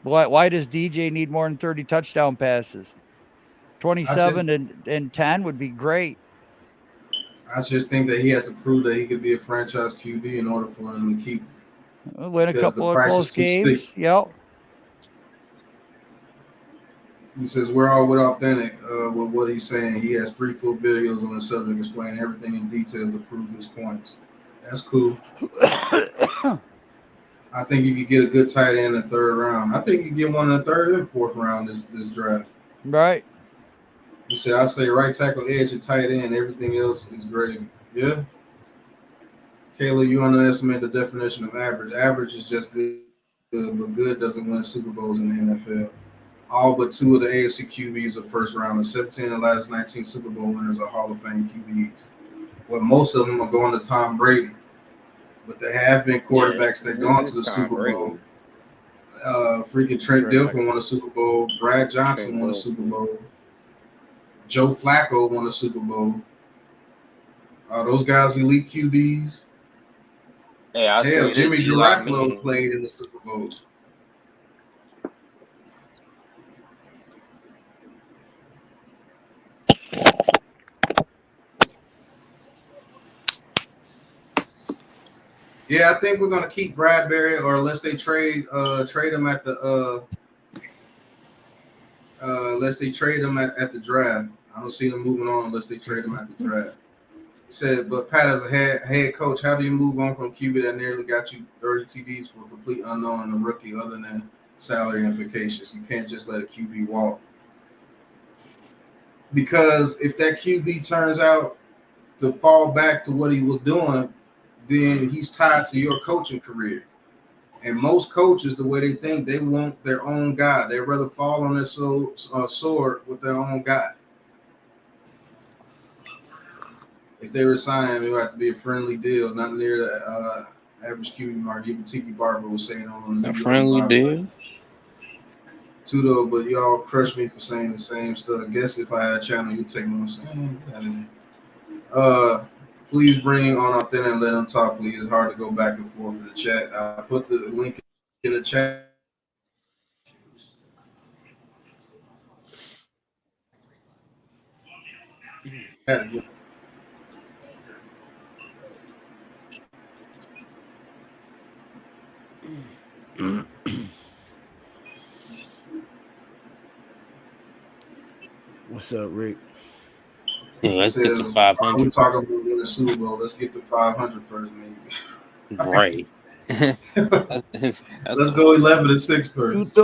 Why does DJ need more than 30 touchdown passes? 27 and 10 would be great. I just think that he has to prove that he could be a franchise QB in order for him to keep win a couple of close games. Yep. He says we're all with authentic with what he's saying. He has 3 full videos on the subject explaining everything in details to prove his points. That's cool. I think you could get a good tight end in the 3rd round. I think you get one in the 3rd and 4th round this draft. Right. He said, I say right tackle, edge, and tight end. Everything else is gravy. Yeah. Kayla, you underestimate the definition of average. Average is just good, but good doesn't win Super Bowls in the NFL. All but 2 of the AFC QBs are 1st rounders. 17 of the last 19 Super Bowl winners are Hall of Fame QBs. Well, most of them are going to Tom Brady. But there have been quarterbacks that gone to the Super Bowl. Freaking Trent Dilfer won a Super Bowl. Brad Johnson won a Super Bowl. Joe Flacco won a Super Bowl. Are those guys elite QBs? Hey, hell, Jimmy Garoppolo played in the Super Bowl. Yeah, I think we're gonna keep Bradbury, or unless they trade him at the unless they trade him at the draft. I don't see them moving on unless they trade him at the draft. He said, but Pat, as a head coach, how do you move on from QB that nearly got you 30 TDs for a complete unknown and a rookie other than salary implications? You can't just let a QB walk. Because if that QB turns out to fall back to what he was doing, then he's tied to your coaching career. And most coaches, the way they think, they want their own guy. They'd rather fall on their sword with their own guy. If they resign him, it would have to be a friendly deal, not near the average QB mark. Even Tiki Barber was saying on a friendly deal. Tudo, but y'all crush me for saying the same stuff. I guess if I had a channel, you'd take me on saying. Please bring on authentic and let them talk, please. It's hard to go back and forth in the chat. I put the link in the chat. What's up, Rick? Yeah, let's get to 500. We're talking about winning the Super Bowl. Let's get to 500 first, maybe. Right. Let's go 11-6 first.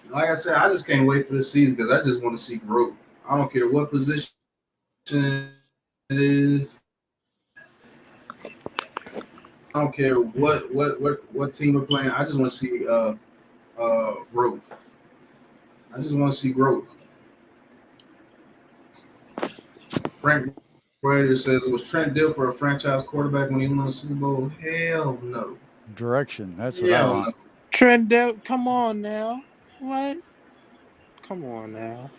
Like I said, I just can't wait for the season because I just want to see growth. I don't care what position it is. I don't care what team we're playing. I just want to see growth. I just want to see growth. Frank Brandon says, was Trent Dilfer a franchise quarterback when he won the Super Bowl? Hell no. Direction. That's what I Hell want. no. Trendell, come on now. What? Come on now.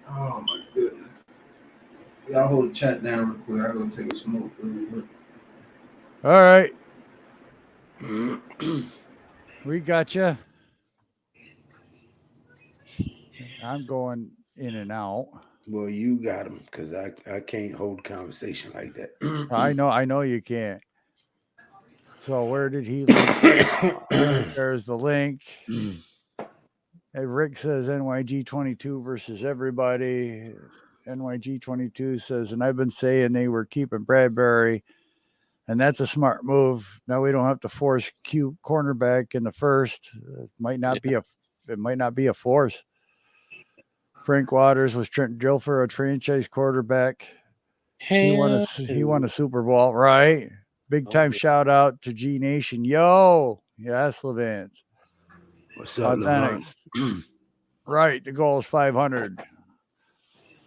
Oh my goodness. Y'all hold the chat down real quick. I'm gonna take a smoke real quick. All right. We got you. I'm going in and out. Well, you got him because I can't hold conversation like that. I know you can't. So where did he link it? There's the link. Hey, Rick says NYG22 versus everybody. NYG22 says, and I've been saying they were keeping Bradbury, and that's a smart move. Now we don't have to force Q cornerback in the first. It might not be a force. Frank Waters was Trent Dilfer, a franchise quarterback. He won a Super Bowl, right? Big time shout out to G Nation. Yo, yes, Levance. What's up, Levance? Right, the goal is 500.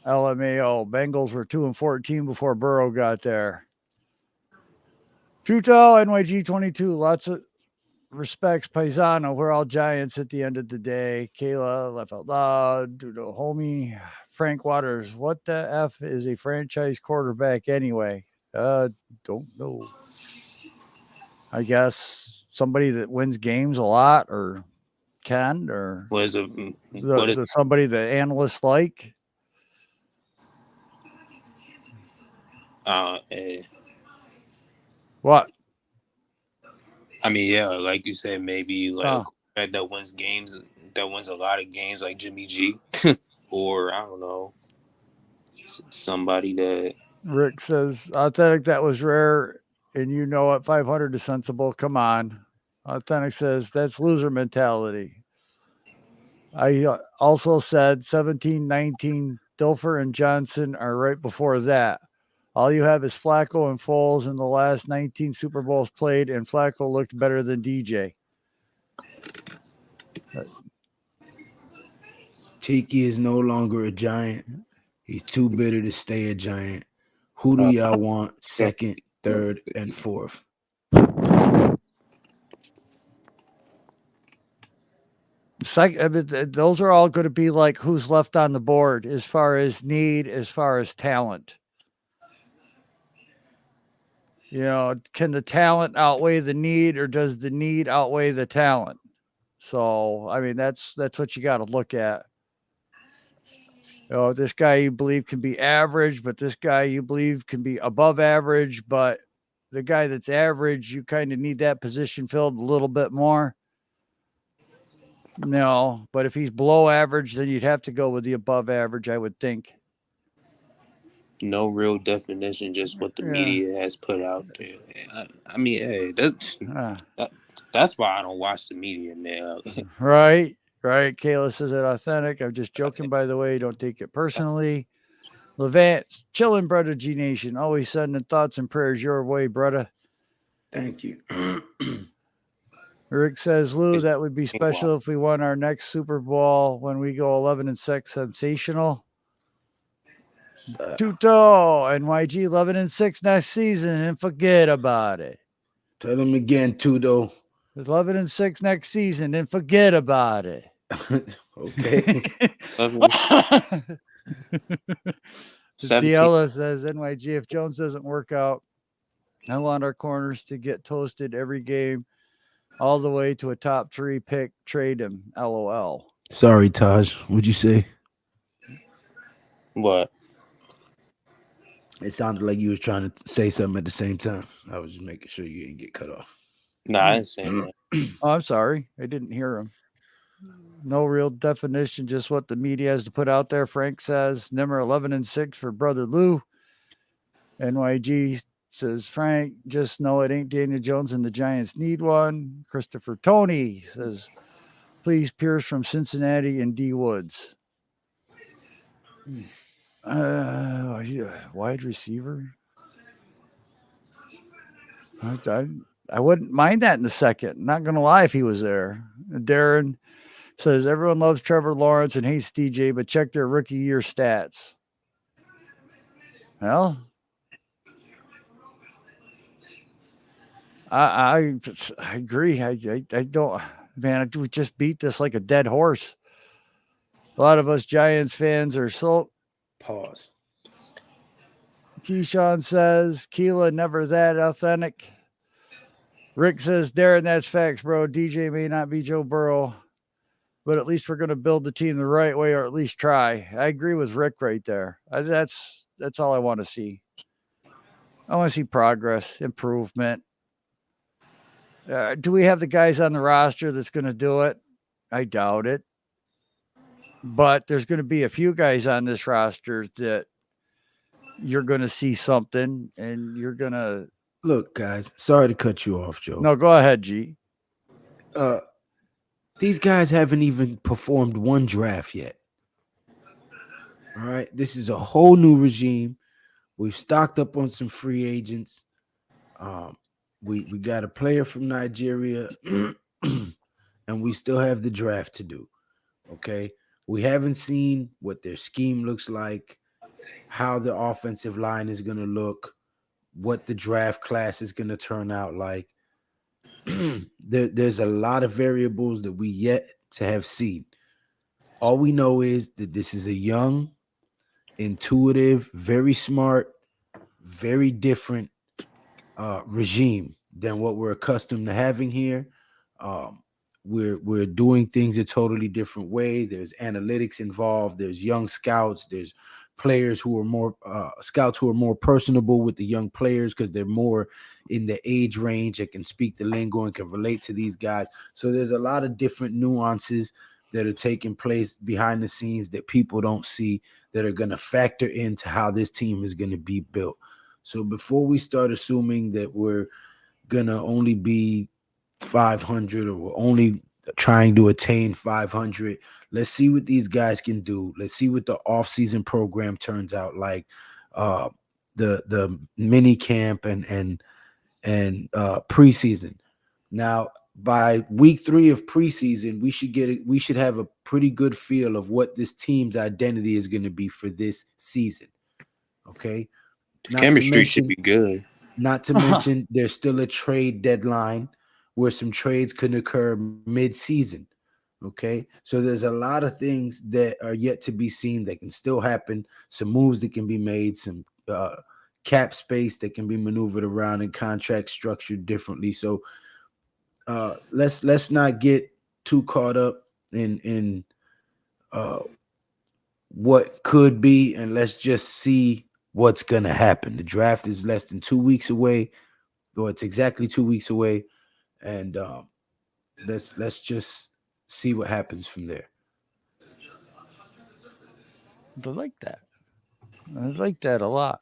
LMAO. Bengals were 2-14 before Burrow got there. Tuto, NYG22. Lots of respects, Paisano. We're all Giants at the end of the day. Kayla, left out loud. Tuto, homie. Frank Waters. What the F is a franchise quarterback anyway? Don't know. I guess somebody that wins games a lot or can or somebody that analysts like. What? I mean, yeah, like you said, maybe like a quarterback that wins a lot of games, like Jimmy G, or I don't know, somebody that. Rick says Authentic, that was rare, and you know it. 500 is sensible. Come on. Authentic says that's loser mentality. I also said 17, 19. Dilfer and Johnson are right before that. All you have is Flacco and Foles in the last 19 Super Bowls played, and Flacco looked better than DJ. Tiki is no longer a Giant. He's too bitter to stay a Giant. Who do y'all want second, third, and fourth? Those are all going to be like who's left on the board as far as need, as far as talent. You know, can the talent outweigh the need, or does the need outweigh the talent? So, I mean, that's what you got to look at. You know, this guy you believe can be average, but this guy you believe can be above average, but the guy that's average, you kind of need that position filled a little bit more. No, but if he's below average, then you'd have to go with the above average, I would think. No real definition, just what the media has put out there. I mean, hey, that's why I don't watch the media, man. Right. Kayla says it authentic. I'm just joking, by the way. Don't take it personally. Levant, chilling, brother G Nation. Always sending thoughts and prayers your way, brother. Thank you. Rick says, Lou, that would be special if we won our next Super Bowl when we go 11-6. Sensational. Tuto, NYG 11-6 next season and forget about it. Tell him again, Tuto. 11-6 next season and forget about it. Okay. Diella says, NYG, if Jones doesn't work out, I want our corners to get toasted every game all the way to a top 3 pick. Trade him. LOL. Sorry, Taj. What'd you say? What? It sounded like you was trying to say something at the same time. I was just making sure you didn't get cut off. No, I didn't say that. Oh, I'm sorry. I didn't hear him. No real definition, just what the media has to put out there. Frank says, number 11-6 for brother Lou. NYG says, Frank, just know it ain't Daniel Jones and the Giants need one. Christopher Tony says, please, Pierce from Cincinnati and D Woods. Wide receiver. I wouldn't mind that in a second. Not going to lie if he was there. Darren Says everyone loves Trevor Lawrence and hates DJ, but check their rookie year stats. Well, I agree. I don't, man. We just beat this like a dead horse. A lot of us Giants fans are so. Pause. Keyshawn says Keela never that authentic. Rick says Darren, that's facts, bro. DJ may not be Joe Burrow, but at least we're going to build the team the right way, or at least try. I agree with Rick right there. That's all I want to see. I want to see progress, improvement. Do we have the guys on the roster that's going to do it? I doubt it. But there's going to be a few guys on this roster that you're going to see something, and you're going to look, guys. Sorry to cut you off, Joe. No, go ahead, G. These guys haven't even performed one draft yet. All right, this is a whole new regime. We've stocked up on some free agents. We got a player from Nigeria, and we still have the draft to do. Okay, we haven't seen what their scheme looks like, how the offensive line is going to look, what the draft class is going to turn out like. There's a lot of variables that we yet to have seen. All we know is that this is a young, intuitive, very smart, very different regime than what we're accustomed to having here. We're doing things a totally different way. There's analytics involved. There's young scouts. There's players who are more scouts who are more personable with the young players because they're more in the age range that can speak the lingo and can relate to these guys. So there's a lot of different nuances that are taking place behind the scenes that people don't see that are going to factor into how this team is going to be built. So before we start assuming that we're going to only be 500 or we're only trying to attain 500, let's see what these guys can do. Let's see what the offseason program turns out like. The mini camp and preseason. Now, by week 3 of preseason, we should have a pretty good feel of what this team's identity is going to be for this season. Okay, the chemistry should be good. Not to mention, there's still a trade deadline where some trades could occur mid-season. Okay, so there's a lot of things that are yet to be seen that can still happen. Some moves that can be made, some cap space that can be maneuvered around and contracts structured differently. So let's not get too caught up in what could be, and let's just see what's gonna happen. The draft is less than 2 weeks away, or it's exactly 2 weeks away, and let's just see what happens from there. I like that. I like that a lot.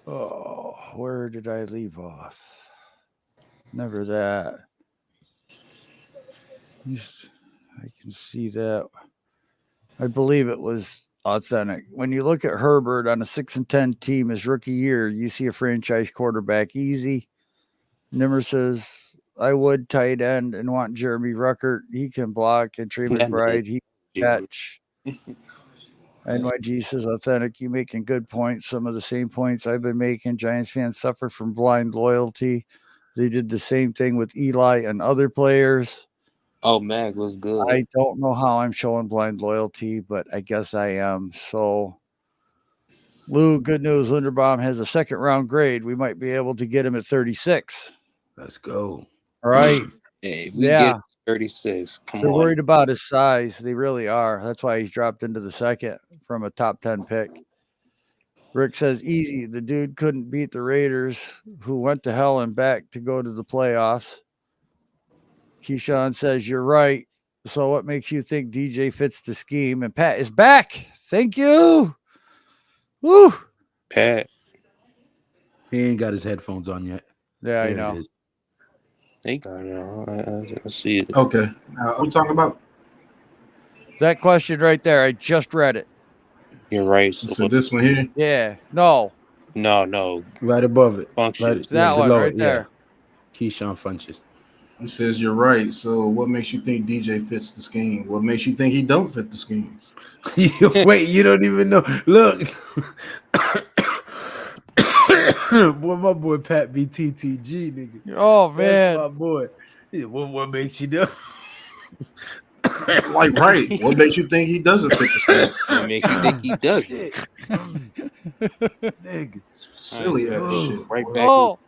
Oh, where did I leave off? Never that. I can see that. I believe it was authentic. When you look at Herbert on a 6-10 team his rookie year, you see a franchise quarterback easy. Nimmer says, I would tight end and want Jeremy Ruckert. He can block. And Trey McBride, he can catch. NYG says, authentic, you making good points. Some of the same points I've been making. Giants fans suffer from blind loyalty. They did the same thing with Eli and other players. Oh, Mag was good. I don't know how I'm showing blind loyalty, but I guess I am. So, Lou, good news. Linderbaum has a second-round grade. We might be able to get him at 36. Let's go. All right. Hey, if we get 36, come They're on. worried about his size. They really are. That's why he's dropped into the second from a top 10 pick. Rick says, easy. The dude couldn't beat the Raiders, who went to hell and back to go to the playoffs. Keyshawn says, you're right. So what makes you think DJ fits the scheme? And Pat is back. Thank you. Woo. Pat. He ain't got his headphones on yet. Yeah, I know. They got it on. I see it. Okay. What we talking about? That question right there. I just read it. You're right. So this one here? Yeah. No. No. Right above it. Funches. That one right there. Keyshawn Funches. He says you're right. So what makes you think DJ fits the scheme? What makes you think he don't fit the scheme? Wait, you don't even know. Look. Boy, my boy Pat be TTG, nigga. Oh That's man, my boy. Yeah, what makes you know? Like, right. What makes you think he doesn't fit the scheme? What makes you think he doesn't? Shit. Nigga. Silly ass Oh. shit. Right boy. back to oh,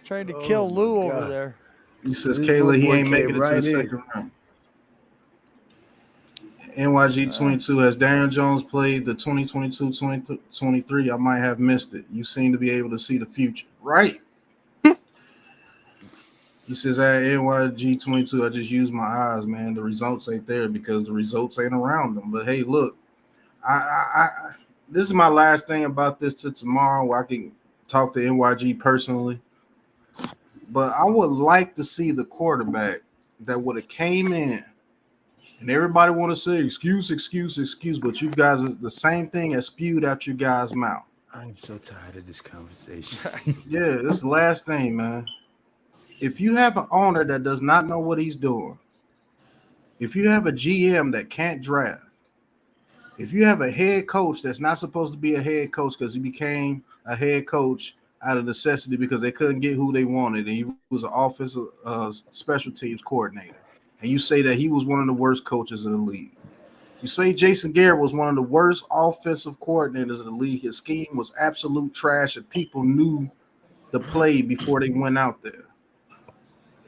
trying to Oh, kill my Lou over God. there. He says This Kayla, he boy ain't making came it to the right in. second round. NYG 22 has Daniel Jones played the 2022-2023. I might have missed it. You seem to be able to see the future. Right. He says at NYG 22, I just use my eyes, man. The results ain't there because the results ain't around them. But hey, look, I this is my last thing about this to tomorrow. I can talk to NYG personally. But I would like to see the quarterback that would have came in. And everybody want to say excuse, but you guys are the same thing as spewed out your guys' mouth. I'm so tired of this conversation. Yeah, this is the last thing, man. If you have an owner that does not know what he's doing, if you have a GM that can't draft, if you have a head coach that's not supposed to be a head coach because he became a head coach out of necessity because they couldn't get who they wanted, and he was an offensive special teams coordinator, and you say that he was one of the worst coaches in the league. You say Jason Garrett was one of the worst offensive coordinators in the league. His scheme was absolute trash, and people knew the play before they went out there.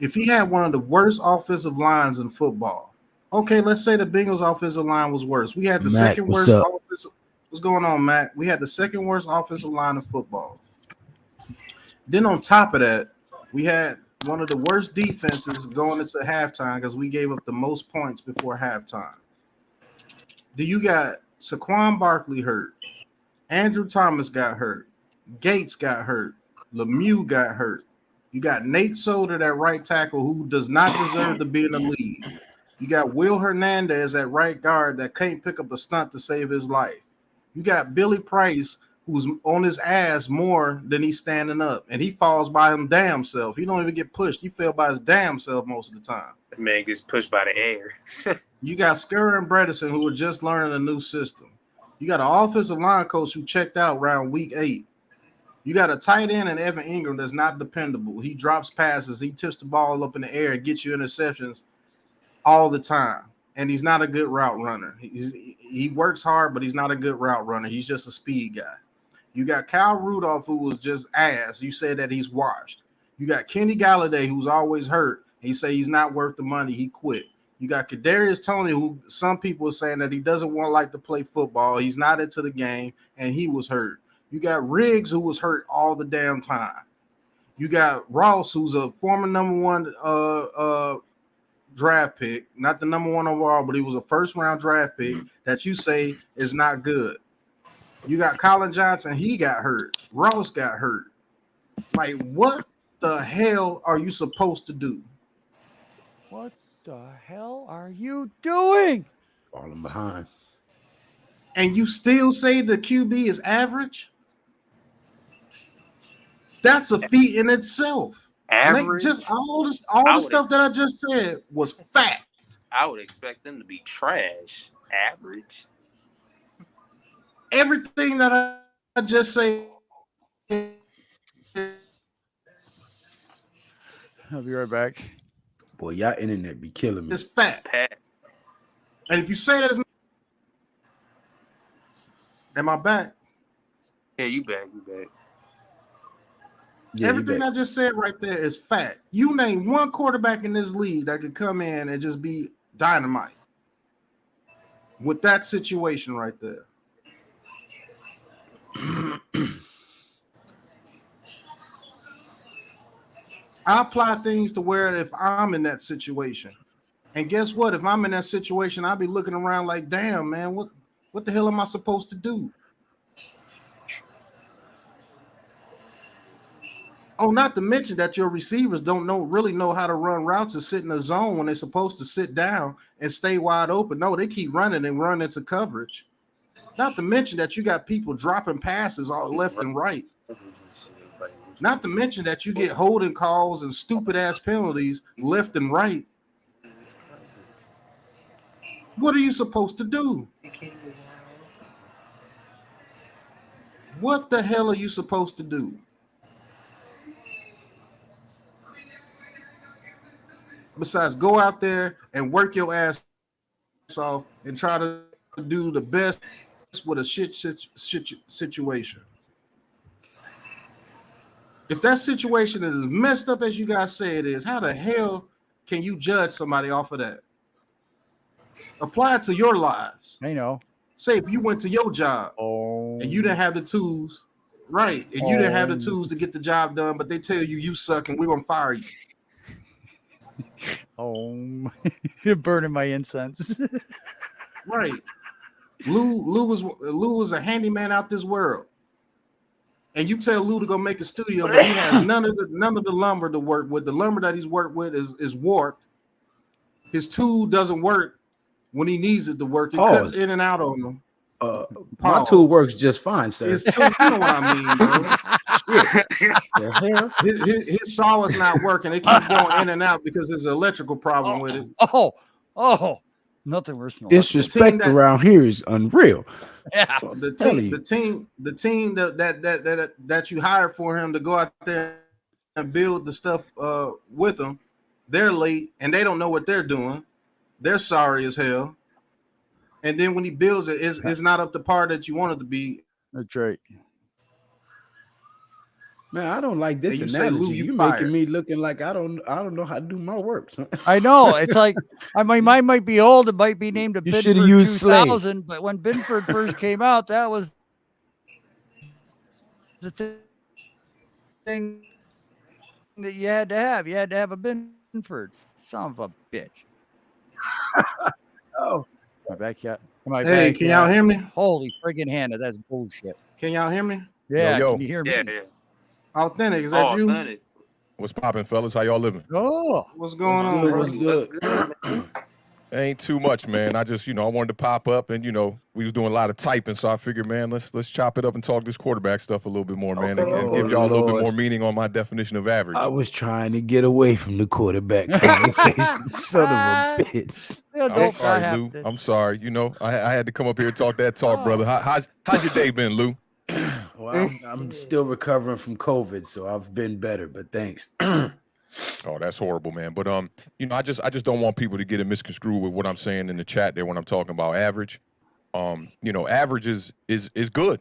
If he had one of the worst offensive lines in football, okay, let's say the Bengals' offensive line was worse. We had the Matt, second what's worst up? offensive. What's going on, Matt? We had the second worst offensive line in football. Then on top of that, we had one of the worst defenses going into halftime because we gave up the most points before halftime. Do you got Saquon Barkley hurt? Andrew Thomas got hurt. Gates got hurt. Lemieux got hurt. You got Nate Solder, that right tackle, who does not deserve to be in the league. You got Will Hernandez at right guard that can't pick up a stunt to save his life. You got Billy Price, who's on his ass more than he's standing up, and he falls by him damn self. He don't even get pushed. He fell by his damn self most of the time. That man gets pushed by the air. You got Scurry and Bredesen, who are just learning a new system. You got an offensive line coach who checked out around week 8. You got a tight end in Evan Ingram that's not dependable. He drops passes. He tips the ball up in the air and gets you interceptions all the time. And he's not a good route runner. He works hard, but he's not a good route runner. He's just a speed guy. You got Kyle Rudolph, who was just ass. You said that he's washed. You got Kenny Galladay, who's always hurt. He say he's not worth the money. He quit. You got Kadarius Toney, who some people are saying that he doesn't want to play football. He's not into the game, and he was hurt. You got Riggs, who was hurt all the damn time. You got Ross, who's a former number 1 draft pick, not the number 1 overall, but he was a first-round draft pick that you say is not good. You got Colin Johnson, he got hurt. Ross got hurt. Like, what the hell are you supposed to do? What the hell are you doing? Falling behind. And you still say the QB is average? That's a feat in itself. Average? Just all the stuff that I just said was fact. I would expect them to be trash. Average? Everything that I just say. I'll be right back. Boy, y'all internet be killing me. It's fact. Pat. And if you say that, am I back? Yeah, you back. Yeah, Everything I just said right there is fact. You name one quarterback in this league that could come in and just be dynamite with that situation right there. I apply things to where if I'm in that situation, and guess what? If I'm in that situation, I'll be looking around like, damn, man, what the hell am I supposed to do? Oh, not to mention that your receivers don't really know how to run routes and sit in a zone when they're supposed to sit down and stay wide open. No, they keep running and run into coverage. Not to mention that you got people dropping passes all left and right. Not to mention that you get holding calls and stupid ass penalties left and right. What are you supposed to do? What the hell are you supposed to do? Besides, go out there and work your ass off and try to do the best with a shit situation. If that situation is as messed up as you guys say it is, how the hell can you judge somebody off of that? Apply it to your lives. I know. Say if you went to your job and you didn't have the tools, right? And you didn't have the tools to get the job done, but they tell you suck and we're gonna fire you. You're burning my incense. Right. Lou was a handyman out this world. And you tell Lou to go make a studio, but he has none of the lumber to work with. The lumber that he's worked with is warped. His tool doesn't work when he needs it to work. It cuts in and out on him. My tool works just fine, sir. His tool, you know what I mean, bro. His saw is not working. It keeps going in and out because there's an electrical problem with it. Nothing worse than disrespect around here is unreal. Yeah. The team that you hired for him to go out there and build the stuff with him, they're late and they don't know what they're doing. They're sorry as hell. And then when he builds it, it's not up to par that you want it to be. That's right. Man, I don't like this analogy. You're making me looking like I don't know how to do my work. I know. It's like, I mean, mine might be old. It might be named a Binford 2000, but when Binford first came out, that was the thing that you had to have. You had to have a Binford. Son of a bitch. Oh. Am I back yet? Hey, can y'all hear me? Holy friggin' Hannah, that's bullshit. Can y'all hear me? Yeah, yo. Can you hear me? Yeah. Authentic, is that you? Authentic. What's poppin', fellas? How y'all living? Oh, what's going on? What's good? Ain't too much, man. I just, I wanted to pop up and, we was doing a lot of typing, so I figured, man, let's chop it up and talk this quarterback stuff a little bit more, man, and give y'all a little bit more meaning on my definition of average. I was trying to get away from the quarterback conversation. Son of a bitch. I'm sorry, Lou. I'm sorry. I had to come up here and talk that talk, brother. How's your day been, Lou? Well, I'm still recovering from COVID, so I've been better, but thanks. Oh, that's horrible, man. But I just don't want people to get it misconstrued with what I'm saying in the chat there when I'm talking about average. Average is good.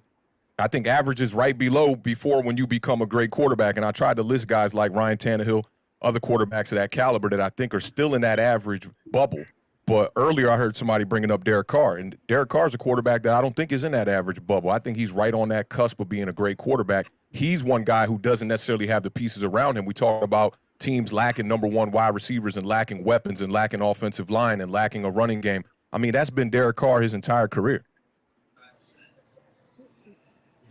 I think average is right below before when you become a great quarterback. And I tried to list guys like Ryan Tannehill, other quarterbacks of that caliber that I think are still in that average bubble. But earlier I heard somebody bringing up Derek Carr, and Derek Carr is a quarterback that I don't think is in that average bubble. I think he's right on that cusp of being a great quarterback. He's one guy who doesn't necessarily have the pieces around him. We talk about teams lacking number one wide receivers and lacking weapons and lacking offensive line and lacking a running game. I mean, that's been Derek Carr his entire career.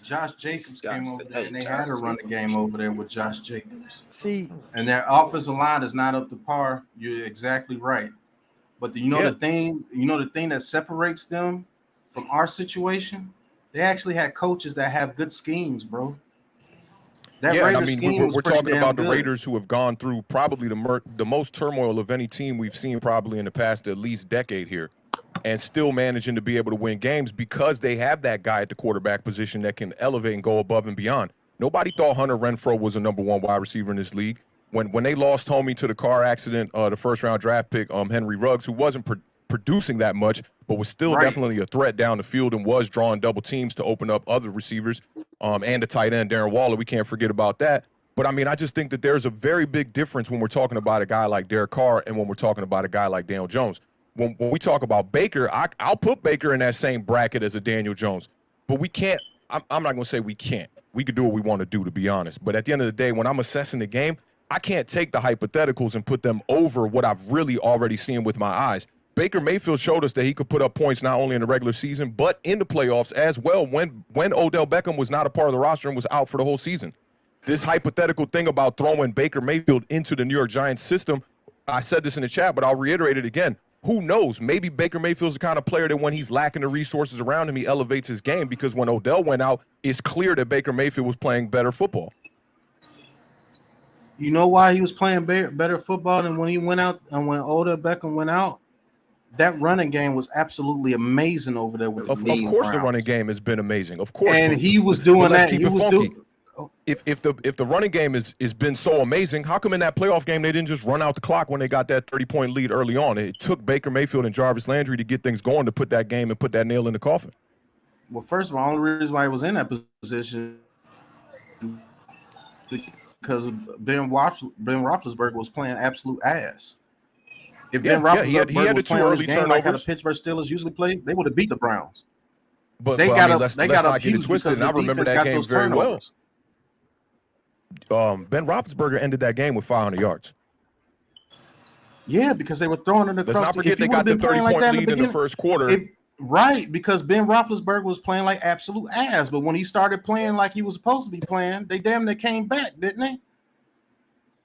Josh Jacobs came over there and they had to run the game over there with Josh Jacobs. See, and their offensive line is not up to par. You're exactly right. But the thing that separates them from our situation, they actually had coaches that have good schemes, bro. We're talking about the Raiders who have gone through probably the most turmoil of any team we've seen probably in the past at least decade here, and still managing to be able to win games because they have that guy at the quarterback position that can elevate and go above and beyond. Nobody thought Hunter Renfrow was a number one wide receiver in this league. When they lost homie to the car accident, the first-round draft pick, Henry Ruggs, who wasn't producing that much, but was still definitely a threat down the field and was drawing double teams to open up other receivers, and the tight end, Darren Waller. We can't forget about that. But, I just think that there's a very big difference when we're talking about a guy like Derek Carr and when we're talking about a guy like Daniel Jones. When we talk about Baker, I'll put Baker in that same bracket as a Daniel Jones. But we can't – I'm not going to say we can't. We could do what we want to do, to be honest. But at the end of the day, when I'm assessing the game, I can't take the hypotheticals and put them over what I've really already seen with my eyes. Baker Mayfield showed us that he could put up points not only in the regular season, but in the playoffs as well when Odell Beckham was not a part of the roster and was out for the whole season. This hypothetical thing about throwing Baker Mayfield into the New York Giants system, I said this in the chat, but I'll reiterate it again. Who knows? Maybe Baker Mayfield's the kind of player that when he's lacking the resources around him, he elevates his game because when Odell went out, it's clear that Baker Mayfield was playing better football. You know why he was playing better football than when he went out and when Odell Beckham went out? That running game was absolutely amazing over there with the Of course, the running game has been amazing. Of course, and he was doing that. Keep he it was funky. If the running game is been so amazing, how come in that playoff game they didn't just run out the clock when they got that 30-point lead early on? It took Baker Mayfield and Jarvis Landry to get things going to put that game and put that nail in the coffin. Well, first of all, the only reason why he was in that position because Ben Roethlisberger was playing absolute ass. If Ben Roethlisberger was playing this game like how the Pittsburgh Steelers usually play, they would have beat the Browns. But they got up huge twisted. And I remember that game very well. Ben Roethlisberger ended that game with 500 yards. Yeah, because they were throwing it across. Let's not forget they got the 30-point lead in the first quarter. Right, because Ben Roethlisberger was playing like absolute ass. But when he started playing like he was supposed to be playing, they damn near came back, didn't they?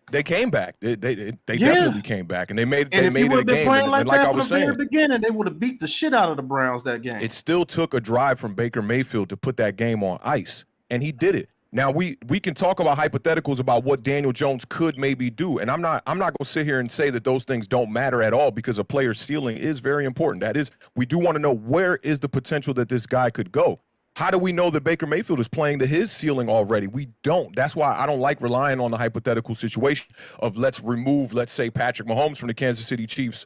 They came back. They definitely came back, and they made it a game. Like I was saying, at the beginning, they would have beat the shit out of the Browns that game. It still took a drive from Baker Mayfield to put that game on ice, and he did it. Now we can talk about hypotheticals about what Daniel Jones could maybe do, and I'm not going to sit here and say that those things don't matter at all because a player's ceiling is very important. That is, we do want to know where is the potential that this guy could go. How do we know that Baker Mayfield is playing to his ceiling already? We don't. That's why I don't like relying on the hypothetical situation of let's say, Patrick Mahomes from the Kansas City Chiefs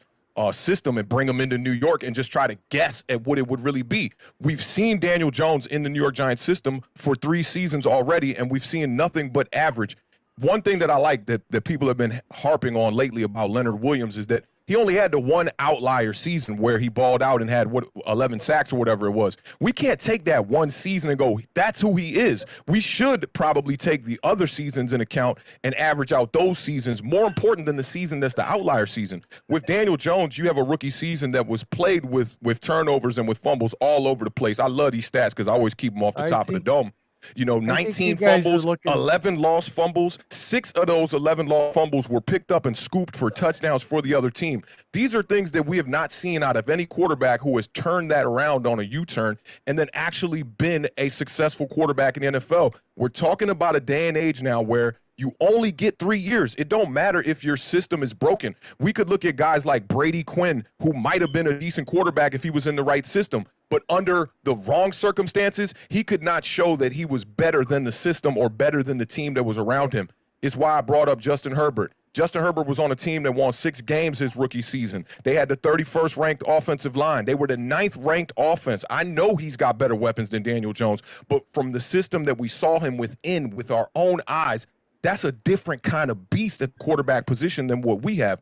system and bring him into New York and just try to guess at what it would really be. We've seen Daniel Jones in the New York Giants system for 3 seasons already, and we've seen nothing but average. One thing that I like that people have been harping on lately about Leonard Williams is that he only had the one outlier season where he balled out and had 11 sacks or whatever it was. We can't take that one season and go, that's who he is. We should probably take the other seasons in account and average out those seasons, more important than the season that's the outlier season. With Daniel Jones, you have a rookie season that was played with turnovers and with fumbles all over the place. I love these stats because I always keep them off the top of the dome. 19 fumbles, 11 lost fumbles. 6 of those 11 lost fumbles were picked up and scooped for touchdowns for the other team. These are things that we have not seen out of any quarterback who has turned that around on a U-turn and then actually been a successful quarterback in the NFL. We're talking about a day and age now where you only get 3 years. It don't matter if your system is broken. We could look at guys like Brady Quinn, who might have been a decent quarterback if he was in the right system. But under the wrong circumstances, he could not show that he was better than the system or better than the team that was around him. It's why I brought up Justin Herbert. Justin Herbert was on a team that won 6 games his rookie season. They had the 31st ranked offensive line. They were the 9th ranked offense. I know he's got better weapons than Daniel Jones, but from the system that we saw him within with our own eyes, that's a different kind of beast at the quarterback position than what we have.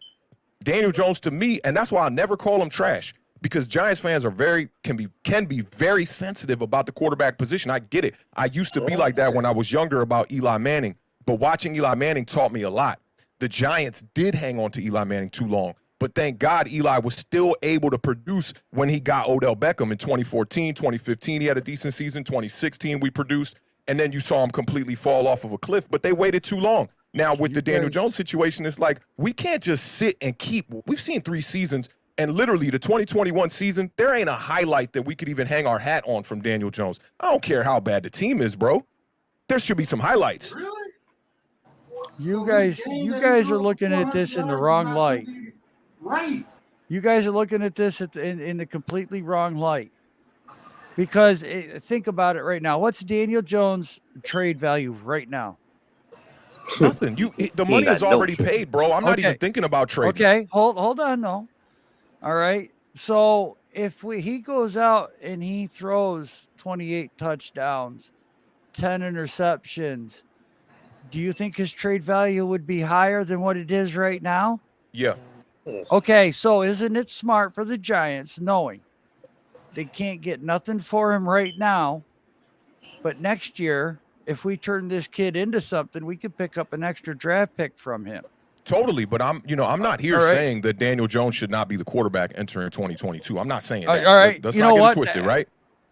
Daniel Jones, to me, and that's why I never call him trash, because Giants fans are can be very sensitive about the quarterback position. I get it. I used to be like that when I was younger about Eli Manning, but watching Eli Manning taught me a lot. The Giants did hang on to Eli Manning too long, but thank God Eli was still able to produce when he got Odell Beckham in 2014, 2015. He had a decent season. 2016 we produced, and then you saw him completely fall off of a cliff, but they waited too long. Now with the Daniel Jones situation, it's like we can't just sit and we've seen 3 seasons. And literally, the 2021 season, there ain't a highlight that we could even hang our hat on from Daniel Jones. I don't care how bad the team is, bro. There should be some highlights. Really? You guys are looking at this in the wrong light. Right. You guys are looking at this in the completely wrong light. Because think about it right now. What's Daniel Jones' trade value right now? Nothing. The money is already paid, bro. I'm not even thinking about trading. Okay, hold on, no. All right. So if he goes out and he throws 28 touchdowns, 10 interceptions, do you think his trade value would be higher than what it is right now? Yeah. Okay, so isn't it smart for the Giants knowing they can't get nothing for him right now, but next year, if we turn this kid into something, we could pick up an extra draft pick from him. Totally, but I'm not here saying that Daniel Jones should not be the quarterback entering 2022. I'm not saying that. All right, let's not get it twisted, right?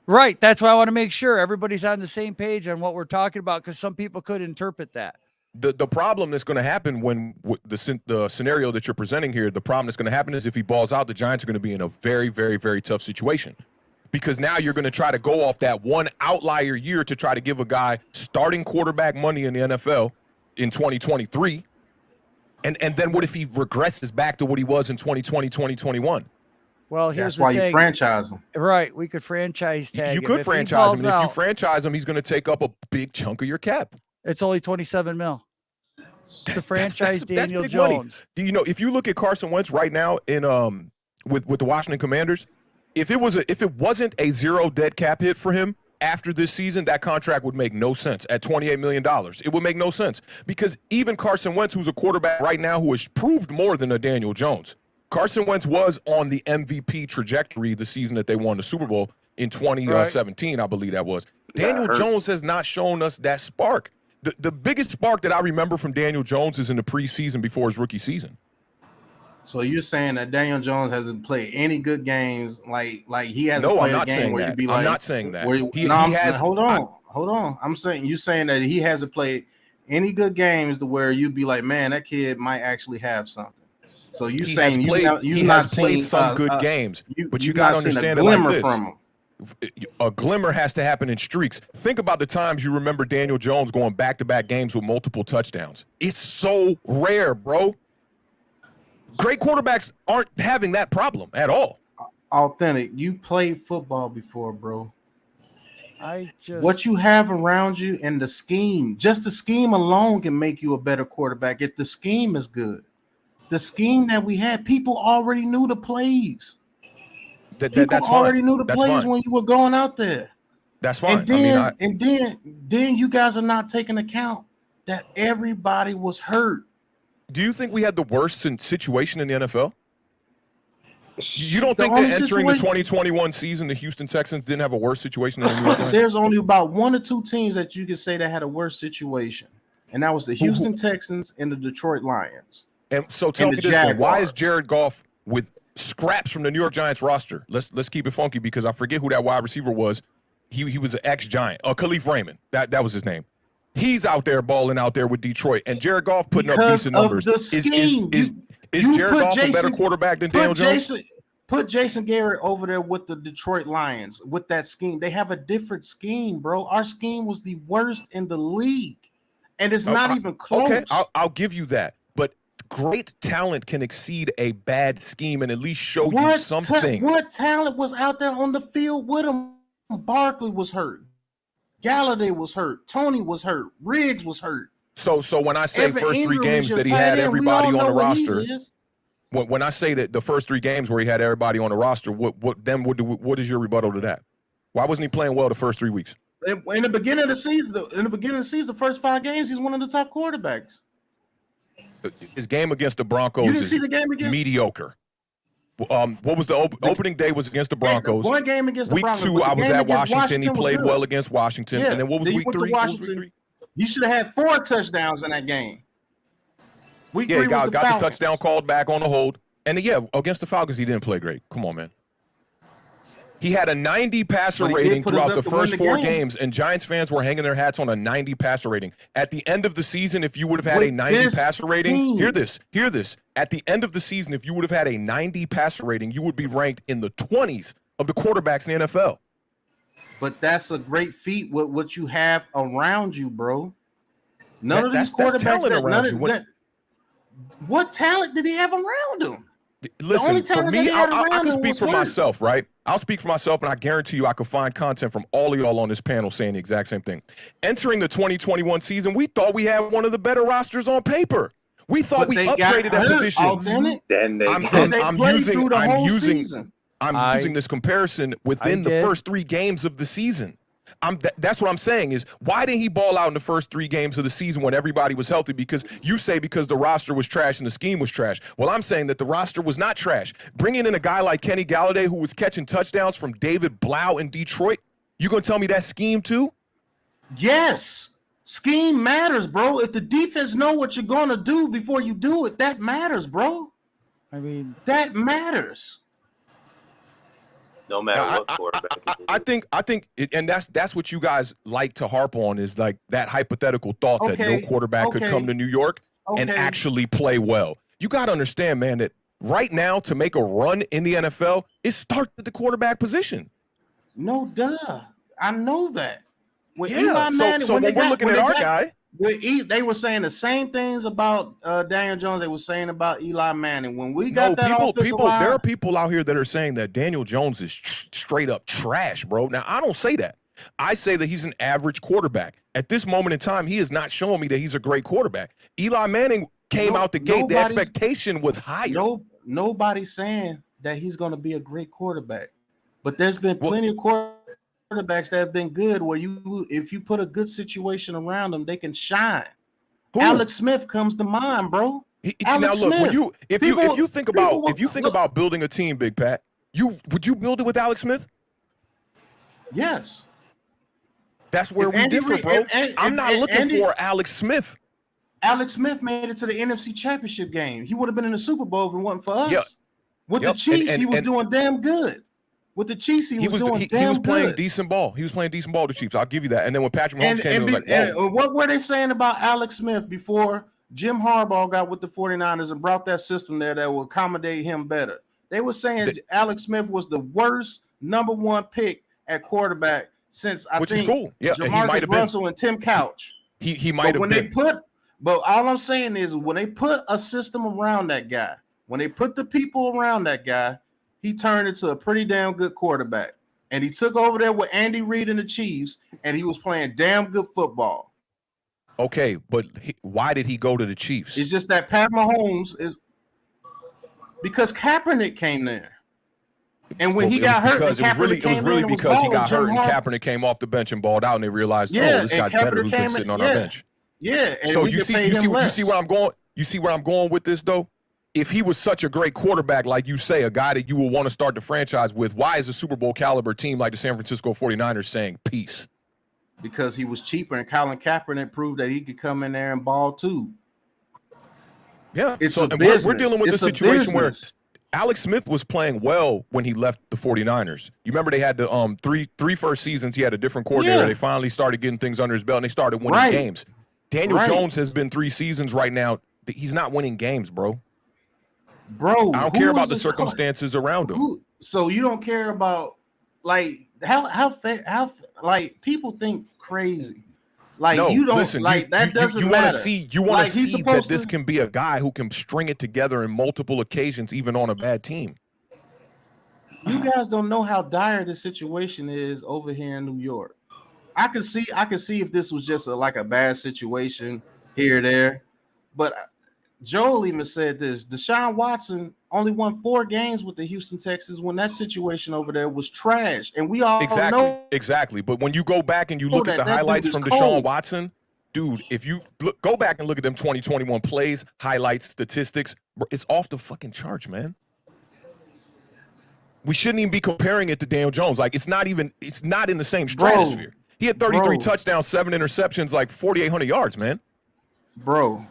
Right. That's why I want to make sure everybody's on the same page on what we're talking about, because some people could interpret that. The problem that's going to happen when the scenario that you're presenting here, the problem that's going to happen is if he balls out, the Giants are going to be in a very, very, very tough situation. Because now you're going to try to go off that one outlier year to try to give a guy starting quarterback money in the NFL in 2023. And then what if he regresses back to what he was in 2020, 2021? Well, here's that's why the thing. you franchise him. Right. We could franchise tag You him. could If franchise him. And if you out, franchise him, he's going to take up a big chunk of your cap. it's only $27 million. To franchise Daniel big Jones. Money. You know, if you look at Carson Wentz right now in with the Washington Commanders, if it wasn't a zero dead cap hit for him after this season, that contract would make no sense at $28 million. It would make no sense because even Carson Wentz, who's a quarterback right now who has proved more than a Daniel Jones, Carson Wentz was on the MVP trajectory the season that they won the Super Bowl in 2017, I believe that was. Daniel Jones has not shown us that spark. The biggest spark that I remember from Daniel Jones is in the preseason before his rookie season. So you're saying that Daniel Jones hasn't played any good games, like he hasn't played a game where you'd be like, I'm not saying that. He has. Hold on. I'm saying you're saying that he hasn't played any good games to where you'd be like, man, that kid might actually have something. So you're saying he has played some good games, but you got to understand it like this. From him. A glimmer has to happen in streaks. Think about the times you remember Daniel Jones going back-to-back games with multiple touchdowns. It's so rare, bro. Great quarterbacks aren't having that problem at all. Authentic, you played football before, bro. What you have around you and the scheme, just the scheme alone can make you a better quarterback if the scheme is good. The scheme that we had, people already knew the plays. People already knew the plays when you were going out there. That's fine. And then you guys are not taking account that everybody was hurt. Do you think we had the worst situation in the NFL? You don't think that entering the 2021 season, the Houston Texans didn't have a worse situation than the New York Giants? There's only about one or two teams that you could say that had a worse situation, and that was the Houston Texans and the Detroit Lions. And so tell me this one: why is Jared Goff with scraps from the New York Giants roster? Let's keep it funky because I forget who that wide receiver was. He was an ex-Giant. Khalif Raymond. That was his name. He's out there balling out there with Detroit, and Jared Goff putting up decent numbers. Is Jared Goff a better quarterback than Daniel Jones? Put Jason Garrett over there with the Detroit Lions with that scheme. They have a different scheme, bro. Our scheme was the worst in the league, and it's not even close. Okay, I'll give you that. But great talent can exceed a bad scheme and at least show you something. What talent was out there on the field with him? Barkley was hurt. Galladay was hurt. Tony was hurt. Riggs was hurt. So when I say first three games that he had everybody on the roster, when I say that the first three games where he had everybody on the roster, what is your rebuttal to that? Why wasn't he playing well the first 3 weeks? In the beginning of the season, the first 5 games, he's one of the top quarterbacks. His game against the Broncos is mediocre. What was the opening day was against the Broncos. One game against the Broncos. Week 2, I was at Washington. He played well against Washington. Yeah. And then what was week 3? You should have had 4 touchdowns in that game. Week 3 he got the touchdown called back on the hold. And against the Falcons, he didn't play great. Come on, man. He had a 90 passer rating throughout the first 4 games, and Giants fans were hanging their hats on a 90 passer rating. At the end of the season, if you would have had a 90 passer rating, hear this. At the end of the season, if you would have had a 90 passer rating, you would be ranked in the 20s of the quarterbacks in the NFL. But that's a great feat with what you have around you, bro. None of these quarterbacks what talent did he have around him? Listen, for me, I can speak for myself, right? I'll speak for myself, and I guarantee you I could find content from all of y'all on this panel saying the exact same thing. Entering the 2021 season, we thought we had one of the better rosters on paper. We thought we upgraded that position. I'm using this comparison within the first 3 games of the season. That's what I'm saying is, why didn't he ball out in the first 3 games of the season when everybody was healthy? Because you say because the roster was trash and the scheme was trash. Well, I'm saying that the roster was not trash. Bringing in a guy like Kenny Galladay who was catching touchdowns from David Blau in Detroit, you going to tell me that scheme too? Yes. Scheme matters, bro. If the defense know what you're going to do before you do it, that matters, bro. I mean, that matters. No matter what quarterback. I think, and that's what you guys like to harp on is like that hypothetical thought that no quarterback could come to New York and actually play well. You got to understand, man, that right now to make a run in the NFL, it starts at the quarterback position. No, duh. I know that. So when we're looking at our guy, They were saying the same things about Daniel Jones they were saying about Eli Manning. When we got that offensive line, there are people out here that are saying that Daniel Jones is straight up trash, bro. Now, I don't say that. I say that he's an average quarterback. At this moment in time, he is not showing me that he's a great quarterback. Eli Manning came out the gate. The expectation was higher. Nobody's saying that he's going to be a great quarterback. But there's been plenty of quarterbacks that have been good where if you put a good situation around them, they can shine. Who? Alex Smith comes to mind, bro. Alex Smith. If you think about building a team, Big Pat, would you build it with Alex Smith? Yes. That's where we differ, bro. I'm not looking for Alex Smith. Alex Smith made it to the NFC Championship game. He would have been in the Super Bowl if it wasn't for us. Yep. With the Chiefs, he was doing damn good. With the Chiefs, he was doing damn good. He was playing decent ball. He was playing decent ball to the Chiefs. I'll give you that. And then when Patrick Mahomes came, it was like, whoa. What were they saying about Alex Smith before Jim Harbaugh got with the 49ers and brought that system there that would accommodate him better? They were saying Alex Smith was the worst #1 pick at quarterback since I think Jamarcus Russell and Tim Couch. He might have been. But all I'm saying is when they put a system around that guy, when they put the people around that guy, he turned into a pretty damn good quarterback. And he took over there with Andy Reid and the Chiefs, and he was playing damn good football. Okay, but why did he go to the Chiefs? It's just that Pat Mahomes is because Kaepernick came there. And when he got hurt, it was really because he got hurt and Kaepernick came off the bench and balled out, and they realized, this guy's better who's been sitting on our bench. Yeah, and so you see where I'm going. You see where I'm going with this, though. If he was such a great quarterback, like you say, a guy that you will want to start the franchise with, why is a Super Bowl caliber team like the San Francisco 49ers saying peace? Because he was cheaper, and Colin Kaepernick proved that he could come in there and ball too. Yeah, it's we're dealing with a situation where Alex Smith was playing well when he left the 49ers. You remember they had the three first seasons. He had a different coordinator. They finally started getting things under his belt, and they started winning games. Daniel Jones has been 3 seasons right now. He's not winning games, bro. Bro, I don't care about the circumstances around him. So you don't care about like how like people think crazy. Like you don't listen, like that doesn't matter. You want to see that this can be a guy who can string it together in multiple occasions, even on a bad team. You guys don't know how dire the situation is over here in New York. I could see if this was just a bad situation here or there, but Joel even said this. Deshaun Watson only won 4 games with the Houston Texans when that situation over there was trash, and we all know exactly. But when you go back and you look at the highlights from Deshaun Watson, dude, if you go back and look at them 2021 plays, highlights, statistics, it's off the fucking charts, man. We shouldn't even be comparing it to Daniel Jones. Like it's not in the same stratosphere. He had 33 touchdowns, 7 interceptions, like 4,800 yards, man. Bro.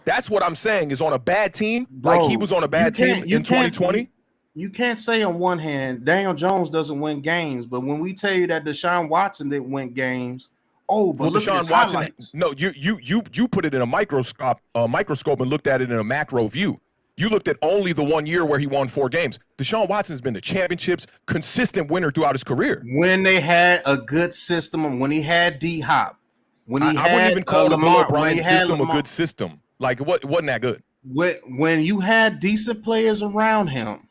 That's what I'm saying is on a bad team, like he was on a bad team in 2020. You can't say on one hand, Daniel Jones doesn't win games, but when we tell you that Deshaun Watson didn't win games, look at his highlights. No, you put it in a microscope and looked at it in a macro view. You looked at only the 1 year where he won 4 games. Deshaun Watson's been to championships, consistent winner throughout his career. When they had a good system, and when he had D-Hop, when he I wouldn't even call the Bill O'Brien system a good system. Like it wasn't that good. When you had decent players around him,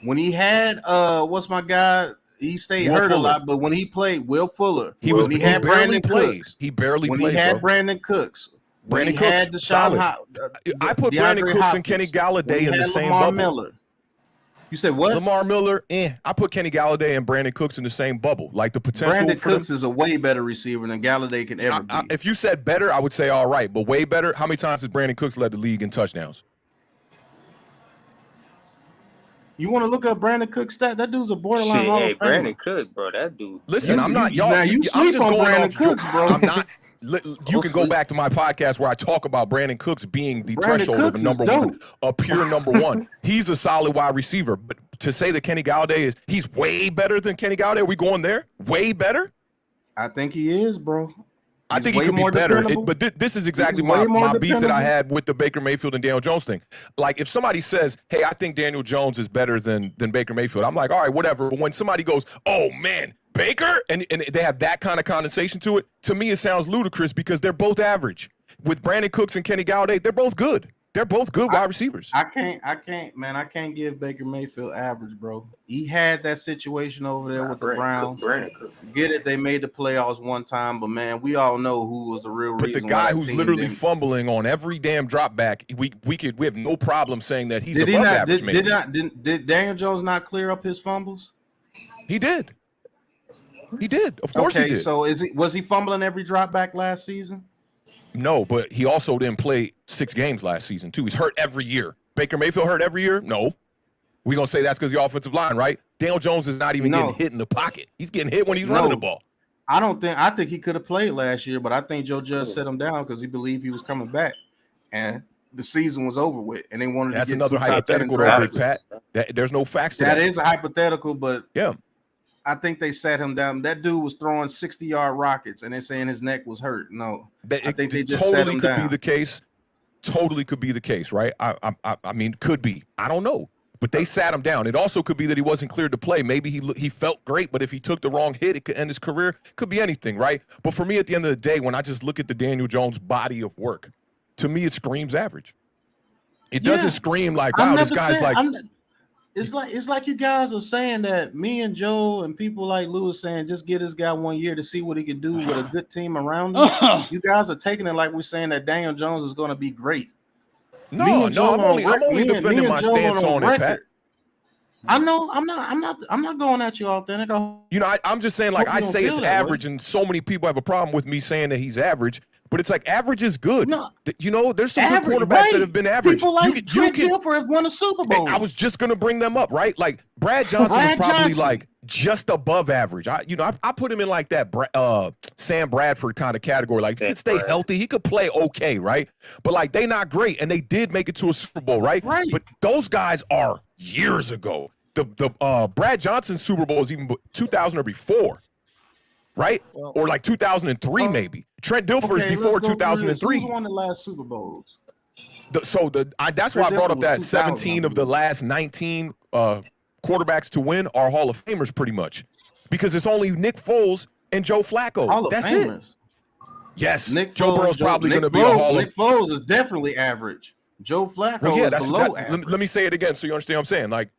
when he had what's my guy? He stayed hurt a lot, but when he played Will Fuller, he had Brandon Cooks. He barely played. When he had Brandon Cooks. Brandon Cooks had Deshaun I put Brandon Cooks and Kenny Galladay in the same bubble. Miller. You said what? Lamar Miller, I put Kenny Galladay and Brandon Cooks in the same bubble. Like the potential. Brandon Cooks is a way better receiver than Galladay can ever be. If you said better, I would say all right, but way better. How many times has Brandon Cooks led the league in touchdowns? You want to look up Brandon Cook's stat? That dude's a borderline Hall of Famer. Brandon Cook, bro. That dude. Listen, I'm not y'all. You sleep on Brandon Cooks, bro. I'm not. You can go back to my podcast where I talk about Brandon Cooks being the threshold of a number one, a pure number one. He's a solid wide receiver, but to say that Kenny Galladay he's way better than Kenny Galladay, are we going there? Way better? I think he is, bro. I think he could be better, but this is exactly my beef that I had with the Baker Mayfield and Daniel Jones thing. Like, if somebody says, hey, I think Daniel Jones is better than Baker Mayfield, I'm like, all right, whatever. But when somebody goes, oh, man, Baker, and they have that kind of condensation to it. To me, it sounds ludicrous because they're both average. With Brandon Cooks and Kenny Galladay, they're both good. They're both good wide receivers. I can't give Baker Mayfield average, bro. He had that situation over there with the Browns. Get it? They made the playoffs one time, but man, we all know who was the real reason. But the guy who's literally fumbling on every damn drop back, we have no problem saying that he's above average. Did Daniel Jones not clear up his fumbles? He did. He did. Of course he did. So was he fumbling every drop back last season? No, but he also didn't play 6 games last season, too. He's hurt every year. Baker Mayfield hurt every year? No. We're going to say that's because the offensive line, right? Daniel Jones is not even getting hit in the pocket. He's getting hit when he's running the ball. I think he could have played last year, but I think Joe Judge set him down because he believed he was coming back. And the season was over with, and they wanted to get another hypothetical, Big Pat. There's no facts to that. That is a hypothetical, but yeah. I think they sat him down. That dude was throwing 60-yard rockets, and they're saying his neck was hurt. No, I think they just sat him down. Totally could be the case. Totally could be the case, right? I mean, could be. I don't know. But they sat him down. It also could be that he wasn't cleared to play. Maybe he felt great, but if he took the wrong hit, it could end his career. Could be anything, right? But for me, at the end of the day, when I just look at the Daniel Jones body of work, to me, it screams average. It doesn't scream like, wow, this guy's It's like you guys are saying that me and Joe and people like Lewis saying just give this guy 1 year to see what he can do with a good team around him. You guys are taking it like we're saying that Daniel Jones is going to be great. No, I'm only defending my stance on it, Pat. I know I'm not going at you authentic. I'm just saying, like, I say it's average, and so many people have a problem with me saying that he's average. But it's like average is good. No, there's some good quarterbacks that have been average. People like Trent Dilfer have won a Super Bowl. I was just gonna bring them up, right? Like Brad Johnson is probably like just above average. I put him in like that Sam Bradford kind of category. Like he could stay healthy, he could play okay, right? But like they not great, and they did make it to a Super Bowl, right? Right. But those guys are years ago. The Brad Johnson Super Bowl is even 2000 or before. Right? Or like 2003, maybe. Trent Dilfer is before 2003. Who won the last Super Bowls? That's why I brought up that 17 of the last 19 quarterbacks to win are Hall of Famers, pretty much. Because it's only Nick Foles and Joe Flacco. That's it. Yes. Joe Burrow's probably going to be a Hall of Nick Foles is definitely average. Joe Flacco is below average. Let me say it again so you understand what I'm saying. Like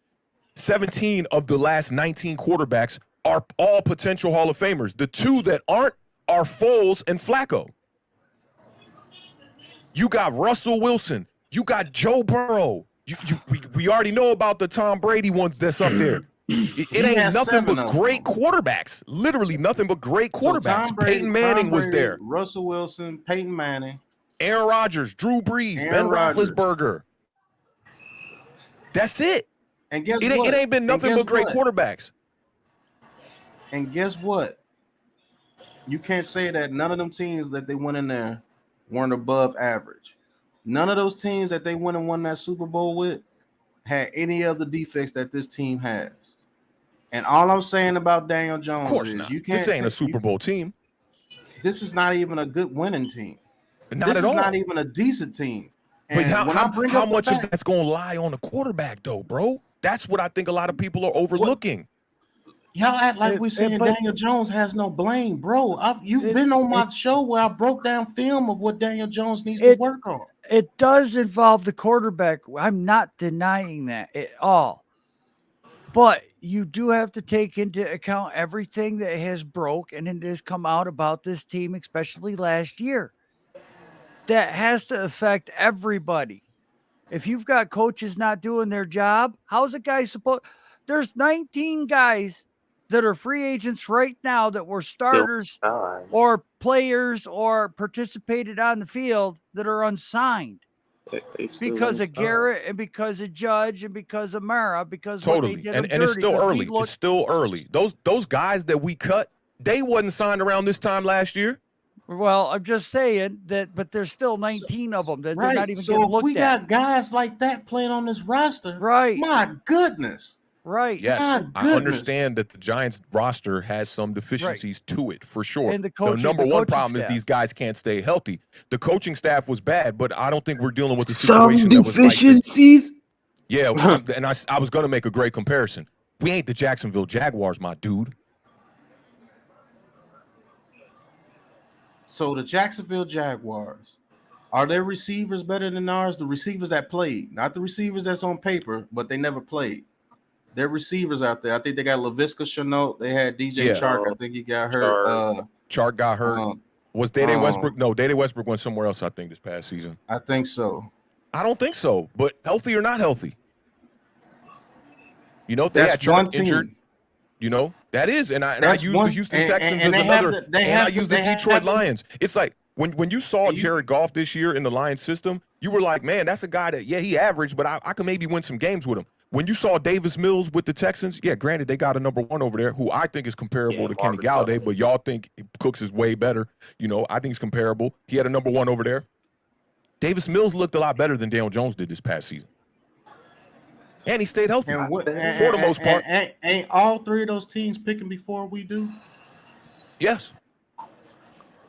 17 of the last 19 quarterbacks are all potential Hall of Famers. The two that aren't are Foles and Flacco. You got Russell Wilson. You got Joe Burrow. We already know about the Tom Brady ones that's up there. It ain't nothing but great quarterbacks. Literally nothing but great quarterbacks. So Peyton Manning was there. Russell Wilson, Peyton Manning. Aaron Rodgers, Drew Brees, Ben Roethlisberger. That's it. And guess what? It ain't been nothing but great quarterbacks. And guess what? You can't say that none of them teams that they went in there weren't above average. None of those teams that they went and won that Super Bowl with had any of the defects that this team has. And all I'm saying about Daniel Jones is you can't. This ain't a Super Bowl team. This is not even a good winning team. This is not even a decent team. And but how much of that's going to lie on the quarterback, though, bro? That's what I think a lot of people are overlooking. Y'all act like we're saying Daniel Jones has no blame, bro. You've been on my show where I broke down film of what Daniel Jones needs to work on. It does involve the quarterback. I'm not denying that at all. But you do have to take into account everything that has broke and it has come out about this team, especially last year. That has to affect everybody. If you've got coaches not doing their job, how's a guy supposed? There's 19 guys that are free agents right now that were starters or players or participated on the field that are unsigned because of Garrett and because of Judge and because of Mara, because totally. What they did and it's still early. It's still early. Those guys that we cut, they wasn't signed around this time last year. Well, I'm just saying that, but there's still 19 of them that they're not even getting looked at. We got guys like that playing on this roster. Right. My goodness. Right. Yes, I understand that the Giants roster has some deficiencies to it for sure. And the number one problem is these guys can't stay healthy. The coaching staff was bad, but I don't think we're dealing with the situation some deficiencies. And I was going to make a great comparison. We ain't the Jacksonville Jaguars, my dude. So the Jacksonville Jaguars, are their receivers better than ours? The receivers that played, not the receivers that's on paper, but they never played. Their receivers out there. I think they got Laviska Shenault. They had DJ Chark. I think he got hurt. Chark got hurt. Was Dede Westbrook? No, Dede Westbrook went somewhere else, I think, this past season. I think so. I don't think so. But healthy or not healthy? You know, they had Chark injured. You know, that is. And I use the Houston Texans as another. And I use the Detroit Lions. It's like when you saw Jared Goff this year in the Lions system, you were like, man, that's a guy that, yeah, he averaged, but I could maybe win some games with him. When you saw Davis Mills with the Texans, yeah, granted, they got a number 1 over there who I think is comparable to Kenny Galladay, but y'all think Cooks is way better. You know, I think he's comparable. He had a number 1 over there. Davis Mills looked a lot better than Daniel Jones did this past season. And he stayed healthy for the most part. Ain't all 3 of those teams picking before we do? Yes.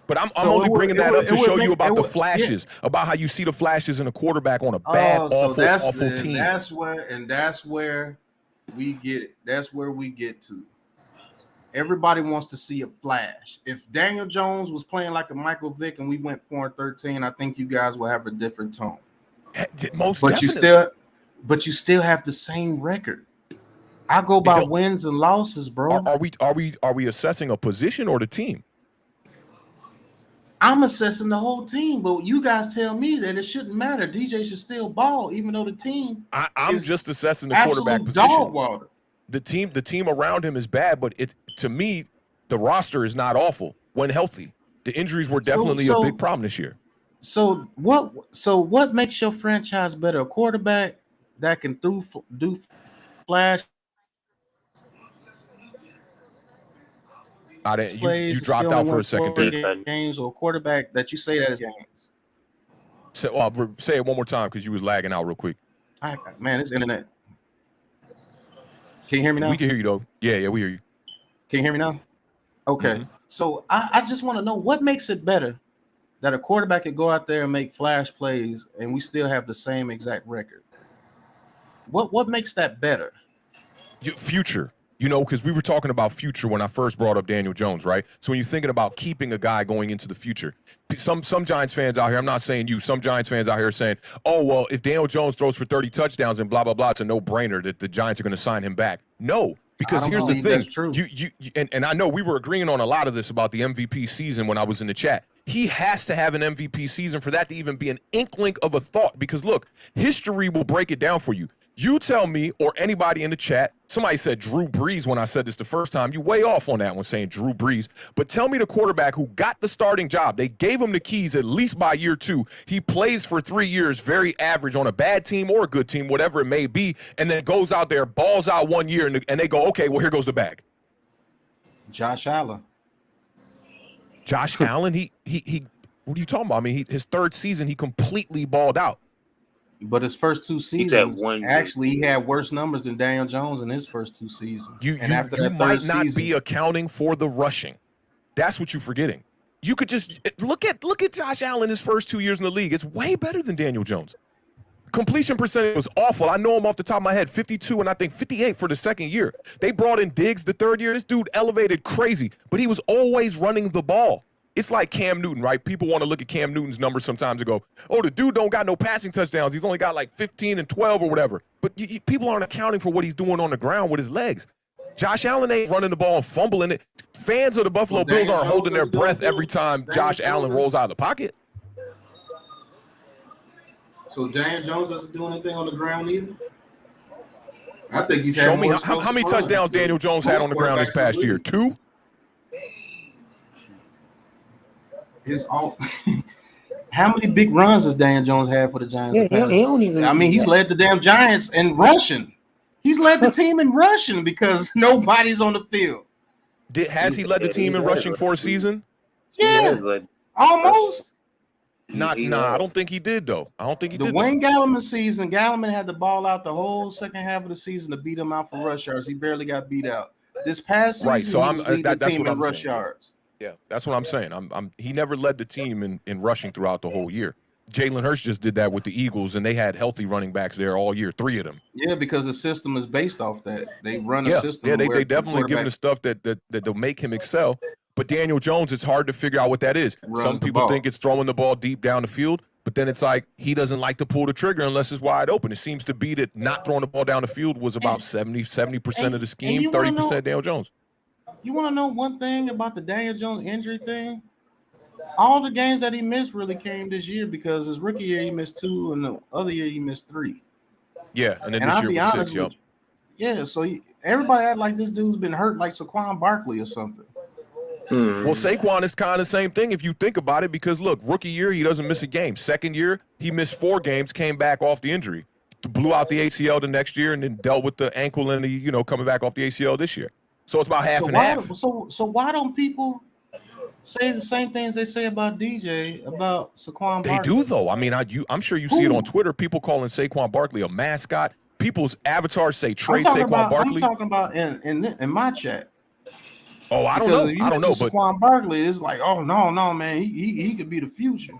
But I'm only bringing that up to show you about the flashes, about how you see the flashes in a quarterback on a bad, awful team. That's where we get it. That's where we get to. Everybody wants to see a flash. If Daniel Jones was playing like a Michael Vick and we went 4-13, I think you guys will have a different tone. But you still have the same record. I go by wins and losses, bro. Are we assessing a position or the team? I'm assessing the whole team, but you guys tell me that it shouldn't matter. DJ should still ball, even though the team. I'm just assessing the quarterback position. Dog water. The team around him is bad, but to me, the roster is not awful when healthy. The injuries were definitely a big problem this year. So what makes your franchise better? A quarterback that can do flash. You dropped out for a second. Games or quarterback that you say that is games. Say it one more time because you was lagging out real quick. Man, it's internet. Can you hear me now? We can hear you though. Yeah, we hear you. Can you hear me now? Okay. Mm-hmm. So I just want to know what makes it better that a quarterback could go out there and make flash plays and we still have the same exact record. What makes that better? Future. You know, because we were talking about future when I first brought up Daniel Jones, right? So when you're thinking about keeping a guy going into the future, some Giants fans out here, I'm not saying you, some Giants fans out here are saying, oh, well, if Daniel Jones throws for 30 touchdowns and blah, blah, blah, it's a no-brainer that the Giants are going to sign him back. No, because here's the thing. That's true. And I know we were agreeing on a lot of this about the MVP season when I was in the chat. He has to have an MVP season for that to even be an inkling of a thought. Because, look, history will break it down for you. You tell me or anybody in the chat, somebody said Drew Brees when I said this the first time. You way off on that one saying Drew Brees. But tell me the quarterback who got the starting job. They gave him the keys at least by year 2. He plays for 3 years, very average on a bad team or a good team, whatever it may be, and then goes out there, balls out 1 year, and they go, okay, well, here goes the bag. Josh Allen. Josh Allen, he what are you talking about? I mean, his 3rd season, he completely balled out. But his first 2 seasons, actually, he had worse numbers than Daniel Jones in his first 2 seasons. You might not be accounting for the rushing. That's what you're forgetting. You could just look at Josh Allen his first 2 years in the league. It's way better than Daniel Jones. Completion percentage was awful. I know him off the top of my head, 52 and I think 58 for the 2nd year. They brought in Diggs the 3rd year. This dude elevated crazy, but he was always running the ball. It's like Cam Newton, right? People want to look at Cam Newton's numbers sometimes and go, oh, the dude don't got no passing touchdowns. He's only got like 15 and 12 or whatever. But people aren't accounting for what he's doing on the ground with his legs. Josh Allen ain't running the ball and fumbling it. Fans of the Buffalo Bills aren't holding their breath every time Josh Allen rolls out of the pocket. So Daniel Jones doesn't do anything on the ground either? I think he's Show me how many touchdowns Daniel Jones had on the ground this past year? 2? How many big runs does Dan Jones have for the Giants? He's led the damn Giants in rushing. He's led the team in rushing because nobody's on the field. Has he led the team in rushing for a season? Yeah, almost. Nah, I don't think he did though. I don't think he did. The Wayne Gallman season, Gallman had the ball out the whole second half of the season to beat him out for rush yards. He barely got beat out. This past season, right? So he was leading the team in rush yards. Yeah, that's what I'm saying. He never led the team in rushing throughout the whole year. Jalen Hurts just did that with the Eagles, and they had healthy running backs there all year, 3 of them. Yeah, because the system is based off that. They run a system. Yeah, they definitely give him the stuff that'll make him excel. But Daniel Jones, it's hard to figure out what that is. Some people think it's throwing the ball deep down the field, but then it's like he doesn't like to pull the trigger unless it's wide open. It seems to be that not throwing the ball down the field was about 70% of the scheme, 30% Daniel Jones. You want to know one thing about the Daniel Jones injury thing? All the games that he missed really came this year because his rookie year he missed 2 and the other year he missed 3. Yeah, and then this year was 6, yep. Yeah, so everybody act like this dude's been hurt like Saquon Barkley or something. Well, Saquon is kind of the same thing if you think about it because, look, rookie year, he doesn't miss a game. Second year, he missed 4 games, came back off the injury. Blew out the ACL the next year and then dealt with the ankle and the, coming back off the ACL this year. So it's about half and half. So why don't people say the same things they say about DJ, about Saquon Barkley? They do, though. I mean, I'm sure you see it on Twitter. People calling Saquon Barkley a mascot. People's avatars say trade Saquon Barkley. I'm talking about in my chat. Oh, I don't know. I don't know. But Saquon Barkley is like, oh no, man, he could be the future.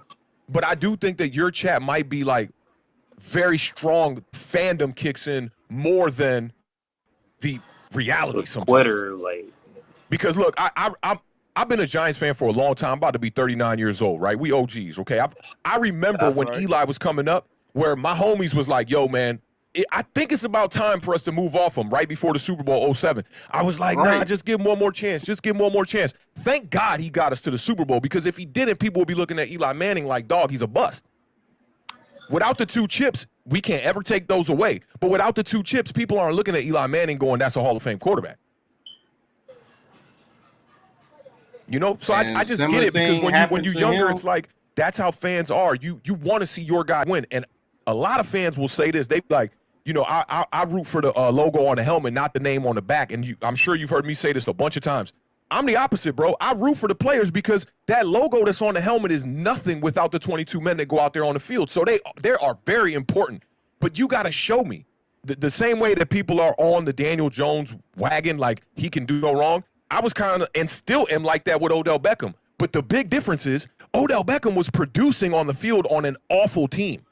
But I do think that your chat might be like very strong. Fandom kicks in more than the reality. Sometimes. Twitter, like, because look, I've been a Giants fan for a long time. I'm about to be 39 years old, right? We OGs, okay? I remember when Eli was coming up, where my homies was like, "Yo, man." I think it's about time for us to move off him right before the Super Bowl 07. I was like, nah, just give him one more chance. Just give him one more chance. Thank God he got us to the Super Bowl because if he didn't, people would be looking at Eli Manning like, dog, he's a bust. Without the 2 chips, we can't ever take those away. But without the 2 chips, people aren't looking at Eli Manning going, that's a Hall of Fame quarterback. So I just get it because when you're younger, it's like that's how fans are. You want to see your guy win. And a lot of fans will say this. They like, I root for the logo on the helmet, not the name on the back. And I'm sure you've heard me say this a bunch of times. I'm the opposite, bro. I root for the players because that logo that's on the helmet is nothing without the 22 men that go out there on the field. So they are very important. But you got to show me the same way that people are on the Daniel Jones wagon, like he can do no wrong. I was kind of and still am like that with Odell Beckham. But the big difference is Odell Beckham was producing on the field on an awful team.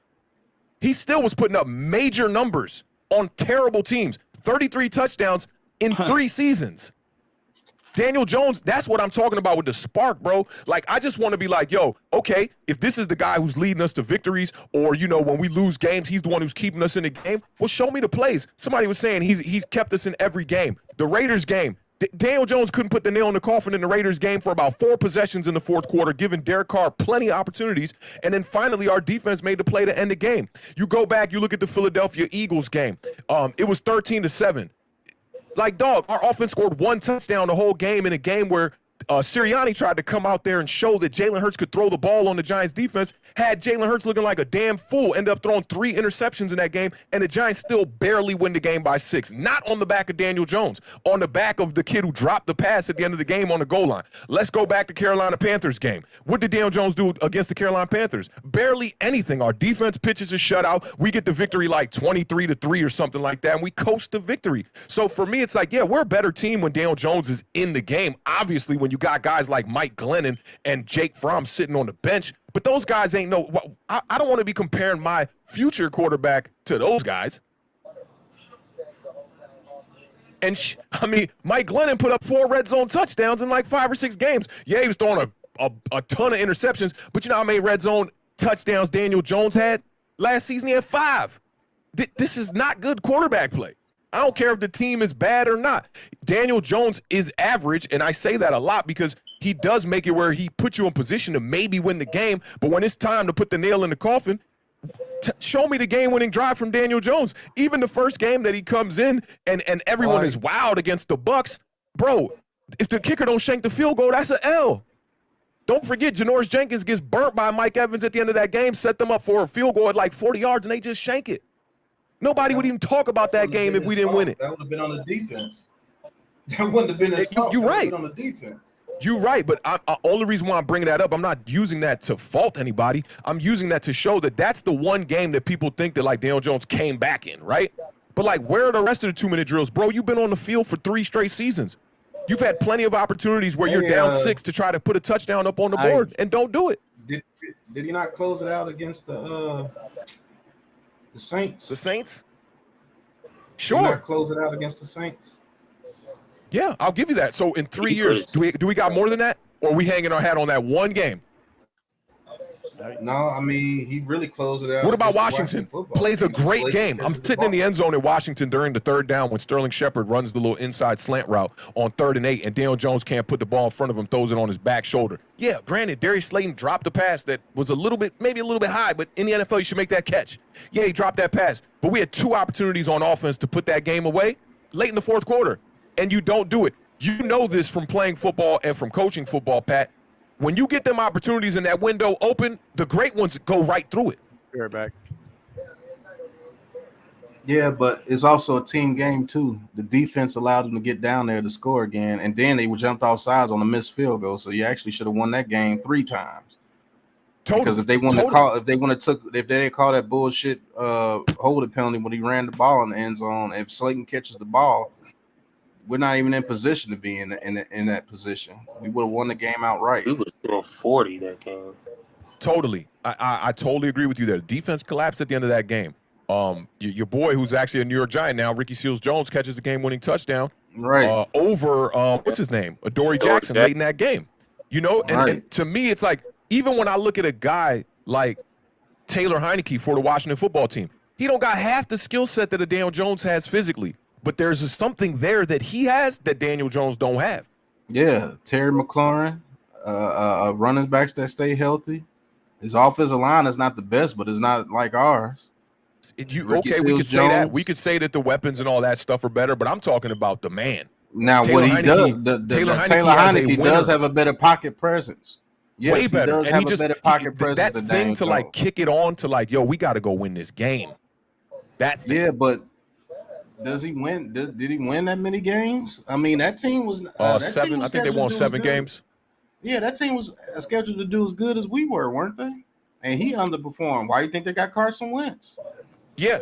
He still was putting up major numbers on terrible teams. 33 touchdowns in 3 seasons. Daniel Jones, that's what I'm talking about with the spark, bro. Like, I just want to be like, yo, okay, if this is the guy who's leading us to victories or, when we lose games, he's the one who's keeping us in the game, well, show me the plays. Somebody was saying he's kept us in every game. The Raiders game, Daniel Jones couldn't put the nail in the coffin in the Raiders game for about 4 possessions in the 4th quarter, giving Derek Carr plenty of opportunities. And then finally, our defense made the play to end the game. You go back, you look at the Philadelphia Eagles game. It was 13-7. Like, dog, our offense scored 1 touchdown the whole game in a game where Sirianni tried to come out there and show that Jalen Hurts could throw the ball on the Giants defense, had Jalen Hurts looking like a damn fool, ended up throwing 3 interceptions in that game, and the Giants still barely win the game by 6. Not on the back of Daniel Jones, on the back of the kid who dropped the pass at the end of the game on the goal line. Let's go back to Carolina Panthers game. What did Daniel Jones do against the Carolina Panthers? Barely anything. Our defense pitches a shutout. We get the victory like 23-3 or something like that, and we coast the victory. So for me, it's like, yeah, we're a better team when Daniel Jones is in the game. Obviously, when you got guys like Mike Glennon and Jake Fromm sitting on the bench, but those guys ain't I don't want to be comparing my future quarterback to those guys. And Mike Glennon put up 4 red zone touchdowns in like 5 or 6 games. Yeah, he was throwing a ton of interceptions, but you know how many red zone touchdowns Daniel Jones had? Last season he had 5. This is not good quarterback play. I don't care if the team is bad or not. Daniel Jones is average, and I say that a lot because he does make it where he puts you in position to maybe win the game, but when it's time to put the nail in the coffin, show me the game-winning drive from Daniel Jones. Even the first game that he comes in and everyone is wowed against the Bucs, bro, if the kicker don't shank the field goal, that's an L. Don't forget, Janoris Jenkins gets burnt by Mike Evans at the end of that game, set them up for a field goal at like 40 yards, and they just shank it. Nobody would even talk about that game if we didn't win it. That would have been on the defense. That wouldn't have been his fault. You're right. On the defense. You're right, but only reason why I'm bringing that up, I'm not using that to fault anybody. I'm using that to show that that's the one game that people think that, like, Daniel Jones came back in, right? But, like, where are the rest of the 2-minute drills? Bro, you've been on the field for 3 straight seasons. You've had plenty of opportunities where you're down 6 to try to put a touchdown up on the board and don't do it. Did he not close it out against the Saints? The Saints? Sure. Did he not close it out against the Saints? Yeah, I'll give you that. So in 3 years, do we got more than that? Or are we hanging our hat on that one game? No, I mean, he really closed it out. What about Washington? Plays a great game. I'm sitting in the end zone in Washington during the third down when Sterling Shepard runs the little inside slant route on 3rd and 8, and Daniel Jones can't put the ball in front of him, throws it on his back shoulder. Yeah, granted, Darius Slayton dropped a pass that was maybe a little bit high, but in the NFL, you should make that catch. Yeah, he dropped that pass. But we had 2 opportunities on offense to put that game away late in the fourth quarter, and you don't do it. You know this from playing football and from coaching football, Pat. When you get them opportunities in that window open, the great ones go right through it. Be right back. Yeah, but it's also a team game too. The defense allowed them to get down there to score again, and then they were jumped off sides on a missed field goal. So you actually should have won that game 3 times. Because if they want to call, if they didn't call that bullshit holding penalty when he ran the ball in the end zone, if Slayton catches the ball, we're not even in position to be in that position. We would have won the game outright. We was throwing 40 that game. Totally. I totally agree with you there. The defense collapsed at the end of that game. Your boy, who's actually a New York Giant now, Ricky Seals-Jones, catches the game-winning touchdown. Right. Over, what's his name? Adoree Jackson late in that game. You know, and to me, it's like, even when I look at a guy like Taylor Heineke for the Washington football team, he don't got half the skill set that a Daniel Jones has physically. But there's something there that he has that Daniel Jones don't have. Yeah, Terry McLaurin, running backs that stay healthy. His offensive line is not the best, but it's not like ours. We could say that. We could say that the weapons and all that stuff are better, but I'm talking about the man. Now, Taylor what he Heineke, does, Taylor Heineke does have a better pocket presence. Yes, way better. He does have a better pocket presence. That than thing to Daniel like kick it on to like, yo, we got to go win this game. That thing. Yeah, but does he win? Did he win that many games? I mean, that team was 7. I think they won 7 games. Yeah, that team was scheduled to do as good as we were, weren't they? And he underperformed. Why do you think they got Carson Wentz? Yeah.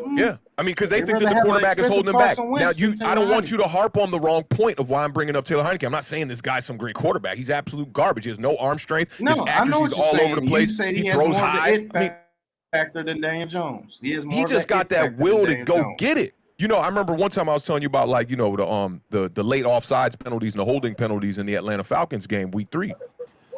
I mean, because they think that the quarterback is holding him back. Now, I don't want you to harp on the wrong point of why I'm bringing up Taylor Heineke. I'm not saying this guy's some great quarterback. He's absolute garbage. He has no arm strength. No, his accuracy's all over the place. He throws high. Factor than Daniel Jones. He just got that will to go get it. You know, I remember one time I was telling you about, like, you know, the late offsides penalties and the holding penalties in the Atlanta Falcons game, week 3.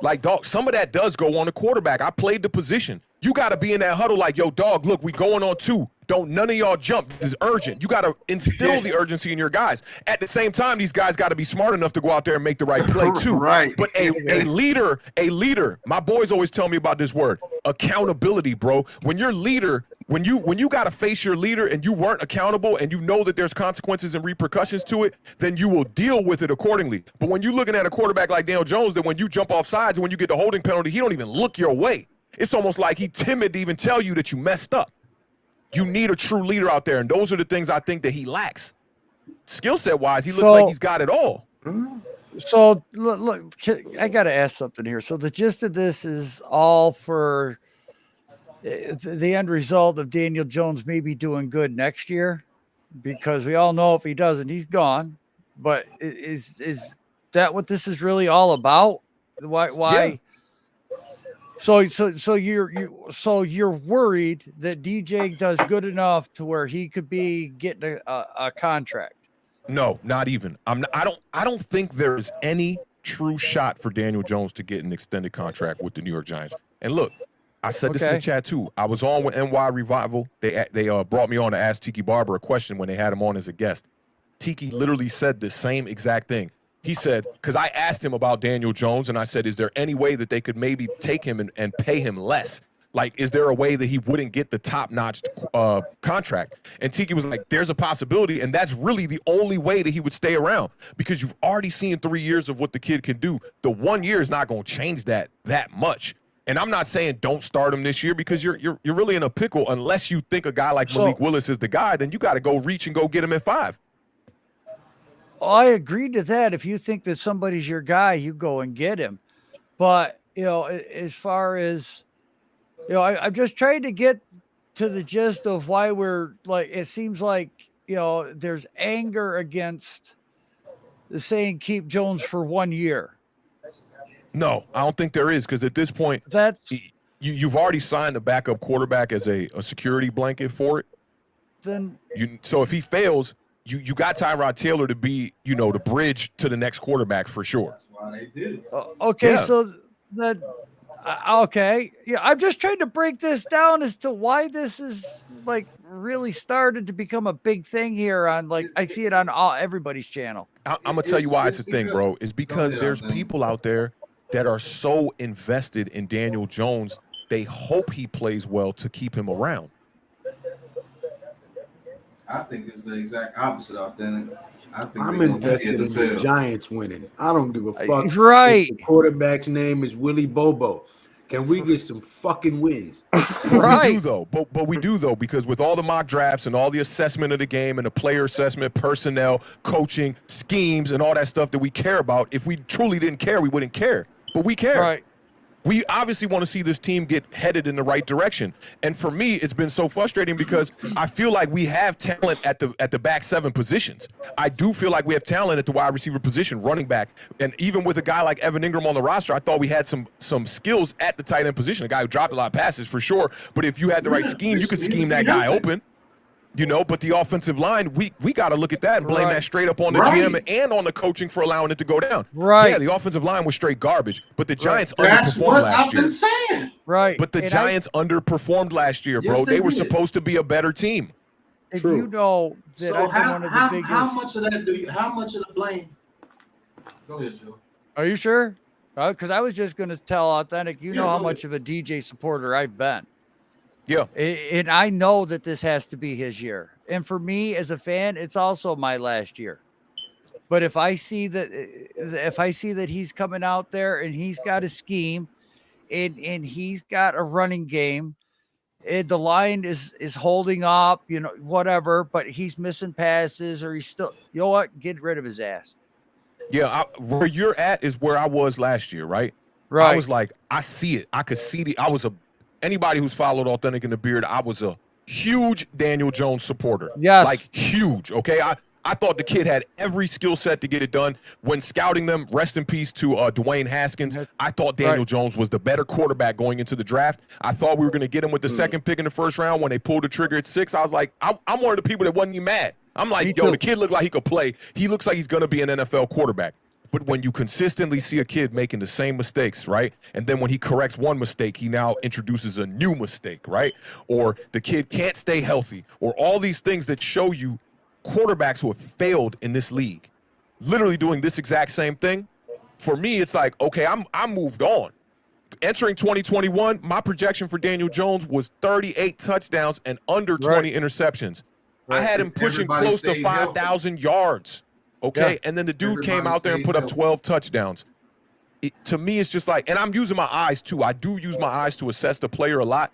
Like, dog, some of that does go on the quarterback. I played the position. You got to be in that huddle like, yo, dog, look, we going on 2. Don't none of y'all jump. This is urgent. You got to instill the urgency in your guys. At the same time, these guys got to be smart enough to go out there and make the right play too. Right. But a leader, my boys always tell me about this word, accountability, bro. When your leader, when you got to face your leader and you weren't accountable and you know that there's consequences and repercussions to it, then you will deal with it accordingly. But when you're looking at a quarterback like Daniel Jones, that when you jump off sides and when you get the holding penalty, he don't even look your way. It's almost like he's timid to even tell you that you messed up. You need a true leader out there, and those are the things I think that he lacks. Skill set wise, he looks like he's got it all. So look, I got to ask something here. So the gist of this is all for the end result of Daniel Jones maybe doing good next year, because we all know if he doesn't, he's gone. But is that what this is really all about? Why? Yeah. So you're worried that DJ does good enough to where he could be getting a contract? No, not even. I don't think there's any true shot for Daniel Jones to get an extended contract with the New York Giants. And look, I said this in the chat too. I was on with NY Revival. They brought me on to ask Tiki Barber a question when they had him on as a guest. Tiki literally said the same exact thing. He said, because I asked him about Daniel Jones, and I said, is there any way that they could maybe take him and pay him less? Like, is there a way that he wouldn't get the top-notch contract? And Tiki was like, there's a possibility, and that's really the only way that he would stay around, because you've already seen 3 years of what the kid can do. The 1 year is not going to change that much. And I'm not saying don't start him this year, because you're really in a pickle unless you think a guy like Malik Willis is the guy. Then you got to go reach and go get him at 5. I agree to that. If you think that somebody's your guy, you go and get him. But, you know, as far as, you know, I'm just trying to get to the gist of why we're like, it seems like, you know, there's anger against the saying keep Jones for 1 year. No, I don't think there is, because at this point, you've already signed the backup quarterback as a security blanket for it. Then so if he fails, you got Tyrod Taylor to be, the bridge to the next quarterback for sure. That's why they did it. Okay, Yeah. so that okay, yeah, I'm just trying to break this down as to why this is like really started to become a big thing here on like I see it on everybody's channel. I'm gonna tell you why it's a thing, bro. It's because there's people out there that are so invested in Daniel Jones, they hope he plays well to keep him around. I think it's the exact opposite out there. I'm invested in the Giants winning. I don't give a fuck. Right. If the quarterback's name is Willie Bobo. Can we get some fucking wins? Right. We do though, but we do though, because with all the mock drafts and all the assessment of the game and the player assessment, personnel, coaching, schemes, and all that stuff that we care about, if we truly didn't care, we wouldn't care. But we care. Right. We obviously want to see this team get headed in the right direction. And for me, it's been so frustrating because I feel like we have talent at the back 7 positions. I do feel like we have talent at the wide receiver position, running back. And even with a guy like Evan Ingram on the roster, I thought we had some skills at the tight end position, a guy who dropped a lot of passes for sure. But if you had the right scheme, you could scheme that guy open. But the offensive line, we got to look at that and blame that straight up on the GM and on the coaching for allowing it to go down. Right. Yeah, the offensive line was straight garbage, but the Giants underperformed last year. That's what I've been saying. Right. But the Giants underperformed last year, bro. Yes, they were did. supposed to be a better team. If you know that So I've been one of the biggest. how much of that how much of the blame? Go ahead, Joe. Are you sure? Because I was just going to tell Authentic, know how much of a DJ supporter I've been. Yeah. And I know that this has to be his year. And for me as a fan, it's also my last year. But if I see that he's coming out there and he's got a scheme and he's got a running game, and the line is holding up, whatever, but he's missing passes or he's still, you know what? Get rid of his ass. Yeah, where you're at is where I was last year, right? Right. I was like, I see it. I could see anybody who's followed Authentic in the Beard, I was a huge Daniel Jones supporter. Yes. Like huge, okay? I thought the kid had every skill set to get it done. When scouting them, rest in peace to Dwayne Haskins, I thought Daniel Jones was the better quarterback going into the draft. I thought we were going to get him with the second pick in the first round. When they pulled the trigger at 6, I was like, I'm one of the people that wasn't even mad. I'm like, the kid looked like he could play. He looks like he's going to be an NFL quarterback. But when you consistently see a kid making the same mistakes, right? And then when he corrects one mistake, he now introduces a new mistake, right? Or the kid can't stay healthy, or all these things that show you quarterbacks who have failed in this league, literally doing this exact same thing. For me, it's like, okay, I'm moved on. Entering 2021, my projection for Daniel Jones was 38 touchdowns and under 20 interceptions. I had him pushing close to 5,000 yards. Okay, yeah. And then the dude came out there and put up 12 touchdowns. To me, it's just like, and I'm using my eyes too. I do use my eyes to assess the player a lot.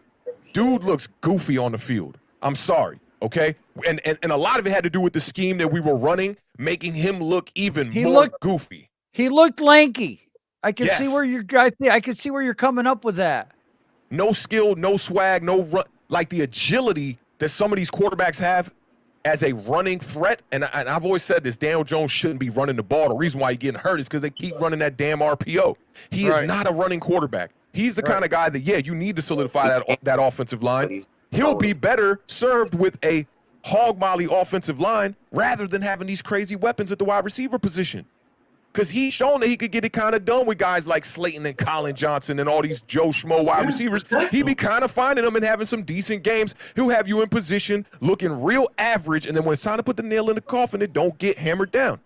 Dude looks goofy on the field. I'm sorry, okay? And a lot of it had to do with the scheme that we were running, making him look even more goofy. He looked lanky. I can see where I can see where you're coming up with that. No skill, no swag, no run. Like the agility that some of these quarterbacks have as a running threat, and I've always said this, Daniel Jones shouldn't be running the ball. The reason why he's getting hurt is because they keep running that damn RPO. He is not a running quarterback. He's the kind of guy that, you need to solidify that offensive line. He'll be better served with a hog molly offensive line rather than having these crazy weapons at the wide receiver position. Because he's shown that he could get it kind of done with guys like Slayton and Colin Johnson and all these Joe Schmo wide receivers. He'd be kind of finding them and having some decent games. He'll have you in position looking real average, and then when it's time to put the nail in the coffin, it don't get hammered down.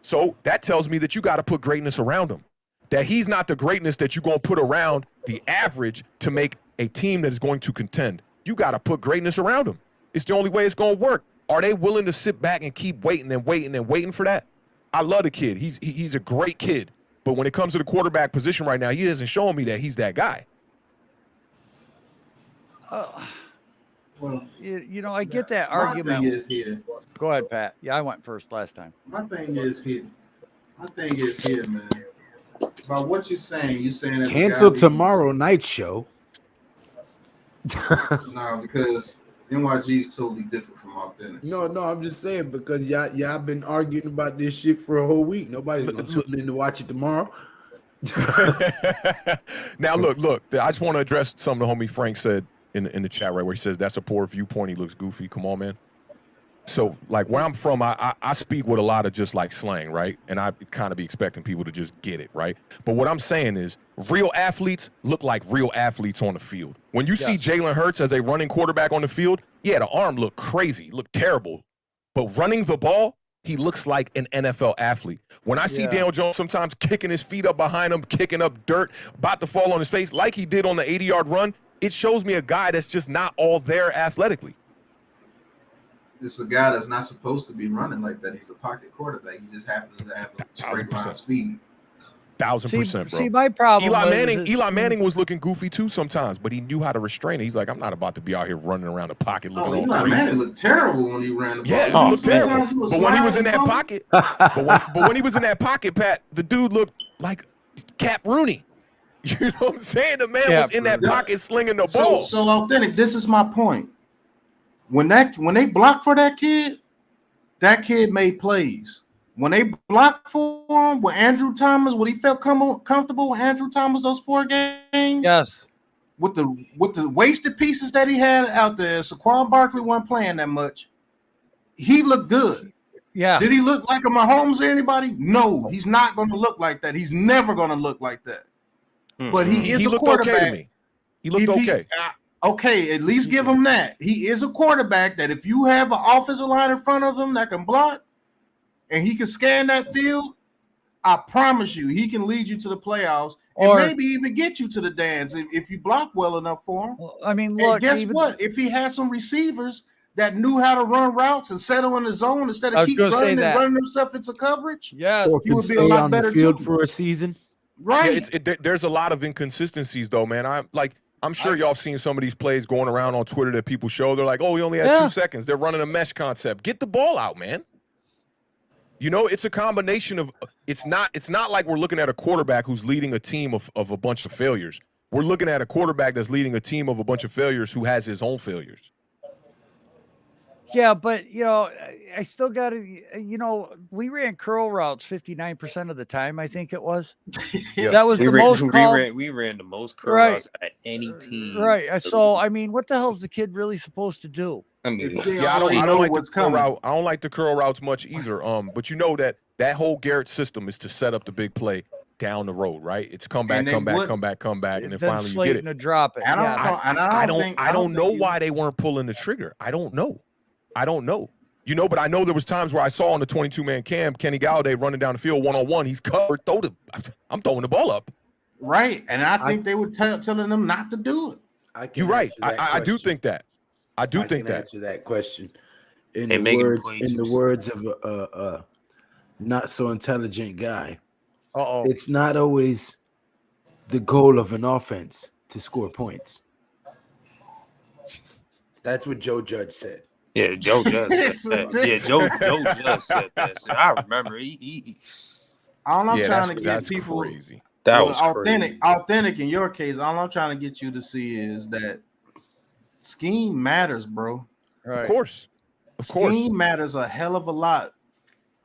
So that tells me that you got to put greatness around him. That he's not the greatness that you're going to put around the average to make a team that is going to contend. You got to put greatness around him. It's the only way it's going to work. Are they willing to sit back and keep waiting and waiting and waiting for that? I love the kid. He's a great kid. But when it comes to the quarterback position right now, he isn't showing me that he's that guy. Well, I get that argument. My thing is here. Go ahead, Pat. Yeah, I went first last time. My thing is here, man. About what you're saying that cancel tomorrow night show. No, because NYG is totally different from Authentic. No, I'm just saying because y'all been arguing about this shit for a whole week. Nobody's gonna tune in to watch it tomorrow. Now look. I just want to address something the homie Frank said in the chat right where he says that's a poor viewpoint. He looks goofy. Come on, man. So, like, where I'm from, I speak with a lot of just, like, slang, right? And I kind of be expecting people to just get it, right? But what I'm saying is real athletes look like real athletes on the field. When you see Jalen Hurts as a running quarterback on the field, yeah, the arm looked crazy, looked terrible. But running the ball, he looks like an NFL athlete. When I see Daniel Jones sometimes kicking his feet up behind him, kicking up dirt, about to fall on his face, like he did on the 80-yard run, it shows me a guy that's just not all there athletically. It's a guy that's not supposed to be running like that. He's a pocket quarterback. He just happens to have a straight line speed. 1000%, bro. See, my problem Eli Manning was looking goofy too sometimes, but he knew how to restrain it. He's like, I'm not about to be out here running around the pocket looking all Eli crazy. Manning looked terrible when he ran the ball. Yeah, he looked terrible. But when he was in that pocket, but when he was in that pocket, Pat, the dude looked like Cap Rooney. You know what I'm saying? The man was in that pocket slinging the ball. So authentic. This is my point. When they blocked for that kid made plays. When they blocked for him with Andrew Thomas, when he felt comfortable with Andrew Thomas those 4 games, yes, with the wasted pieces that he had out there, Saquon Barkley wasn't playing that much. He looked good. Yeah. Did he look like a Mahomes or anybody? No, he's not going to look like that. He's never going to look like that. But he is a quarterback. Okay to me. He looked okay. Okay, at least give him that. He is a quarterback that if you have an offensive line in front of him that can block and he can scan that field, I promise you he can lead you to the playoffs and maybe even get you to the dance if you block well enough for him. Well, I mean, look, and guess what? If he had some receivers that knew how to run routes and settle in the zone instead of keep running and running himself into coverage, he would be a lot better field for a season. Right. Yeah, there's a lot of inconsistencies though, man. I'm sure y'all have seen some of these plays going around on Twitter that people show. They're like, oh, he only had 2 seconds. They're running a mesh concept. Get the ball out, man. You know, it's a combination of it's not like we're looking at a quarterback who's leading a team of a bunch of failures. We're looking at a quarterback that's leading a team of a bunch of failures who has his own failures. Yeah, but, you know, I still got to, you know, we ran curl routes 59% of the time, I think it was. That was the most we ran the most curl routes at any team. Right. So, I mean, what the hell is the kid really supposed to do? I mean, I don't like what's coming. I don't like the curl routes much either. But you know that whole Garrett system is to set up the big play down the road, right? It's come back, come back, and then finally you get it. And drop it. I don't know why they weren't pulling the trigger. I don't know. You know, but I know there was times where I saw on the 22-man cam Kenny Galladay running down the field one-on-one. He's covered. I'm throwing the ball up. Right, and I think they were telling them not to do it. You're right. I do think that. I can answer that question in the words of a not so intelligent guy. It's not always the goal of an offense to score points. That's what Joe Judge said. Yeah, Joe Judge said that. Yeah, Joe Judge said that. So I remember all I'm trying to get people crazy. That was authentic. Authentic in your case, all I'm trying to get you to see is that scheme matters, bro. Right. Of course. Scheme matters a hell of a lot.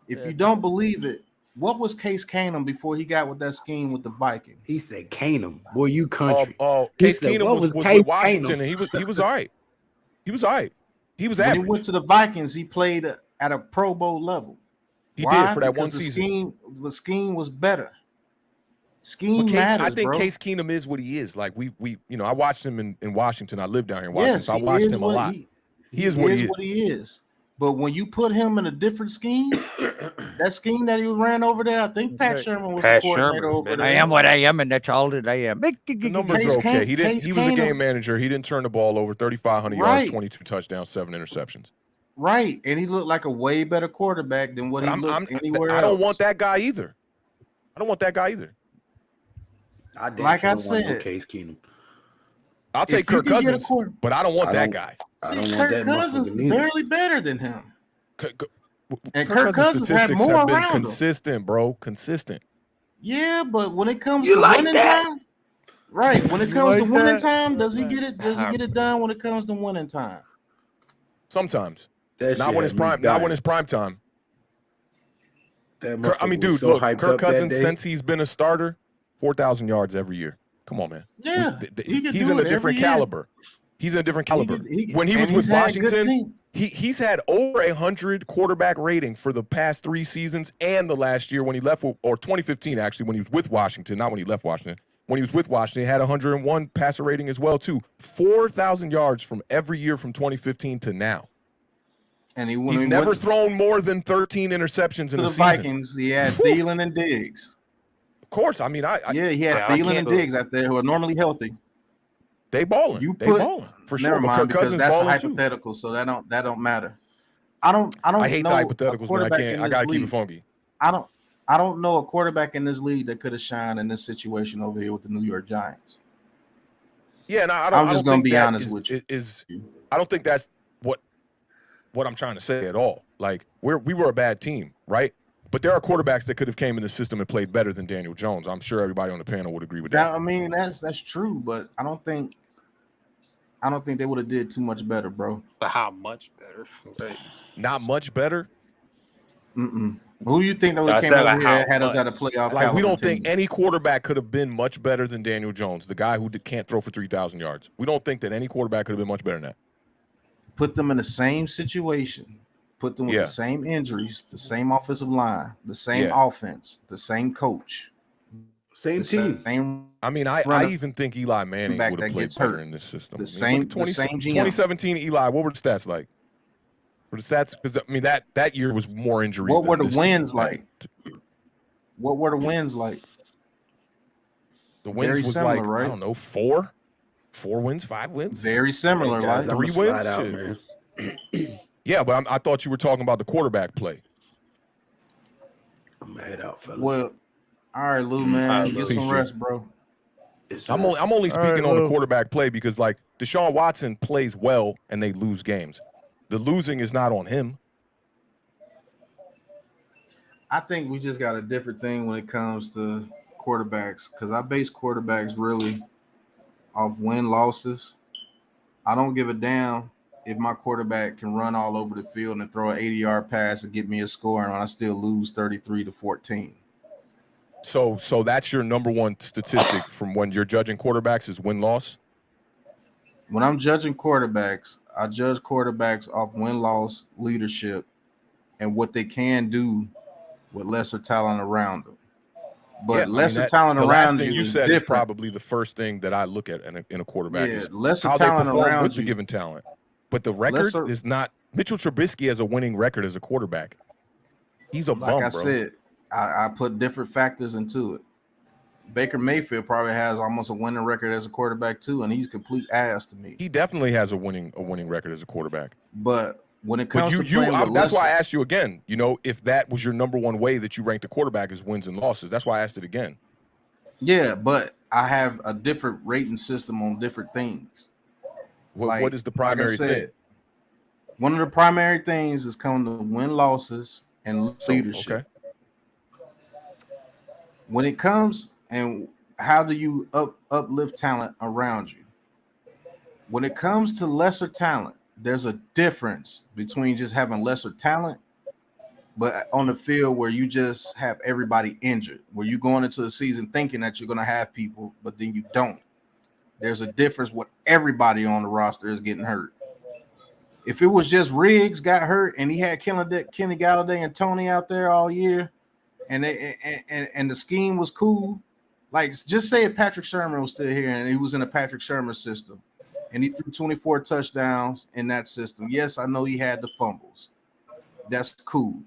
If you don't believe it, what was Case Keenum before he got with that scheme with the Vikings? He said Keenum. Boy, you country. Case Keenum was with Washington, and he was all right. He was all right. He was average. When he went to the Vikings, he played at a Pro Bowl level. He did for that one season. The scheme was better. Scheme matters, I think bro. Case Keenum is what he is. Like we you know, I watched him in Washington. I lived down here in Washington, so I watched him a lot. He is what he is. But when you put him in a different scheme, that scheme that he ran over there, I think Pat Sherman was the coordinator over there. I am what I am, and that's all that I am. The numbers are okay. He was a game manager. He didn't turn the ball over. 3,500 yards, 22 touchdowns, 7 interceptions. Right, and he looked like a way better quarterback than what he looked anywhere else. I don't want that guy either. Like I said, Case Keenum. I'll take Kirk Cousins, but I don't want that guy. I don't want that. Kirk Cousins is barely better than him. And Kirk Cousins had more have been around consistent, bro. Consistent. Yeah, but when it comes to winning time, right? When it comes to winning time, does he get it? Does he get it done when it comes to winning time? Sometimes. Not when it's prime. Not when it's prime time. I mean, dude, look, Kirk Cousins, since he's been a starter, 4,000 yards every year. Come on, man. Yeah, he's in a different caliber. He's in a different caliber. When he was with Washington, He's had over 100 quarterback rating for the past 3 seasons and the last year when he left, or 2015 actually, when he was with Washington, not when he left Washington. When he was with Washington, he had 101 passer rating as well too. 4,000 yards from every year from 2015 to now. And he's never thrown more than 13 interceptions in the season. Vikings, he had Thielen and Diggs. Of course, I mean, he had Thielen and Diggs out there who are normally healthy. They balling. They balling for sure. Never mind, because that's a hypothetical, so that don't matter. I hate the hypotheticals, man. I gotta keep it funky. I don't know a quarterback in this league that could have shined in this situation over here with the New York Giants. Yeah, and I'm just gonna be honest with you. I don't think that's what I'm trying to say at all. Like we were a bad team, right? But there are quarterbacks that could have came in the system and played better than Daniel Jones. I'm sure everybody on the panel would agree with that. I mean, that's true, but I don't think they would have did too much better, bro. But how much better? Right. Not much better. Who do you think that would have came over here and had us at a playoff? Like, we don't think any quarterback could have been much better than Daniel Jones, the guy who can't throw for 3,000 yards. We don't think that any quarterback could have been much better than that. Put them in the same situation. Put them with the same injuries, the same offensive line, the same offense, the same coach, same team. I mean, I even think Eli Manning would have played better in this system. The same GM. 2017 Eli, what were the stats like? Were the stats, because I mean that year was more injuries. What were the wins like? What were the wins like? The wins was like, right? I don't know, 4 wins, 5 wins. Very similar, right? 3 wins. Out, yeah, but I thought you were talking about the quarterback play. I'm head out, fellas. Well, all right, Lou, man, get some rest, bro. I'm only speaking on the quarterback play because, like, Deshaun Watson plays well and they lose games. The losing is not on him. I think we just got a different thing when it comes to quarterbacks, because I base quarterbacks really off win-losses. I don't give a damn if my quarterback can run all over the field and throw an 80-yard pass and get me a score and I still lose 33-14. So that's your number one statistic from when you're judging quarterbacks is win-loss? When I'm judging quarterbacks, I judge quarterbacks off win-loss, leadership, and what they can do with lesser talent around them. But lesser talent around you said is probably the first thing that I look at in a quarterback. Yeah, is lesser how talent they perform around with the given talent. But the record is not. Mitchell Trubisky has a winning record as a quarterback. He's a bum, bro. Like I said, I put different factors into it. Baker Mayfield probably has almost a winning record as a quarterback too, and he's complete ass to me. He definitely has a winning record as a quarterback. But when it comes to that's why I asked you again. You know, if that was your number one way that you rank the quarterback is wins and losses, that's why I asked it again. Yeah, but I have a different rating system on different things. What is the primary thing? One of the primary things is coming to win losses and leadership. Okay. When it comes and how do you uplift talent around you? When it comes to lesser talent, there's a difference between just having lesser talent, but on the field where you just have everybody injured, where you're going into the season thinking that you're going to have people, but then you don't. There's a difference what everybody on the roster is getting hurt. If it was just Riggs got hurt and he had Kenny Galladay and Tony out there all year, and the scheme was cool, like just say if Patrick Sherman was still here and he was in a Patrick Sherman system, and he threw 24 touchdowns in that system. Yes, I know he had the fumbles. That's cool.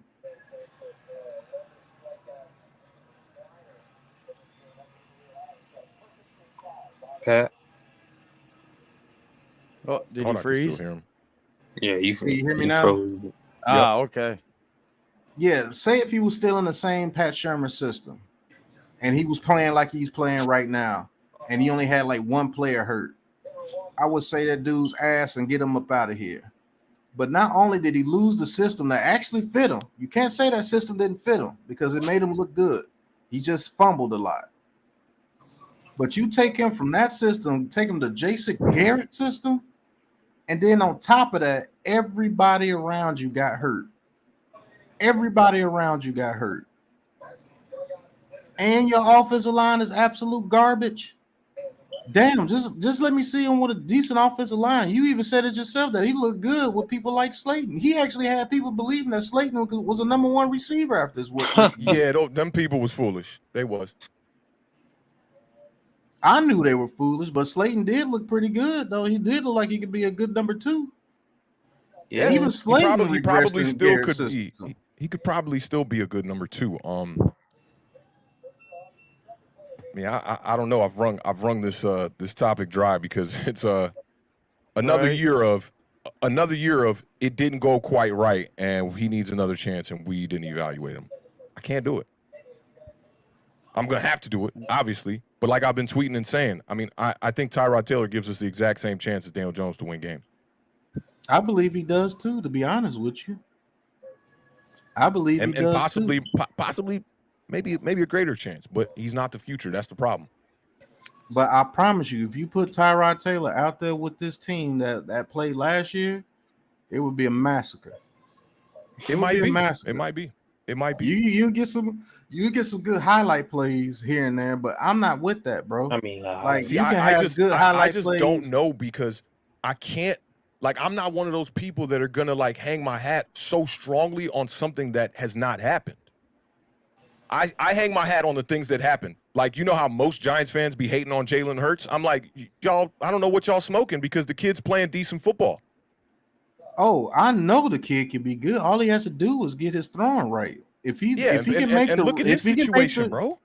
Pat. Oh, did he freeze? Yeah, you hear me now? Okay. Yeah, say if he was still in the same Pat Shermer system and he was playing like he's playing right now and he only had like one player hurt, I would say that dude's ass and get him up out of here. But not only did he lose the system that actually fit him, you can't say that system didn't fit him because it made him look good. He just fumbled a lot. But you take him from that system, take him to Jason Garrett's system, and then on top of that, everybody around you got hurt. Everybody around you got hurt. And your offensive line is absolute garbage. Damn, just let me see him with a decent offensive line. You even said it yourself that he looked good with people like Slayton. He actually had people believing that Slayton was a #1 receiver after his work. Yeah, them people was foolish. They was. I knew they were foolish, but Slayton did look pretty good, though. He did look like he could be a good #2. Yeah, Even Slayton he probably regressed in still Garrett's could system. be. He could probably still be a good #2. I mean, I don't know. I've rung this topic dry because it's another year of it didn't go quite right, and he needs another chance, and we didn't evaluate him. I can't do it. I'm gonna have to do it, obviously. But like I've been tweeting and saying, I mean, I think Tyrod Taylor gives us the exact same chance as Daniel Jones to win games. I believe he does too, to be honest with you. I believe he does possibly, too. possibly, maybe a greater chance, but he's not the future. That's the problem. But I promise you, if you put Tyrod Taylor out there with this team that played last year, it would be a massacre. It might be a massacre. It might be. You get some good highlight plays here and there, but I'm not with that, bro. I mean, like you can have good highlight plays. I just don't know because I can't. Like, I'm not one of those people that are gonna like hang my hat so strongly on something that has not happened. I hang my hat on the things that happen. Like, you know how most Giants fans be hating on Jalen Hurts? I'm like, y'all, I don't know what y'all smoking because the kid's playing decent football. Oh, I know the kid can be good. All he has to do is get his throwing right. If he can make the look at his situation, bro.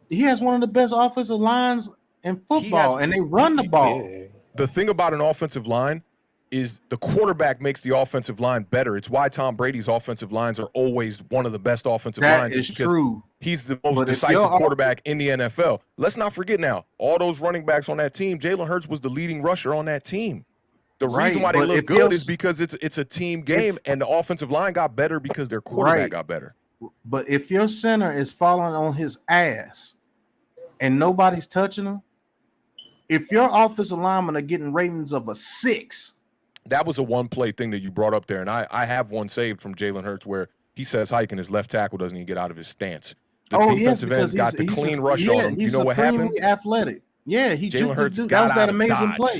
He has one of the best offensive lines in football, and they run the ball. Yeah. The thing about an offensive line is the quarterback makes the offensive line better. It's why Tom Brady's offensive lines are always one of the best offensive lines. That is true. He's the most decisive quarterback in the NFL. Let's not forget now, all those running backs on that team, Jalen Hurts was the leading rusher on that team. The reason why they look good is because it's a team game, and the offensive line got better because their quarterback got better. But if your center is falling on his ass and nobody's touching him, if your offensive linemen are getting ratings of a 6, that was a one-play thing that you brought up there, and I have one saved from Jalen Hurts where he says hike and his left tackle doesn't even get out of his stance. The defensive end got the clean rush on him. You know what happened? He's athletic. Yeah, Jalen Hurts got that was that out of amazing dodge. play.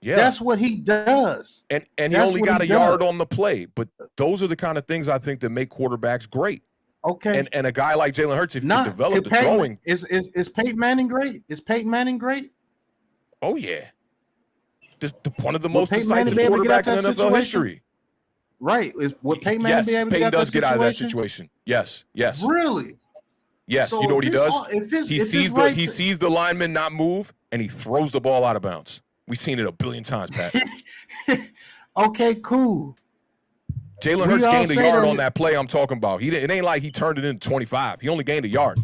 Yeah, that's what he does. And he only got a yard on the play. But those are the kind of things I think that make quarterbacks great. Okay. And a guy like Jalen Hurts, if you develop the throwing, is Peyton Manning great? Is Peyton Manning great? Oh yeah. Just one of the most decisive quarterbacks in NFL history. Right. Would Peyton Manning be able to Peyton does get out of that situation. Yes. Really? Yes. So you know what he does? He sees the lineman not move, and he throws the ball out of bounds. We've seen it a billion times, Pat. Okay, cool. Jalen Hurts gained a yard on that play I'm talking about. It ain't like he turned it into 25. He only gained a yard.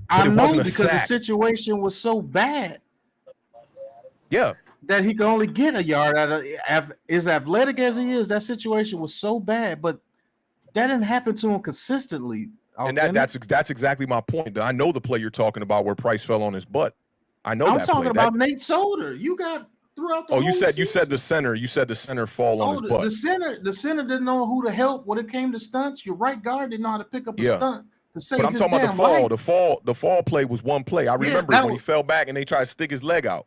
I know because the situation was so bad. Yeah. That he could only get a yard out of as athletic as he is. That situation was so bad, but that didn't happen to him consistently. And that's exactly my point. I know the play you're talking about where Price fell on his butt. I know I'm talking about Nate Solder. You got throughout the whole season. You said the center. You said the center fall on his butt. The center didn't know who to help when it came to stunts. Your right guard didn't know how to pick up a stunt to save his damn life. But I'm talking about the fall play was one play. I remember when he fell back and they tried to stick his leg out.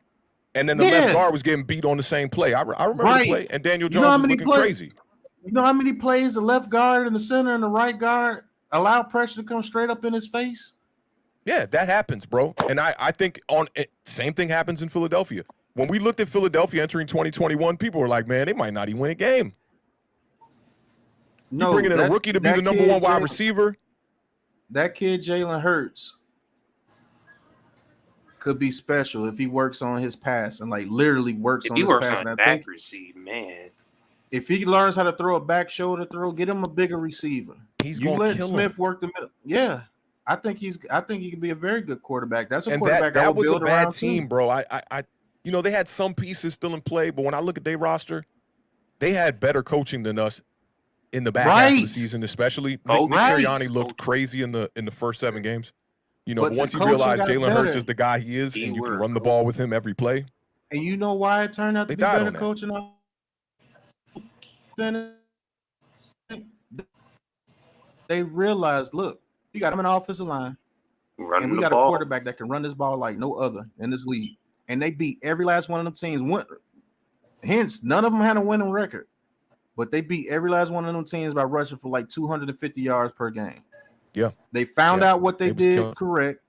And then the left guard was getting beat on the same play. I remember the play, and Daniel Jones was looking crazy. You know how many plays the left guard and the center and the right guard allow pressure to come straight up in his face? Yeah, that happens, bro. And I think same thing happens in Philadelphia. When we looked at Philadelphia entering 2021, people were like, man, they might not even win a game. No, bringing in a rookie to be the #1 wide receiver. That kid, Jalen Hurts, could be special if he works on his pass and like literally works on his pass. On accuracy, man. If he learns how to throw a back shoulder throw, get him a bigger receiver. You let Smith work the middle. Yeah, I think he can be a very good quarterback. That's a quarterback that was a bad team, bro. You know, they had some pieces still in play, but when I look at their roster, they had better coaching than us in the back half of the season, especially. Nick Sirianni looked crazy in the first 7 games. You know, but once you realize Jalen Hurts is the guy he is, and you can run the ball with him every play. And you know why it turned out to be better coaching? They realized, look, you got him an offensive line. Running and we the got ball. a quarterback that can run this ball like no other in this league. And they beat every last one of them teams. Hence, none of them had a winning record, but they beat every last one of them teams by rushing for like 250 yards per game. Yeah. They found out what they did correct,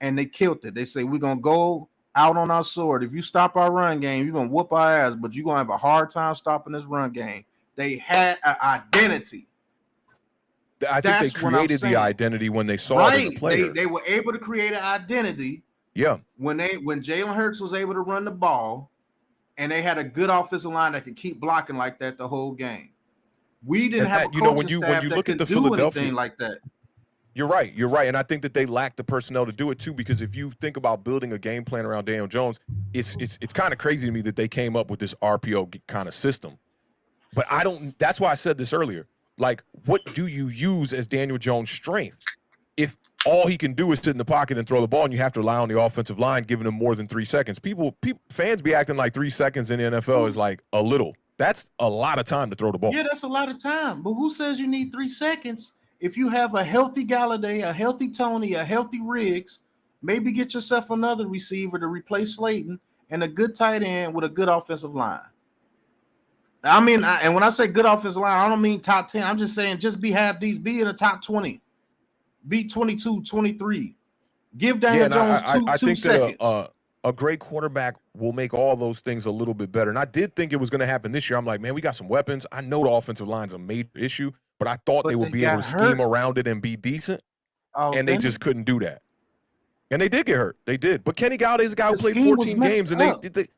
and they killed it. They say, we're going to go out on our sword. If you stop our run game, you're going to whoop our ass, but you're going to have a hard time stopping this run game. They had an identity. I think they created the identity when they saw it as a player. They were able to create an identity. Yeah. When Jalen Hurts was able to run the ball, and they had a good offensive line that could keep blocking like that the whole game. We didn't have a coaching staff that could do anything like that. You're right. And I think that they lack the personnel to do it too, because if you think about building a game plan around Daniel Jones, it's kind of crazy to me that they came up with this RPO kind of system. But that's why I said this earlier. Like, what do you use as Daniel Jones' strength? If all he can do is sit in the pocket and throw the ball, and you have to rely on the offensive line giving him more than 3 seconds. Fans be acting like 3 seconds in the NFL is like a little. That's a lot of time to throw the ball. Yeah, that's a lot of time. But who says you need 3 seconds? If you have a healthy Galladay, a healthy Tony, a healthy Riggs, maybe get yourself another receiver to replace Slayton and a good tight end with a good offensive line. I mean, and when I say good offensive line, I don't mean top 10. I'm just saying just be in the top 20. Be 22, 23. Give Daniel Jones two seconds. That a great quarterback will make all those things a little bit better. And I did think it was going to happen this year. I'm like, man, we got some weapons. I know the offensive line's a major issue, but I thought they would be able to scheme around it and be decent. And they just couldn't do that. And they did get hurt. They did. But Kenny Galladay's a guy who played 14 games, and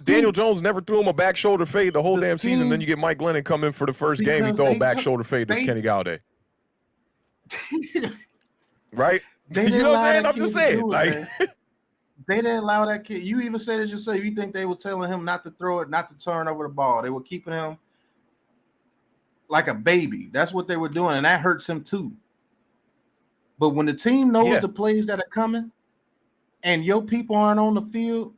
Daniel Jones never threw him a back shoulder fade the whole damn season. Then you get Mike Glennon come in for the first game. He throw a back shoulder fade to Kenny Galladay. Right? You know what I'm saying? I'm just saying. They didn't allow that kid. You even said it yourself. You think they were telling him not to throw it, not to turn over the ball. They were keeping him like a baby. That's what they were doing, and that hurts him too. But when the team knows the plays that are coming and your people aren't on the field,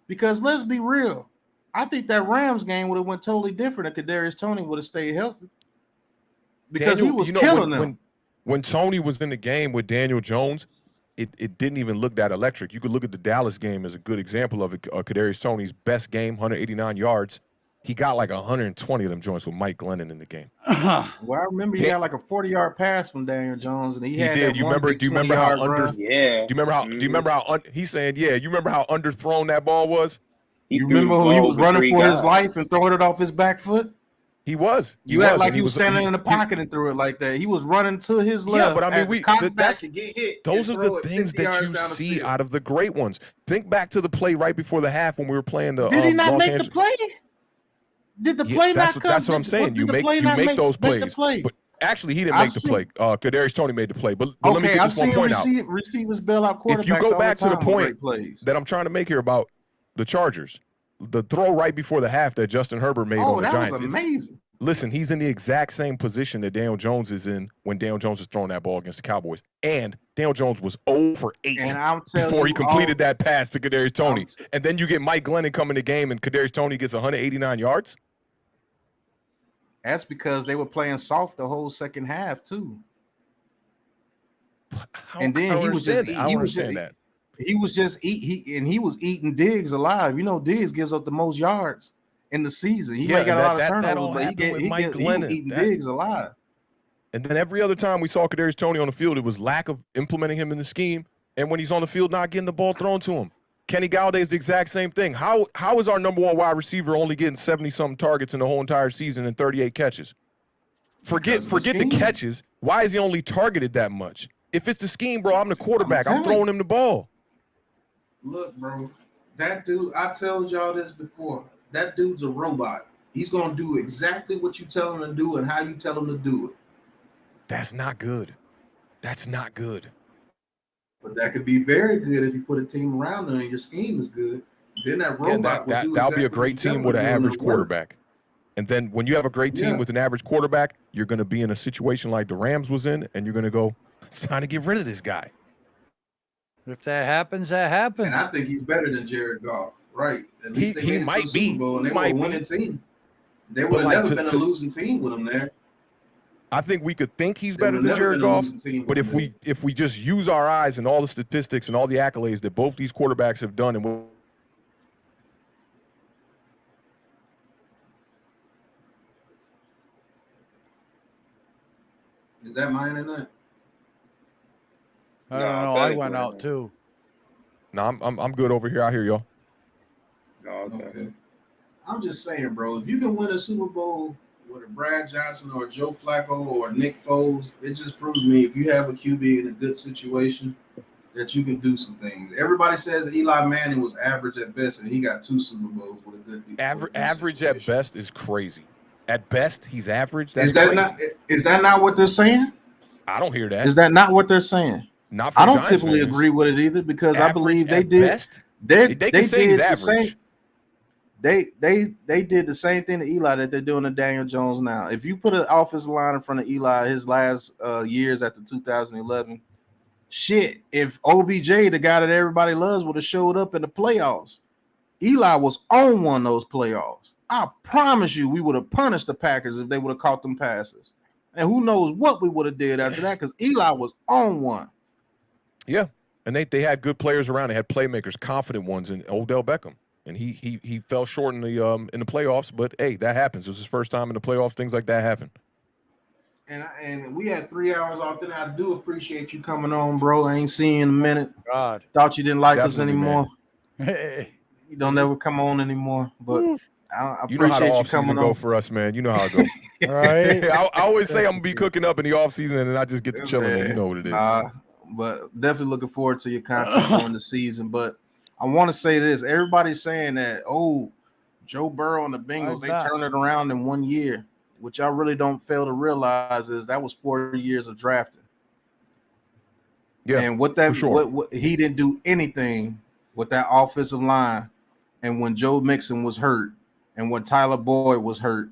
because let's be real, I think that Rams game would have went totally different if Kadarius Toney would have stayed healthy. Because he was killing them. When Toney was in the game with Daniel Jones, it didn't even look that electric. You could look at the Dallas game as a good example of it. Kadarius Toney's best game, 189 yards. He got like 120 of them joints with Mike Glennon in the game. Well, I remember he got like a 40-yard pass from Daniel Jones, and he had did. That do you remember how under? Yeah. Do you remember how? He's saying, yeah. You remember how underthrown that ball was? You remember who he was running for his life and throwing it off his back foot? He was. You act like he was standing in the pocket and threw it like that. He was running to his left. Yeah, but I mean, those are the things that you see out of the great ones. Think back to the play right before the half when we were playing the. Did he not make the play? Did the play not come? That's what I'm saying. You make those plays. But actually, he didn't make the play. Kadarius Toney made the play. But let me get this one point out. Receivers bail out quarterbacks. If you go back to the point that I'm trying to make here about the Chargers, the throw right before the half that Justin Herbert made on the Giants. Was amazing. Listen, he's in the exact same position that Daniel Jones is in when Daniel Jones is throwing that ball against the Cowboys. And Daniel Jones was 0 for 8 before he completed that pass to Kadarius Toney. And then you get Mike Glennon come in the game and Kadarius Toney gets 189 yards. That's because they were playing soft the whole second half too. And then he was eating Diggs alive. You know, Diggs gives up the most yards in the season. He got a lot of turnovers, but he was eating Diggs alive. And then every other time we saw Kadarius Toney on the field, it was lack of implementing him in the scheme. And when he's on the field, not getting the ball thrown to him. Kenny Galladay is the exact same thing. How is our number one wide receiver only getting 70-something targets in the whole entire season and 38 catches? Forget the catches. Why is he only targeted that much? If it's the scheme, bro, I'm the quarterback. I'm throwing him the ball. Look, bro, that dude, I told y'all this before. That dude's a robot. He's going to do exactly what you tell him to do and how you tell him to do it. That's not good. That's not good. But that could be very good if you put a team around him and your scheme is good. Then that robot that'll be a great team with an average quarterback. And then when you have a great team with an average quarterback, you're going to be in a situation like the Rams was in, and you're going to go, it's time to get rid of this guy. If that happens, that happens. And I think he's better than Jared Goff, right? At least he might be. And they were a winning team. They would have never been a losing team with him there. I think we could think he's better than Jared Goff, but if we just use our eyes and all the statistics and all the accolades that both these quarterbacks have done, and is that my internet? I don't know. I went out too. No, I'm good over here. I hear y'all. Okay. I'm just saying, bro. If you can win a Super Bowl with a Brad Johnson or a Joe Flacco or Nick Foles, it just proves to me if you have a QB in a good situation that you can do some things. Everybody says that Eli Manning was average at best, and he got 2 Super Bowls with a good average situation. At best is crazy. At best, he's average. That's is that crazy. Is that not what they're saying? I don't hear that. Is that not what they're saying? Not for I don't Giants typically fans. agree with it either because average I believe they at did. Best? They can say did he's the average. same. They did the same thing to Eli that they're doing to Daniel Jones now. If you put an offensive line in front of Eli his last years after 2011, shit, if OBJ, the guy that everybody loves, would have showed up in the playoffs, Eli was on one of those playoffs. I promise you we would have punished the Packers if they would have caught them passes. And who knows what we would have did after that because Eli was on one. Yeah, and they had good players around. They had playmakers, confident ones, in Odell Beckham. And he fell short in the playoffs, but hey, that happens. It was his first time in the playoffs. Things like that happen. And we had 3 hours off there. I do appreciate you coming on, bro. I ain't seen you in a minute. God, thought you didn't like Definitely, us anymore. hey, You don't ever come on anymore, but I appreciate You know how the you off coming season on. go for us, man. You know how it goes. right? I always say I'm gonna be cooking up in the off season, and then I just get to chilling. And you know what it is. But definitely looking forward to your content during the season. But I want to say this: everybody's saying that, Joe Burrow and the Bengals, they turned it around in 1 year, which I really don't fail to realize is that was 4 years of drafting. Yeah, and what he didn't do anything with that offensive line, and when Joe Mixon was hurt, and when Tyler Boyd was hurt,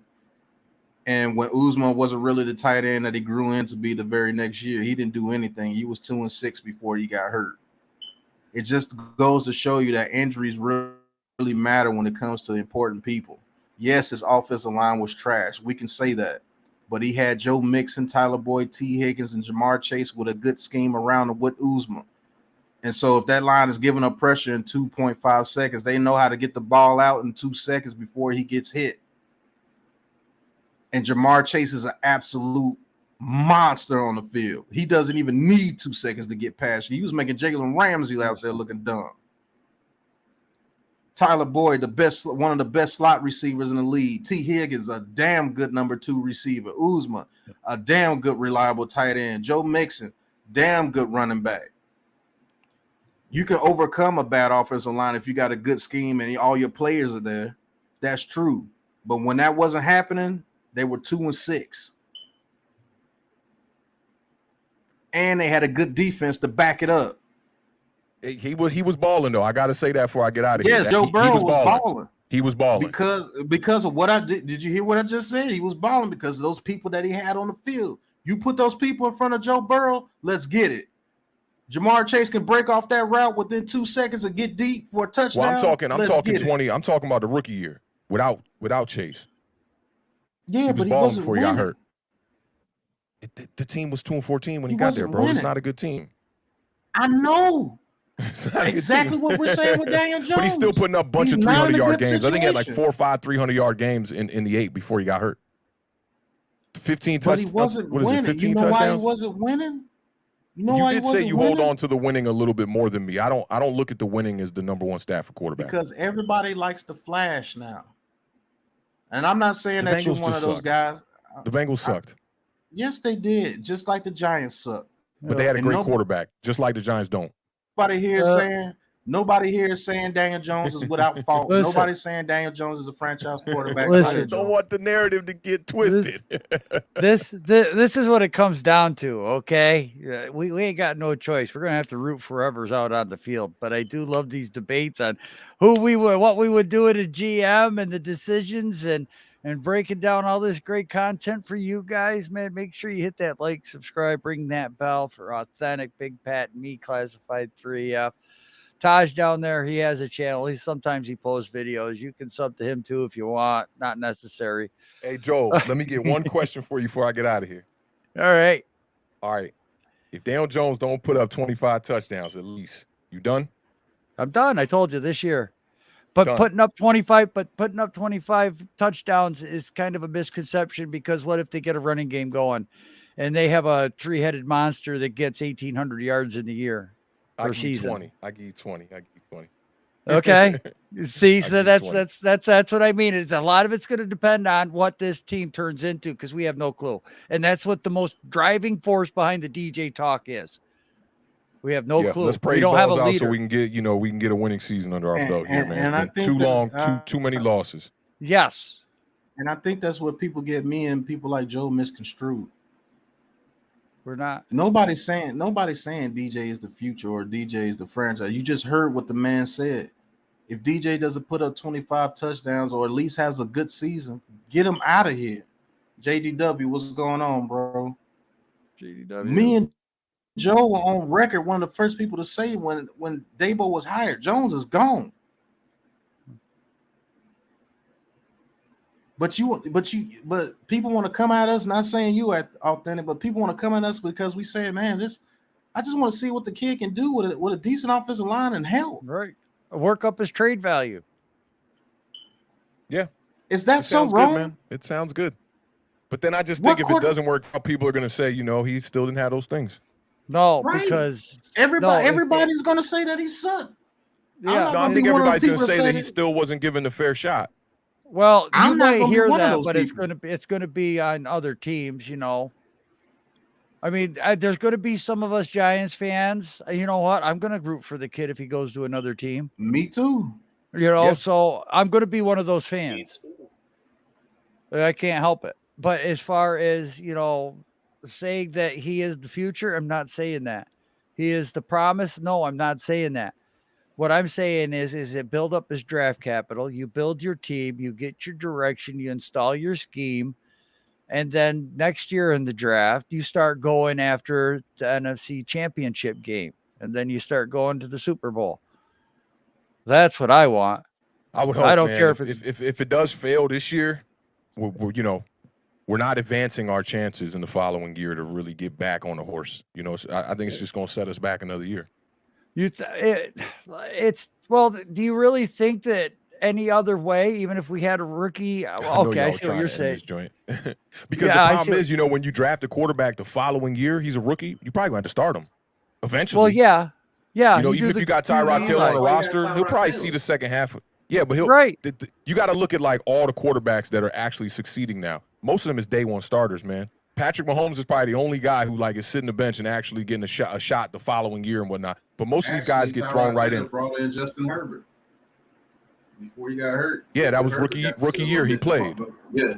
and when Uzma wasn't really the tight end that he grew into be the very next year, he didn't do anything. He was 2-6 before he got hurt. It just goes to show you that injuries really matter when it comes to important people. Yes, his offensive line was trash. We can say that. But he had Joe Mixon, Tyler Boyd, T. Higgins, and Jamar Chase with a good scheme around him with Uzma. And so if that line is giving up pressure in 2.5 seconds, they know how to get the ball out in 2 seconds before he gets hit. And Jamar Chase is an absolute monster on the field. He doesn't even need 2 seconds to get past you. He was making Jalen Ramsey out there looking dumb. Tyler Boyd, one of the best slot receivers in the league. T. Higgins, a damn good number 2 receiver. Uzma, a damn good reliable tight end. Joe Mixon, damn good running back. You can overcome a bad offensive line if you got a good scheme and all your players are there. That's true. But when that wasn't happening, they were 2-6. And they had a good defense to back it up. He was balling though. I got to say that before I get out of here. Yes, Joe Burrow was balling. He was balling because of what I did. Did you hear what I just said? He was balling because of those people that he had on the field. You put those people in front of Joe Burrow, let's get it. Jamar Chase can break off that route within 2 seconds and get deep for a touchdown. Well, I'm talking 20. I'm talking about the rookie year without Chase. Yeah, but he wasn't before winning. He got hurt. The team was 2-14 when he got there, bro. Winning. It's not a good team. I know. Exactly what we're saying with Daniel Jones. But he's still putting up a bunch of 300-yard games. Situation. I think he had like 4 or 5 300-yard games in the 8 before he got hurt. 15 touchdowns. But he wasn't winning. 15 you know touchdowns? Why he wasn't winning? You know why did say you hold on to the winning a little bit more than me. I don't look at the winning as the number one stat for quarterback. Because everybody likes the flash now. And I'm not saying that you're one of those guys. The Bengals sucked. Yes, they did. Just like the Giants sucked. But they had a great quarterback, just like the Giants don't. Nobody here is saying Daniel Jones is without fault. Nobody's saying Daniel Jones is a franchise quarterback. Listen, don't want the narrative to get twisted. This is what it comes down to, okay? We ain't got no choice. We're gonna have to root forever's out on the field. But I do love these debates on what we would do at a GM and the decisions and breaking down all this great content for you guys, man. Make sure you hit that like, subscribe, ring that bell for authentic Big Pat and me classified 3F. Taj down there, he has a channel. Sometimes he posts videos. You can sub to him too if you want. Not necessary. Hey, Joel, let me get one question for you before I get out of here. All right. All right. If Daniel Jones don't put up 25 touchdowns at least, you done? I'm done. I told you this year. But Done. putting up 25 touchdowns is kind of a misconception, because what if they get a running game going and they have a three-headed monster that gets 1,800 yards in the year or season? 20. I give you 20. Okay. See, so that's 20. that's what I mean. It's a lot of it's going to depend on what this team turns into, because we have no clue. And that's what the most driving force behind the DJ talk is. We have no clue. Let's pray we don't have a out leader. so we can get a winning season under our belt here, man. And I think too long, too many losses. Yes. And I think that's what people get me and people like Joe misconstrued. We're not. Nobody's saying DJ is the future or DJ is the franchise. You just heard what the man said. If DJ doesn't put up 25 touchdowns or at least has a good season, get him out of here. JDW, what's going on, bro? JDW. Me and Joe were on record, one of the first people to say when Dabo was hired, Jones is gone. But people want to come at us, not saying you at Authentic, but people want to come at us because we say, man, I just want to see what the kid can do with a decent offensive line and health. Right. Work up his trade value. Yeah. Is that so wrong? Good, man. It sounds good. But then I just think if it doesn't work out, people are going to say, he still didn't have those things. No, right. Because everybody's going to say that he sucked. Yeah, I think everybody's going to say that he still wasn't given a fair shot. Well, you might hear that, but it's going to be on other teams, I mean, there's going to be some of us Giants fans. You know what? I'm going to root for the kid if he goes to another team. Me too. So I'm going to be one of those fans. I can't help it. But as far as, saying that he is the future, I'm not saying that. He is the promise. No, I'm not saying that. What I'm saying is it build up his draft capital. You build your team, you get your direction, you install your scheme. And then next year in the draft, you start going after the NFC Championship game. And then you start going to the Super Bowl. That's what I want. I would hope, I don't man, care if it does fail this year, we're not advancing our chances in the following year to really get back on the horse. I think it's just going to set us back another year. Do you really think that any other way, even if we had a rookie? Okay, I see what you're saying. Because the problem is, when you draft a quarterback the following year, he's a rookie, you're probably going to have to start him eventually. Well, yeah. Even if you got Tyrod Taylor on the roster, he'll probably see the second half. Yeah, but you got to look at like all the quarterbacks that are actually succeeding now. Most of them is day one starters, man. Patrick Mahomes is probably the only guy who is sitting the bench and actually getting a shot the following year and whatnot. But most of these guys get thrown right in. Brought in Justin Herbert before he got hurt. Yeah, that was rookie year he played. Yeah.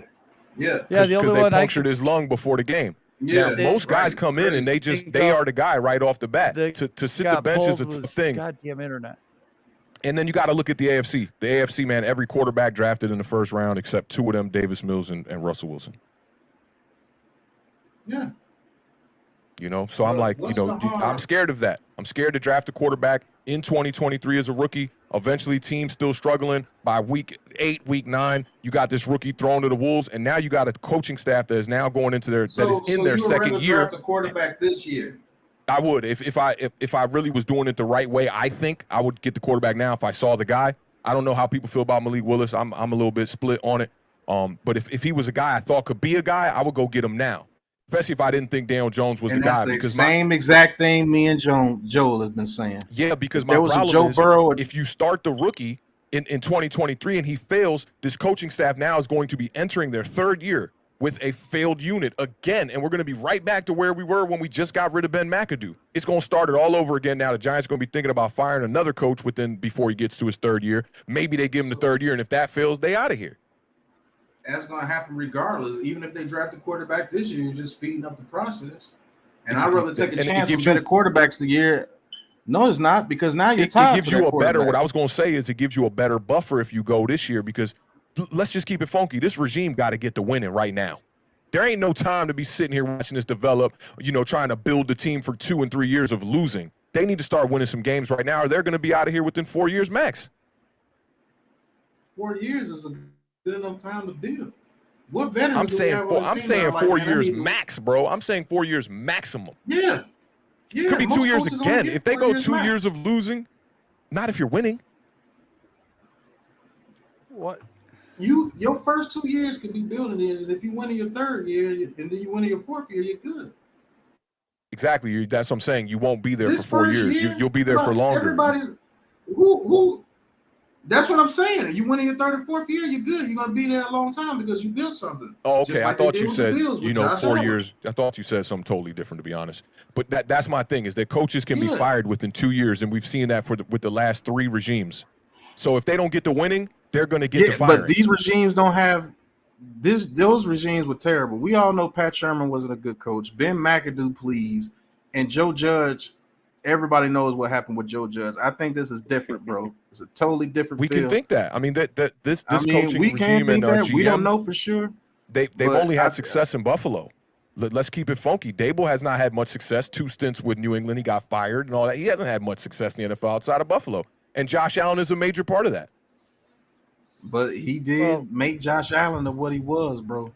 Because they punctured his lung before the game. Yeah, now, most guys come in and they are the guy right off the bat. To sit the bench is a tough thing. Goddamn internet. And then you got to look at the AFC. The AFC, man, every quarterback drafted in the first round except two of them, Davis Mills and Russell Wilson. Yeah. So I'm like, I'm scared of that. I'm scared to draft a quarterback in 2023 as a rookie. Eventually, teams still struggling. By week 8, week 9, you got this rookie thrown to the wolves, and now you got a coaching staff that is now going into their second year. Draft a quarterback this year. I would if I really was doing it the right way. I think I would get the quarterback now if I saw the guy. I don't know how people feel about Malik Willis. I'm a little bit split on it. But if he was a guy I thought could be a guy, I would go get him now. Especially if I didn't think Daniel Jones was the guy. That's the same exact thing me and Joel has been saying. Yeah, because my problem is if you start the rookie in 2023 and he fails, this coaching staff now is going to be entering their third year with a failed unit again, and we're going to be right back to where we were when we just got rid of Ben McAdoo. It's going to start it all over again now. The Giants are going to be thinking about firing another coach before he gets to his third year. Maybe they give him the third year, and if that fails, they out of here. That's going to happen regardless. Even if they draft a quarterback this year, you're just speeding up the process. And I'd rather take a chance with better quarterbacks the year. No, it's not, because now you're tied. It gives you a better. What I was going to say is it gives you a better buffer if you go this year, because let's just keep it funky. This regime got to get to winning right now. There ain't no time to be sitting here watching this develop, trying to build the team for 2 and 3 years of losing. They need to start winning some games right now, or they're going to be out of here within 4 years max. 4 years is a good enough time to build. What veterans? I'm saying do we have on the team now? 4 years max, bro. I'm saying 4 years maximum. Yeah. Could be 2 years coaches again. If they go 2 max. years of losing, not if you're winning. What? Your first 2 years can be building years, and if you win in your third year and then you win in your fourth year, you're good. Exactly. That's what I'm saying. You won't be there for 4 years. You'll be there for longer. Everybody, who? That's what I'm saying. You win in your third and fourth year, you're good. You're gonna be there a long time because you built something. Oh, okay. Like I thought you said, 4 Allen. years. I thought you said something totally different, to be honest. But that's my thing, is that coaches can be fired within 2 years, and we've seen that with the last 3 regimes. So if they don't get to winning, they're going to get to firing. But these regimes don't have this. Those regimes were terrible. We all know Pat Sherman wasn't a good coach. Ben McAdoo, please, and Joe Judge. Everybody knows what happened with Joe Judge. I think this is different, bro. It's a totally different. We can think that. I mean, this coaching we regime and GM, we don't know for sure. They've only had success in Buffalo. Let's keep it funky. Dable has not had much success. 2 stints with New England, he got fired and all that. He hasn't had much success in the NFL outside of Buffalo. And Josh Allen is a major part of that. But he did make Josh Allen to what he was, bro.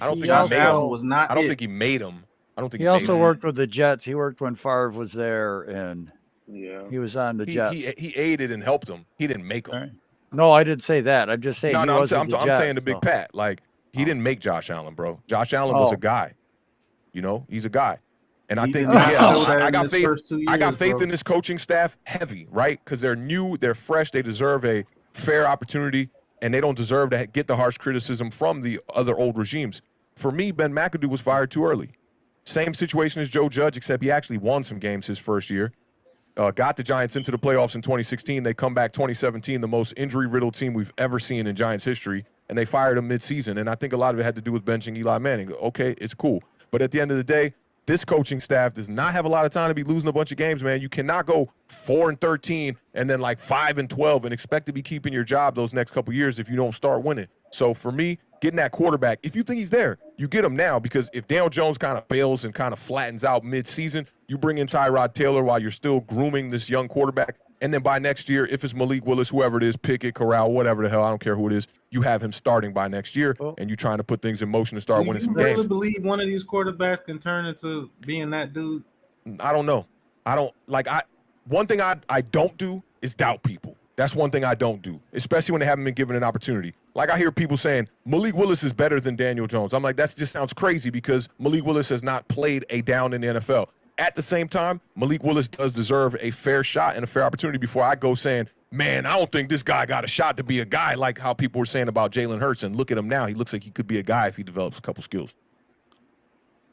I don't think Josh Allen was not. I don't think he made him. I don't think he also worked with the Jets. He worked when Favre was there, and he was on the Jets. He aided and helped him. He didn't make him. Right. No, I didn't say that. I'm just saying. No, I'm saying the Big Pat. Like, he didn't make Josh Allen, bro. Josh Allen was a guy. You know, he's a guy. And I think, I got faith. I got faith in this coaching staff heavy, right? Because they're new, they're fresh, they deserve a fair opportunity, and they don't deserve to get the harsh criticism from the other old regimes. For me, Ben McAdoo was fired too early. Same situation as Joe Judge, except he actually won some games his first year. Got the Giants into the playoffs in 2016. They come back 2017, the most injury-riddled team we've ever seen in Giants history, and they fired him mid-season. And I think a lot of it had to do with benching Eli Manning. Okay, it's cool. But at the end of the day, this coaching staff does not have a lot of time to be losing a bunch of games, man. You cannot go 4-13 and then like 5-12 and expect to be keeping your job those next couple years if you don't start winning. So for me, getting that quarterback, if you think he's there, you get him now, because if Daniel Jones kind of fails and kind of flattens out mid-season, you bring in Tyrod Taylor while you're still grooming this young quarterback. And then by next year, if it's Malik Willis, whoever it is, Pickett, Corral, whatever the hell, I don't care who it is, you have him starting by next year, and you're trying to put things in motion to start winning some games. Do you really believe one of these quarterbacks can turn into being that dude? I don't know. One thing I don't do is doubt people. That's one thing I don't do, especially when they haven't been given an opportunity. Like, I hear people saying, Malik Willis is better than Daniel Jones. I'm like, that just sounds crazy, because Malik Willis has not played a down in the NFL. At the same time, Malik Willis does deserve a fair shot and a fair opportunity before I go saying, man, I don't think this guy got a shot to be a guy, like how people were saying about Jalen Hurts. And look at him now. He looks like he could be a guy if he develops a couple skills.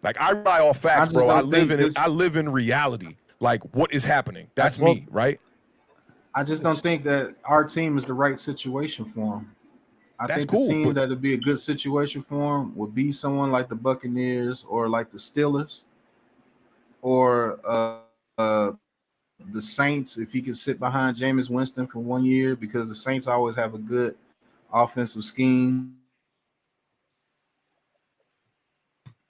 Like, I rely off facts, bro. I live in reality. Like, what is happening? That's me, right? I just don't think that our team is the right situation for him. I think the team that would be a good situation for him would be someone like the Buccaneers or like the Steelers, or the Saints, if he could sit behind Jameis Winston for 1 year, because the Saints always have a good offensive scheme.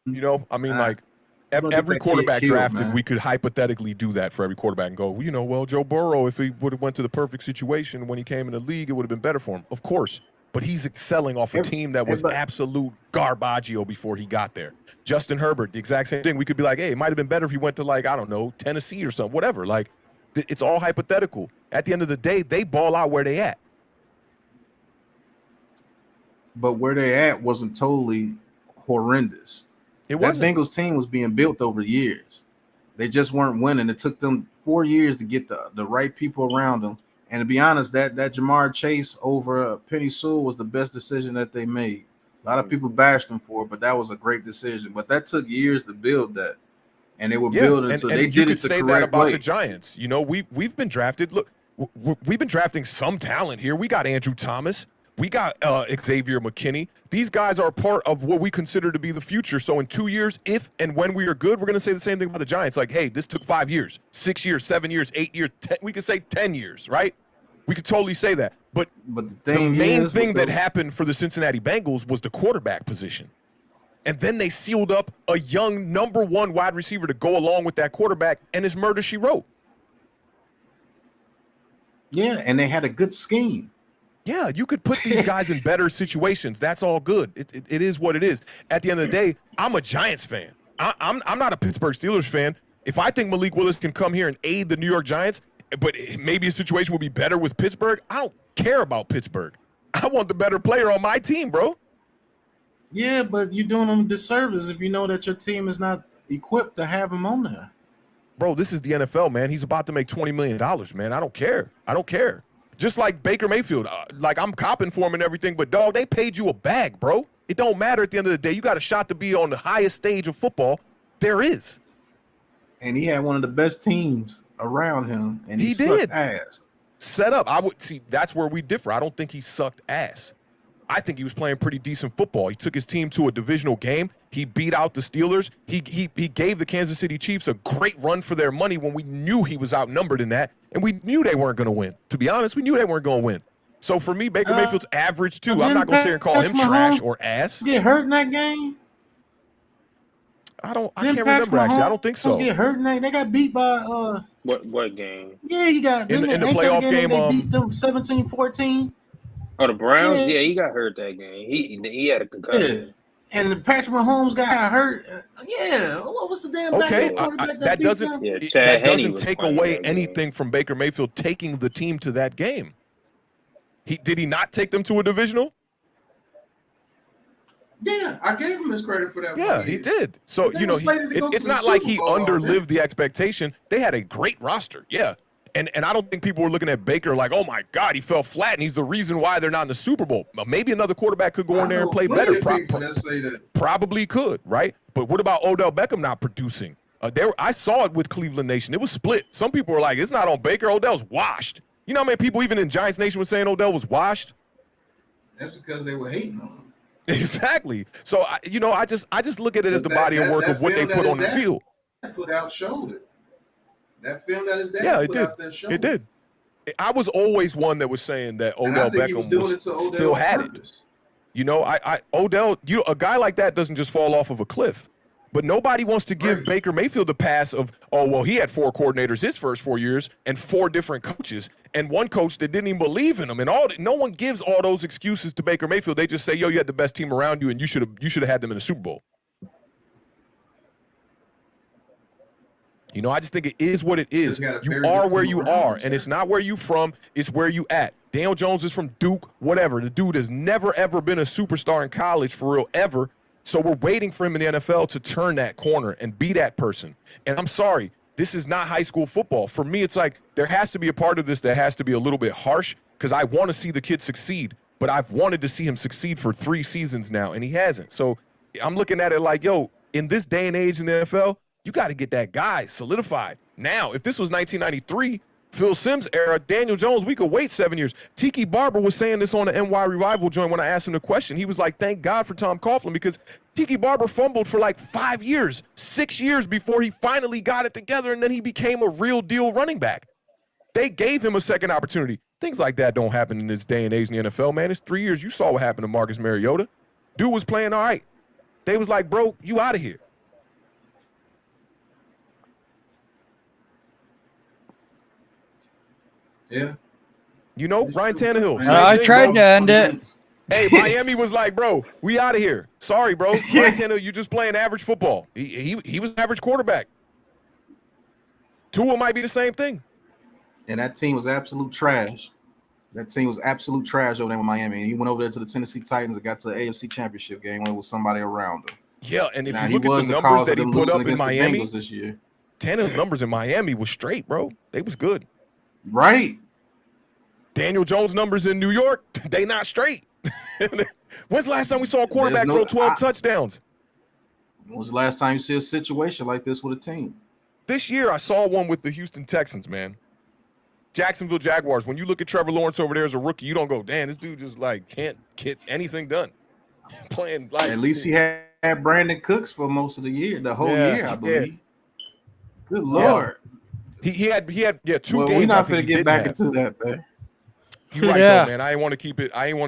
You know, I mean, like, every quarterback drafted, we could hypothetically do that for every quarterback and go, well, Joe Burrow, if he would have went to the perfect situation when he came in the league, it would have been better for him. Of course. But he's excelling off a team that was absolute garbaggio before he got there. Justin Herbert, the exact same thing. We could be like, hey, it might have been better if he went to, like, I don't know, Tennessee or something, whatever. Like, it's all hypothetical. At the end of the day, they ball out where they at. But where they at wasn't totally horrendous. It wasn't. That Bengals team was being built over years. They just weren't winning. It took them 4 years to get the right people around them. And to be honest, that Jamar Chase over Penny Sewell was the best decision that they made. A lot of people bashed them for it, but that was a great decision. But that took years to build that. And they were building, so they did it the correct way. You could say that about the Giants. You know, we've been drafted. Look, we've been drafting some talent here. We got Andrew Thomas. We got Xavier McKinney. These guys are part of what we consider to be the future. So in 2 years, if and when we are good, we're going to say the same thing about the Giants. Like, hey, this took 5 years, 6 years, 7 years, 8 years, 10. We could say 10 years, right? We could totally say that. But the main thing that happened for the Cincinnati Bengals was the quarterback position. And then they sealed up a young number 1 wide receiver to go along with that quarterback, and it's murder she wrote. Yeah, and they had a good scheme. Yeah, you could put these guys in better situations. That's all good. It is what it is. At the end of the day, I'm a Giants fan. I'm not a Pittsburgh Steelers fan. If I think Malik Willis can come here and aid the New York Giants, but maybe a situation will be better with Pittsburgh, I don't care about Pittsburgh. I want the better player on my team, bro. Yeah, but you're doing them a disservice if you know that your team is not equipped to have him on there. Bro, this is the NFL, man. He's about to make $20 million, man. I don't care. I don't care. Just like Baker Mayfield. Like, I'm copping for him and everything, but, dog, they paid you a bag, bro. It don't matter at the end of the day. You got a shot to be on the highest stage of football. There is. And he had one of the best teams around him, and he sucked ass. Set up. I would see. That's where we differ. I don't think he sucked ass. I think he was playing pretty decent football. He took his team to a divisional game. He beat out the Steelers. He gave the Kansas City Chiefs a great run for their money when we knew he was outnumbered in that, and we knew they weren't going to win. To be honest, we knew they weren't going to win. So for me, Baker Mayfield's average too. I'm not going to sit here and call him trash or ass. Get hurt in that game? I can't remember actually. I don't think so. Get hurt in that. They got beat by what game? Yeah, he got in the playoff game. They beat them 17-14. Oh, the Browns? Yeah, he got hurt that game. He had a concussion. Yeah. And Patrick Mahomes got hurt. Yeah, what was the damn quarterback that doesn't take away anything from Baker Mayfield taking the team to that game. Did he not take them to a divisional? Yeah, I gave him his credit for that. Yeah, he did. So, it's not like he underlived the expectation. They had a great roster. Yeah. And I don't think people were looking at Baker like, oh, my God, he fell flat, and he's the reason why they're not in the Super Bowl. Maybe another quarterback could go in there and play better. Probably could, right? But what about Odell Beckham not producing? I saw it with Cleveland Nation. It was split. Some people were like, it's not on Baker. Odell's washed. You know how many people even in Giants Nation were saying Odell was washed? That's because they were hating on him. Exactly. So, I just look at it as the body of work of what they put on the field. Put out showed it. That film that his dad put out there showed it. It did. I was always one that was saying that Odell Beckham still had it. Odell, a guy like that doesn't just fall off of a cliff. But nobody wants to give Baker Mayfield the pass of, oh, well, he had 4 coordinators his first 4 years and 4 different coaches and one coach that didn't even believe in him. And no one gives all those excuses to Baker Mayfield. They just say, yo, you had the best team around you and you should have had them in the Super Bowl. I just think it is what it is. You are where you are, and it's not where you from, it's where you at. Daniel Jones is from Duke, whatever. The dude has never, ever been a superstar in college for real, ever. So we're waiting for him in the NFL to turn that corner and be that person. And I'm sorry, this is not high school football. For me, it's like there has to be a part of this that has to be a little bit harsh because I want to see the kid succeed, but I've wanted to see him succeed for 3 seasons now, and he hasn't. So I'm looking at it like, yo, in this day and age in the NFL, you got to get that guy solidified. Now, if this was 1993, Phil Simms era, Daniel Jones, we could wait 7 years. Tiki Barber was saying this on the NY Revival joint when I asked him the question. He was like, thank God for Tom Coughlin because Tiki Barber fumbled for like 5 years, 6 years before he finally got it together, and then he became a real deal running back. They gave him a second opportunity. Things like that don't happen in this day and age in the NFL, man. It's 3 years. You saw what happened to Marcus Mariota. Dude was playing all right. They was like, bro, you out of here. Yeah. Ryan Tannehill. I tried to end it. Hey, Miami was like, bro, we out of here. Sorry, bro. Ryan Tannehill, you just playing average football. He was an average quarterback. Tua might be the same thing. And that team was absolute trash. That team was absolute trash over there with Miami. And he went over there to the Tennessee Titans and got to the AFC Championship game when it was somebody around him. Yeah, and if you look at the numbers that he put up in Miami this year, Tannehill's numbers in Miami was straight, bro. They was good. Right. Daniel Jones' numbers in New York, they not straight. When's the last time we saw a quarterback throw 12 touchdowns? When was the last time you see a situation like this with a team? This year, I saw one with the Houston Texans, man. Jacksonville Jaguars. When you look at Trevor Lawrence over there as a rookie, you don't go, damn, this dude just like can't get anything done. Playing like at least he had Brandon Cooks for most of the year, the whole year, I believe. Yeah. Good Lord. Yeah. He had 2 games. We're not going to get back into that, man. You're right, though, man. I ain't want to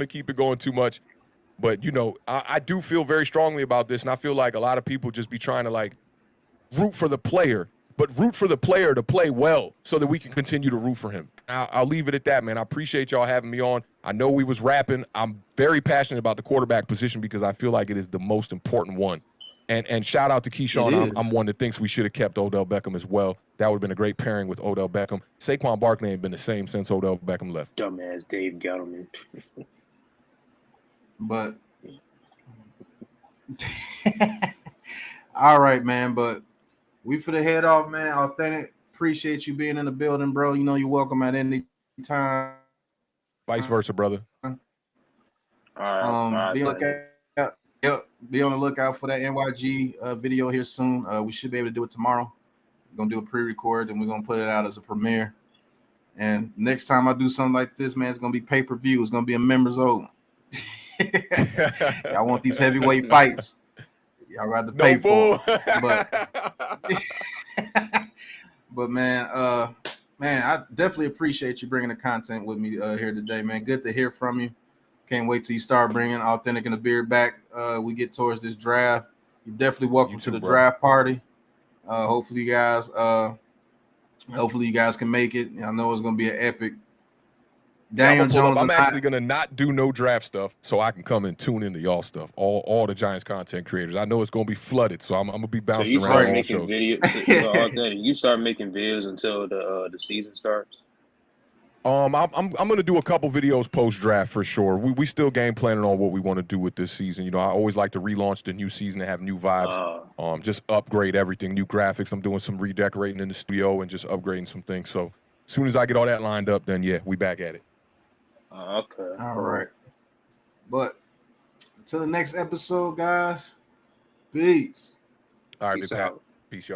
keep it going too much. But, I do feel very strongly about this, and I feel like a lot of people just be trying to, like, root for the player. but root for the player to play well so that we can continue to root for him. I'll leave it at that, man. I appreciate y'all having me on. I know we was rapping. I'm very passionate about the quarterback position because I feel like it is the most important one. And shout out to Keyshawn. I'm one that thinks we should have kept Odell Beckham as well. That would have been a great pairing with Odell Beckham. Saquon Barkley ain't been the same since Odell Beckham left. Dumbass Dave Gettleman. But all right, man. But we for the head off, man. Authentic. Appreciate you being in the building, bro. You know you're welcome at any time. Vice versa, brother. All right, be on the lookout. Yep, be on the lookout for that NYG video here soon. We should be able to do it tomorrow. We're gonna do a pre-record and we're gonna put it out as a premiere. And next time I do something like this, man, it's gonna be pay-per-view. It's gonna be a members only. Y'all want these heavyweight fights? Y'all rather pay for it. But man, I definitely appreciate you bringing the content with me here today, man. Good to hear from you. Can't wait till you start bringing Authentic and the Beard back. We get towards this draft. You're definitely welcome to the draft party. Hopefully you guys can make it. I know it's gonna be an epic. Daniel Jones. I'm actually gonna not do no draft stuff so I can come and tune into y'all stuff. All the Giants content creators. I know it's gonna be flooded, so I'm gonna be bouncing around all shows. You start making videos until the season starts. I'm gonna do a couple videos post draft for sure. We still game planning on what we want to do with this season. You know, I always like to relaunch the new season and have new vibes. Just upgrade everything, new graphics. I'm doing some redecorating in the studio and just upgrading some things. So as soon as I get all that lined up, then yeah, we back at it. Okay. All right. But until the next episode, guys. Peace. All right, Big Pat. Peace, y'all.